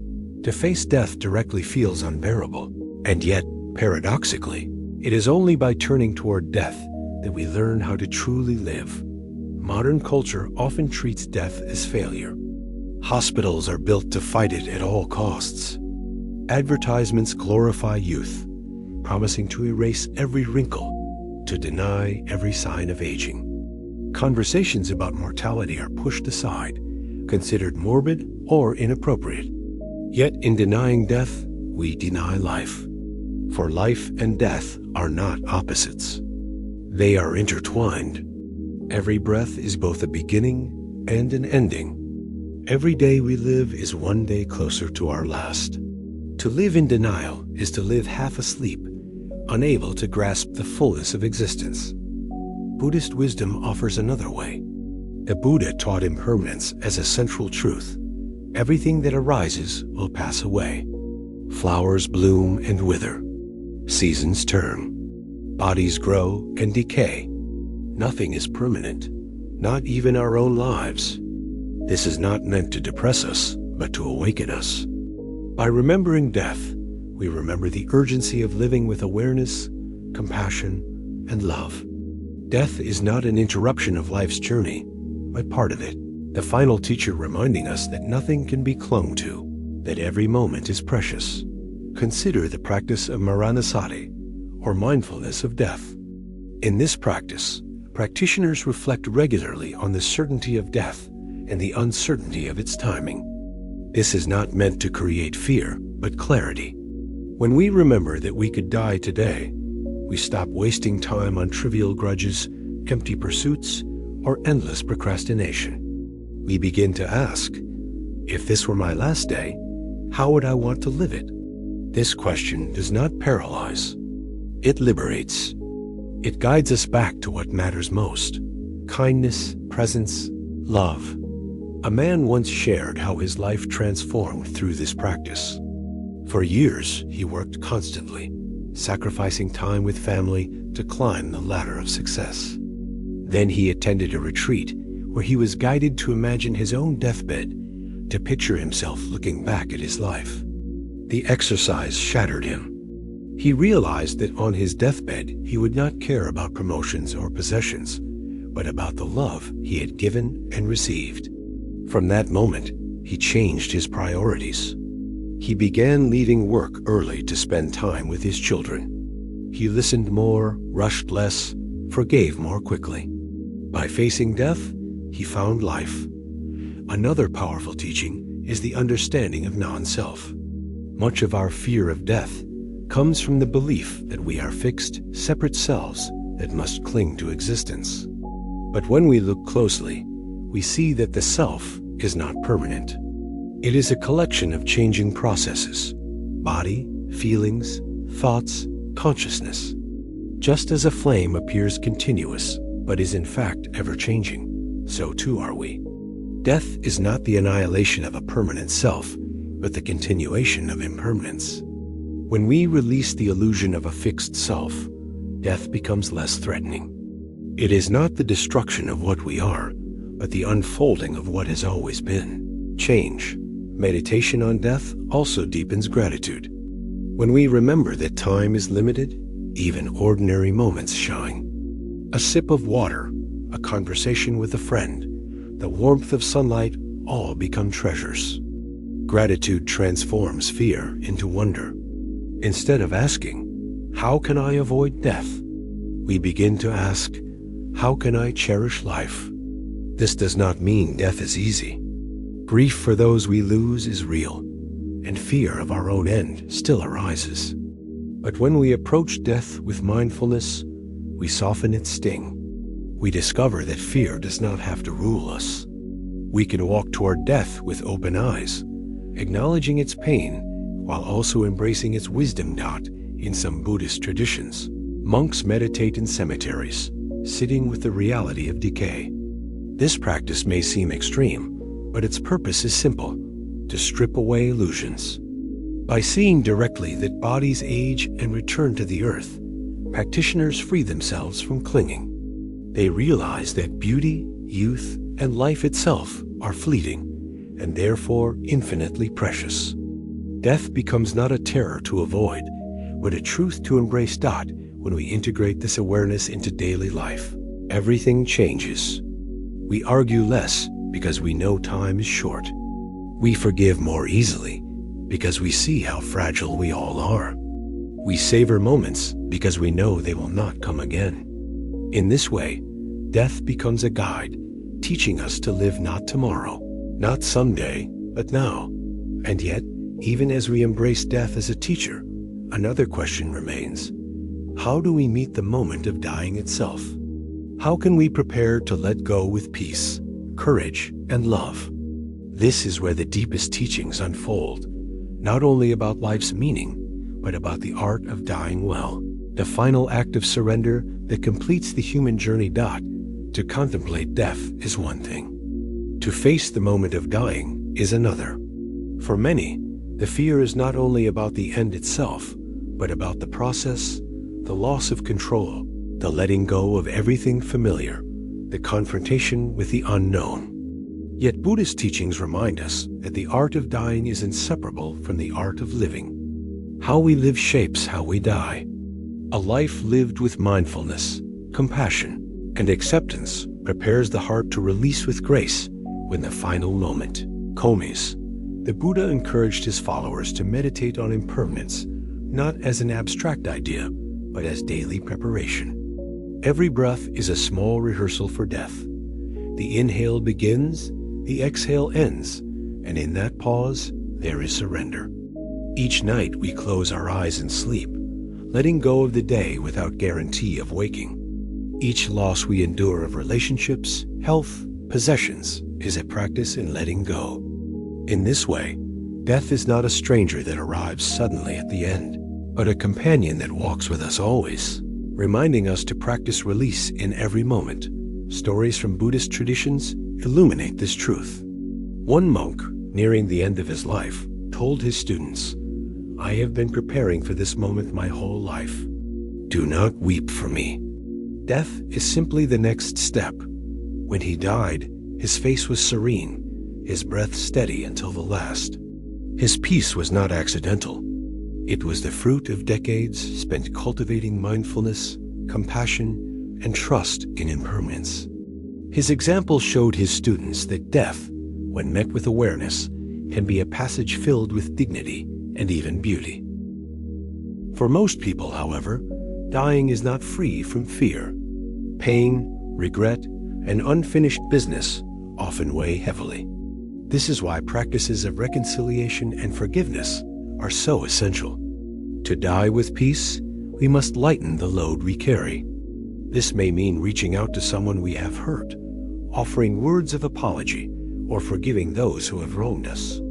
To face death directly feels unbearable, and yet, paradoxically, it is only by turning toward death that we learn how to truly live. Modern culture often treats death as failure. Hospitals are built to fight it at all costs. Advertisements glorify youth, promising to erase every wrinkle, to deny every sign of aging. Conversations about mortality are pushed aside, considered morbid or inappropriate. Yet in denying death, we deny life. For life and death are not opposites. They are intertwined. Every breath is both a beginning and an ending. Every day we live is one day closer to our last. To live in denial is to live half asleep, unable to grasp the fullness of existence. Buddhist wisdom offers another way. The Buddha taught impermanence as a central truth. Everything that arises will pass away. Flowers bloom and wither. Seasons turn. Bodies grow and decay. Nothing is permanent, not even our own lives. This is not meant to depress us, but to awaken us. By remembering death, we remember the urgency of living with awareness, compassion, and love. Death is not an interruption of life's journey, but part of it. The final teacher reminding us that nothing can be clung to, that every moment is precious. Consider the practice of Maranasati, or mindfulness of death. In this practice, practitioners reflect regularly on the certainty of death and the uncertainty of its timing. This is not meant to create fear, but clarity. When we remember that we could die today, we stop wasting time on trivial grudges, empty pursuits, or endless procrastination. We begin to ask, if this were my last day, how would I want to live it? This question does not paralyze. It liberates. It guides us back to what matters most: kindness, presence, love. A man once shared how his life transformed through this practice. For years, he worked constantly, sacrificing time with family to climb the ladder of success. Then he attended a retreat where he was guided to imagine his own deathbed, to picture himself looking back at his life. The exercise shattered him. He realized that on his deathbed, he would not care about promotions or possessions, but about the love he had given and received. From that moment, he changed his priorities. He began leaving work early to spend time with his children. He listened more, rushed less, forgave more quickly. By facing death, he found life. Another powerful teaching is the understanding of non-self. Much of our fear of death comes from the belief that we are fixed, separate selves that must cling to existence. But when we look closely, we see that the self is not permanent. It is a collection of changing processes: body, feelings, thoughts, consciousness. Just as a flame appears continuous, but is in fact ever-changing, so too are we. Death is not the annihilation of a permanent self, but the continuation of impermanence. When we release the illusion of a fixed self, death becomes less threatening. It is not the destruction of what we are, but the unfolding of what has always been. Change. Meditation on death also deepens gratitude. When we remember that time is limited, even ordinary moments shine. A sip of water, a conversation with a friend, the warmth of sunlight, all become treasures. Gratitude transforms fear into wonder. Instead of asking, "How can I avoid death?" we begin to ask, "How can I cherish life?" This does not mean death is easy. Grief for those we lose is real, and fear of our own end still arises. But when we approach death with mindfulness, we soften its sting. We discover that fear does not have to rule us. We can walk toward death with open eyes, acknowledging its pain while also embracing its wisdom. In some Buddhist traditions, monks meditate in cemeteries, sitting with the reality of decay. This practice may seem extreme, but its purpose is simple: to strip away illusions. By seeing directly that bodies age and return to the earth, practitioners free themselves from clinging. They realize that beauty, youth, and life itself are fleeting, and therefore infinitely precious. Death becomes not a terror to avoid, but a truth to embrace. When we integrate this awareness into daily life, everything changes. We argue less because we know time is short. We forgive more easily because we see how fragile we all are. We savor moments because we know they will not come again. In this way, death becomes a guide, teaching us to live not tomorrow, not someday, But now, and yet, even as we embrace death as a teacher, another question remains. How do we meet the moment of dying itself? How can we prepare to let go with peace, courage, and love? This is where the deepest teachings unfold, not only about life's meaning, but about the art of dying well, the final act of surrender that completes the human journey. To contemplate death is one thing. To face the moment of dying is another. For many, the fear is not only about the end itself, but about the process, the loss of control, the letting go of everything familiar, the confrontation with the unknown. Yet Buddhist teachings remind us that the art of dying is inseparable from the art of living. How we live shapes how we die. A life lived with mindfulness, compassion, and acceptance prepares the heart to release with grace when the final moment comes. The Buddha encouraged his followers to meditate on impermanence, not as an abstract idea, but as daily preparation. Every breath is a small rehearsal for death. The inhale begins, the exhale ends, and in that pause, there is surrender. Each night we close our eyes in sleep, letting go of the day without guarantee of waking. Each loss we endure of relationships, health, possessions is a practice in letting go. In this way, death is not a stranger that arrives suddenly at the end, but a companion that walks with us always, reminding us to practice release in every moment. Stories from Buddhist traditions illuminate this truth. One monk, nearing the end of his life, told his students, "I have been preparing for this moment my whole life. Do not weep for me." Death is simply the next step. When he died, his face was serene, his breath steady until the last. His peace was not accidental. It was the fruit of decades spent cultivating mindfulness, compassion, and trust in impermanence. His example showed his students that death, when met with awareness, can be a passage filled with dignity and even beauty. For most people, however, dying is not free from fear. Pain, regret, and unfinished business often weigh heavily. This is why practices of reconciliation and forgiveness are so essential. To die with peace, we must lighten the load we carry. This may mean reaching out to someone we have hurt, offering words of apology, or forgiving those who have wronged us.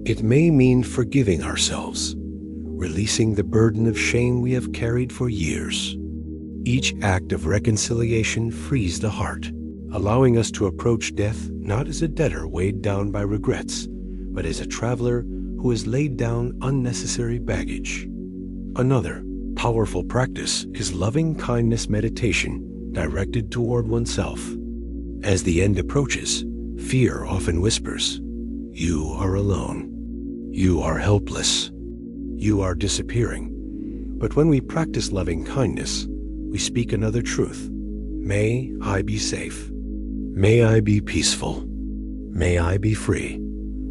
It may mean forgiving ourselves, releasing the burden of shame we have carried for years. Each act of reconciliation frees the heart, allowing us to approach death not as a debtor weighed down by regrets, but as a traveler who has laid down unnecessary baggage. Another powerful practice is loving kindness meditation directed toward oneself. As the end approaches, fear often whispers, "You are alone. You are helpless. You are disappearing." But when we practice loving kindness, we speak another truth. May I be safe. May I be peaceful. May I be free.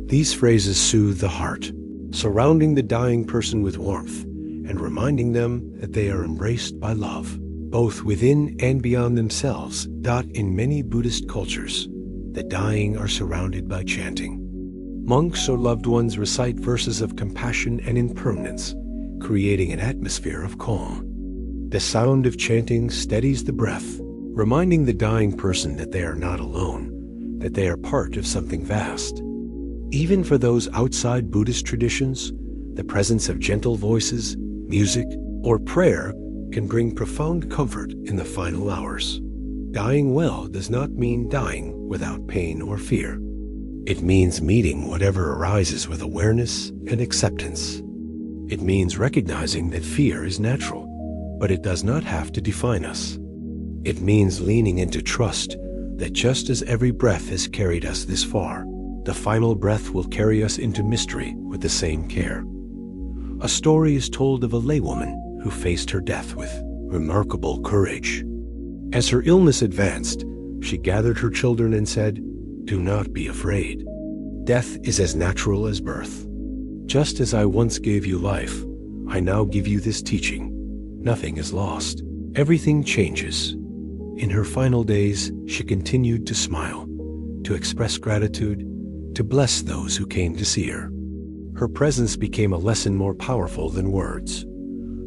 These phrases soothe the heart, surrounding the dying person with warmth and reminding them that they are embraced by love, both within and beyond themselves. In many Buddhist cultures, the dying are surrounded by chanting. Monks or loved ones recite verses of compassion and impermanence, creating an atmosphere of calm. The sound of chanting steadies the breath, reminding the dying person that they are not alone, that they are part of something vast. Even for those outside Buddhist traditions, the presence of gentle voices, music, or prayer can bring profound comfort in the final hours. Dying well does not mean dying without pain or fear. It means meeting whatever arises with awareness and acceptance. It means recognizing that fear is natural, but it does not have to define us. It means leaning into trust that just as every breath has carried us this far, the final breath will carry us into mystery with the same care. A story is told of a laywoman who faced her death with remarkable courage. As her illness advanced, she gathered her children and said, "Do not be afraid. Death is as natural as birth. Just as I once gave you life, I now give you this teaching. Nothing is lost. Everything changes." In her final days, she continued to smile, to express gratitude, to bless those who came to see her. Her presence became a lesson more powerful than words,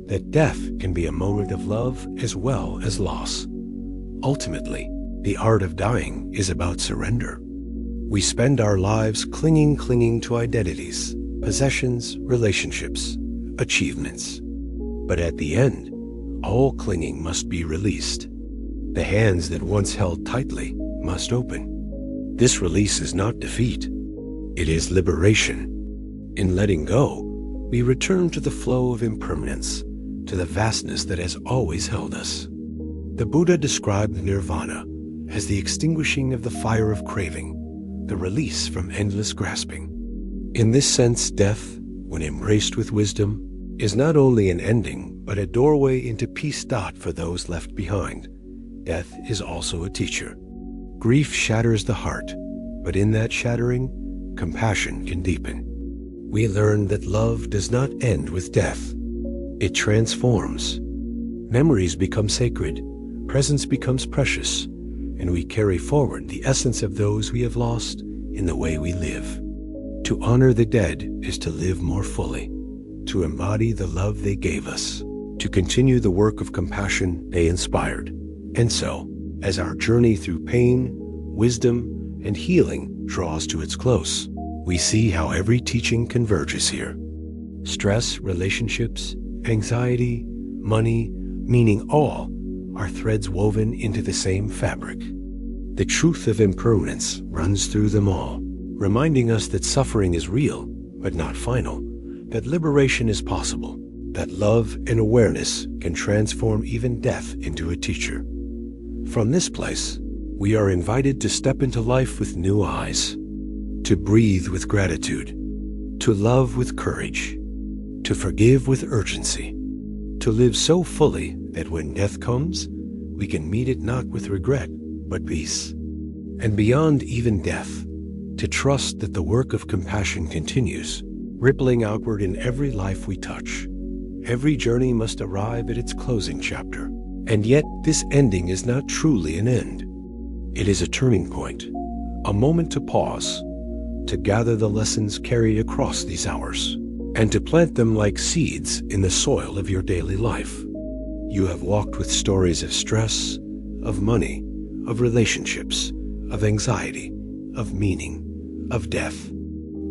that death can be a moment of love as well as loss. Ultimately, the art of dying is about surrender. We spend our lives clinging to identities, possessions, relationships, achievements. But at the end, all clinging must be released. The hands that once held tightly must open. This release is not defeat. It is liberation. In letting go, we return to the flow of impermanence, to the vastness that has always held us. The Buddha described nirvana as the extinguishing of the fire of craving, the release from endless grasping. In this sense, death, when embraced with wisdom, is not only an ending, but a doorway into peace. For those left behind, death is also a teacher. Grief shatters the heart, but in that shattering, compassion can deepen. We learn that love does not end with death. It transforms. Memories become sacred, presence becomes precious, and we carry forward the essence of those we have lost in the way we live. To honor the dead is to live more fully, to embody the love they gave us, to continue the work of compassion they inspired. And so, as our journey through pain, wisdom, and healing draws to its close, we see how every teaching converges here. Stress, relationships, anxiety, money, meaning, all are threads woven into the same fabric. The truth of impermanence runs through them all, reminding us that suffering is real, but not final, that liberation is possible, that love and awareness can transform even death into a teacher. From this place, we are invited to step into life with new eyes, to breathe with gratitude, to love with courage, to forgive with urgency, to live so fully that when death comes, we can meet it not with regret, but peace. And beyond even death, to trust that the work of compassion continues, rippling outward in every life we touch. Every journey must arrive at its closing chapter, and yet this ending is not truly an end. It is a turning point, a moment to pause, to gather the lessons carried across these hours, and to plant them like seeds in the soil of your daily life. You have walked with stories of stress, of money, of relationships, of anxiety, of meaning, of death.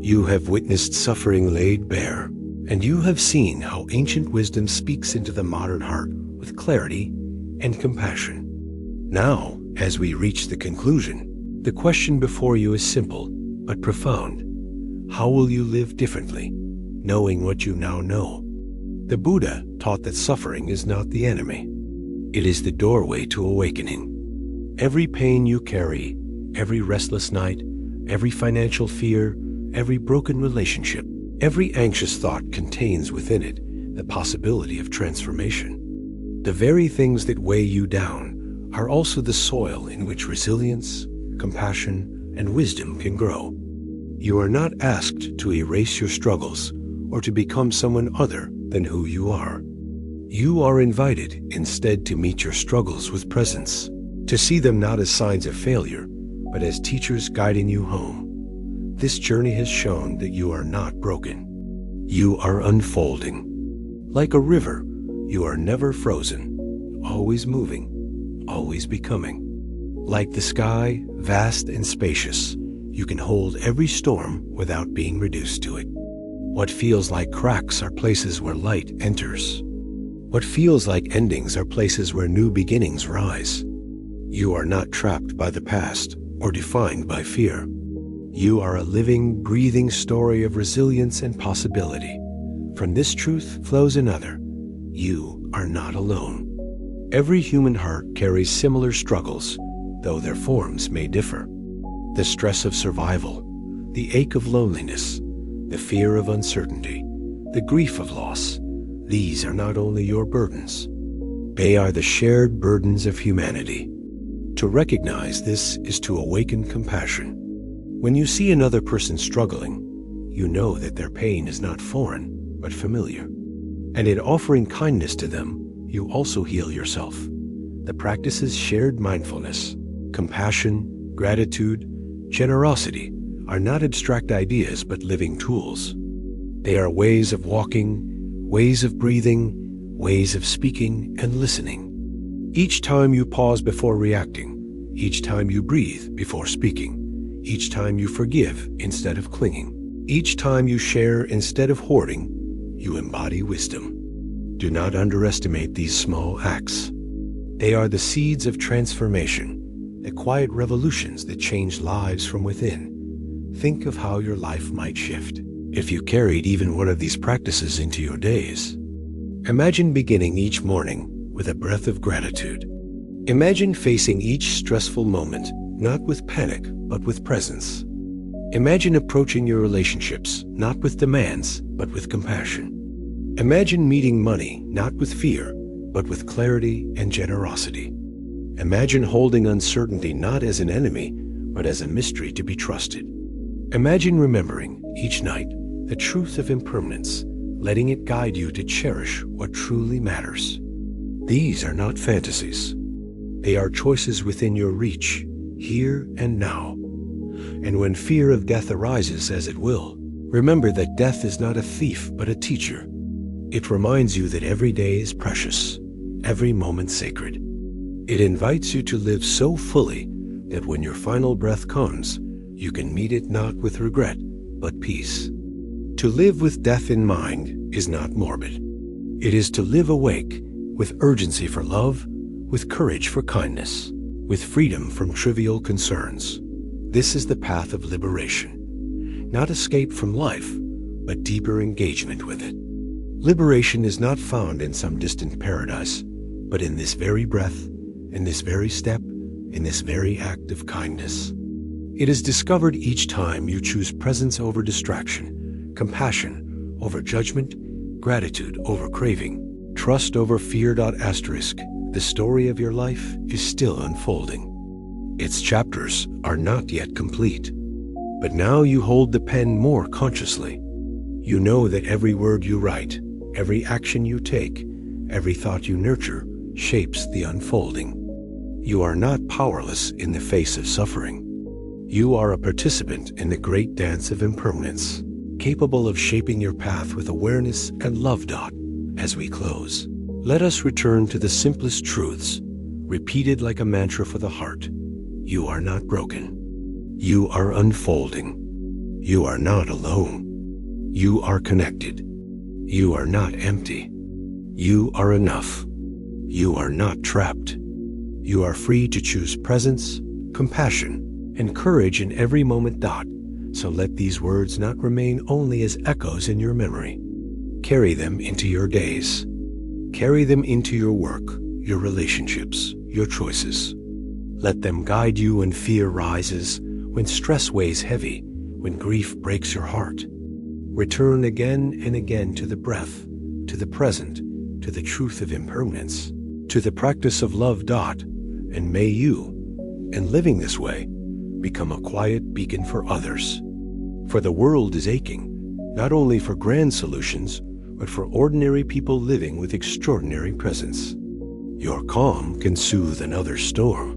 You have witnessed suffering laid bare, and you have seen how ancient wisdom speaks into the modern heart with clarity and compassion. Now, as we reach the conclusion, the question before you is simple but profound. How will you live differently, knowing what you now know? The Buddha taught that suffering is not the enemy. It is the doorway to awakening. Every pain you carry, every restless night, every financial fear, every broken relationship, every anxious thought contains within it the possibility of transformation. The very things that weigh you down are also the soil in which resilience, compassion, and wisdom can grow. You are not asked to erase your struggles or to become someone other than who you are. You are invited instead to meet your struggles with presence, to see them not as signs of failure, but as teachers guiding you home. This journey has shown that you are not broken. You are unfolding. Like a river, you are never frozen, always moving, always becoming. Like the sky, vast and spacious, you can hold every storm without being reduced to it. What feels like cracks are places where light enters. What feels like endings are places where new beginnings rise. You are not trapped by the past or defined by fear. You are a living, breathing story of resilience and possibility. From this truth flows another. You are not alone. Every human heart carries similar struggles, though their forms may differ. The stress of survival, the ache of loneliness, the fear of uncertainty, the grief of loss, these are not only your burdens. They are the shared burdens of humanity. To recognize this is to awaken compassion. When you see another person struggling, you know that their pain is not foreign, but familiar. And in offering kindness to them, you also heal yourself. The practices shared mindfulness, compassion, gratitude, generosity are not abstract ideas but living tools. They are ways of walking, ways of breathing, ways of speaking and listening. Each time you pause before reacting, each time you breathe before speaking, each time you forgive instead of clinging, each time you share instead of hoarding, you embody wisdom. Do not underestimate these small acts. They are the seeds of transformation, the quiet revolutions that change lives from within. Think of how your life might shift if you carried even one of these practices into your days. Imagine beginning each morning with a breath of gratitude. Imagine facing each stressful moment not with panic but with presence. Imagine approaching your relationships not with demands but with compassion. Imagine meeting money not with fear but with clarity and generosity. Imagine holding uncertainty not as an enemy but as a mystery to be trusted. Imagine remembering each night the truth of impermanence, letting it guide you to cherish what truly matters. These are not fantasies. They are choices within your reach, here and now. And when fear of death arises, as it will, remember that death is not a thief but a teacher. It reminds you that every day is precious, every moment sacred. It invites you to live so fully that when your final breath comes, you can meet it not with regret, but peace. To live with death in mind is not morbid. It is to live awake, with urgency for love, with courage for kindness, with freedom from trivial concerns. This is the path of liberation. Not escape from life, but deeper engagement with it. Liberation is not found in some distant paradise, but in this very breath, in this very step, in this very act of kindness. It is discovered each time you choose presence over distraction, compassion over judgment, gratitude over craving, trust over fear. The story of your life is still unfolding. Its chapters are not yet complete, but now you hold the pen more consciously. You know that every word you write, every action you take, every thought you nurture shapes the unfolding. You are not powerless in the face of suffering. You are a participant in the great dance of impermanence, capable of shaping your path with awareness and love. As we close, let us return to the simplest truths, repeated like a mantra for the heart. You are not broken. You are unfolding. You are not alone. You are connected. You are not empty. You are enough. You are not trapped. You are free to choose presence, compassion, and courage in every moment. So let these words not remain only as echoes in your memory. Carry them into your days. Carry them into your work, your relationships, your choices. Let them guide you when fear rises, when stress weighs heavy, when grief breaks your heart. Return again and again to the breath, to the present, to the truth of impermanence, to the practice of love. And may you, in living this way, become a quiet beacon for others. For the world is aching, not only for grand solutions, but for ordinary people living with extraordinary presence. Your calm can soothe another's storm.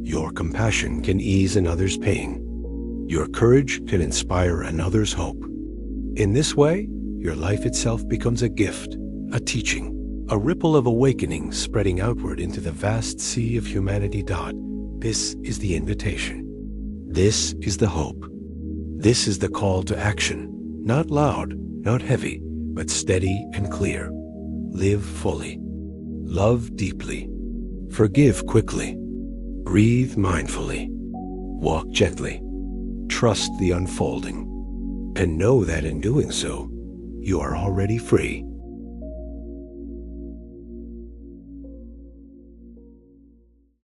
Your compassion can ease another's pain. Your courage can inspire another's hope. In this way, your life itself becomes a gift, a teaching, a ripple of awakening spreading outward into the vast sea of humanity. This is the invitation. This is the hope. This is the call to action, not loud, not heavy, but steady and clear. Live fully. Love deeply. Forgive quickly. Breathe mindfully. Walk gently. Trust the unfolding. And know that in doing so, you are already free.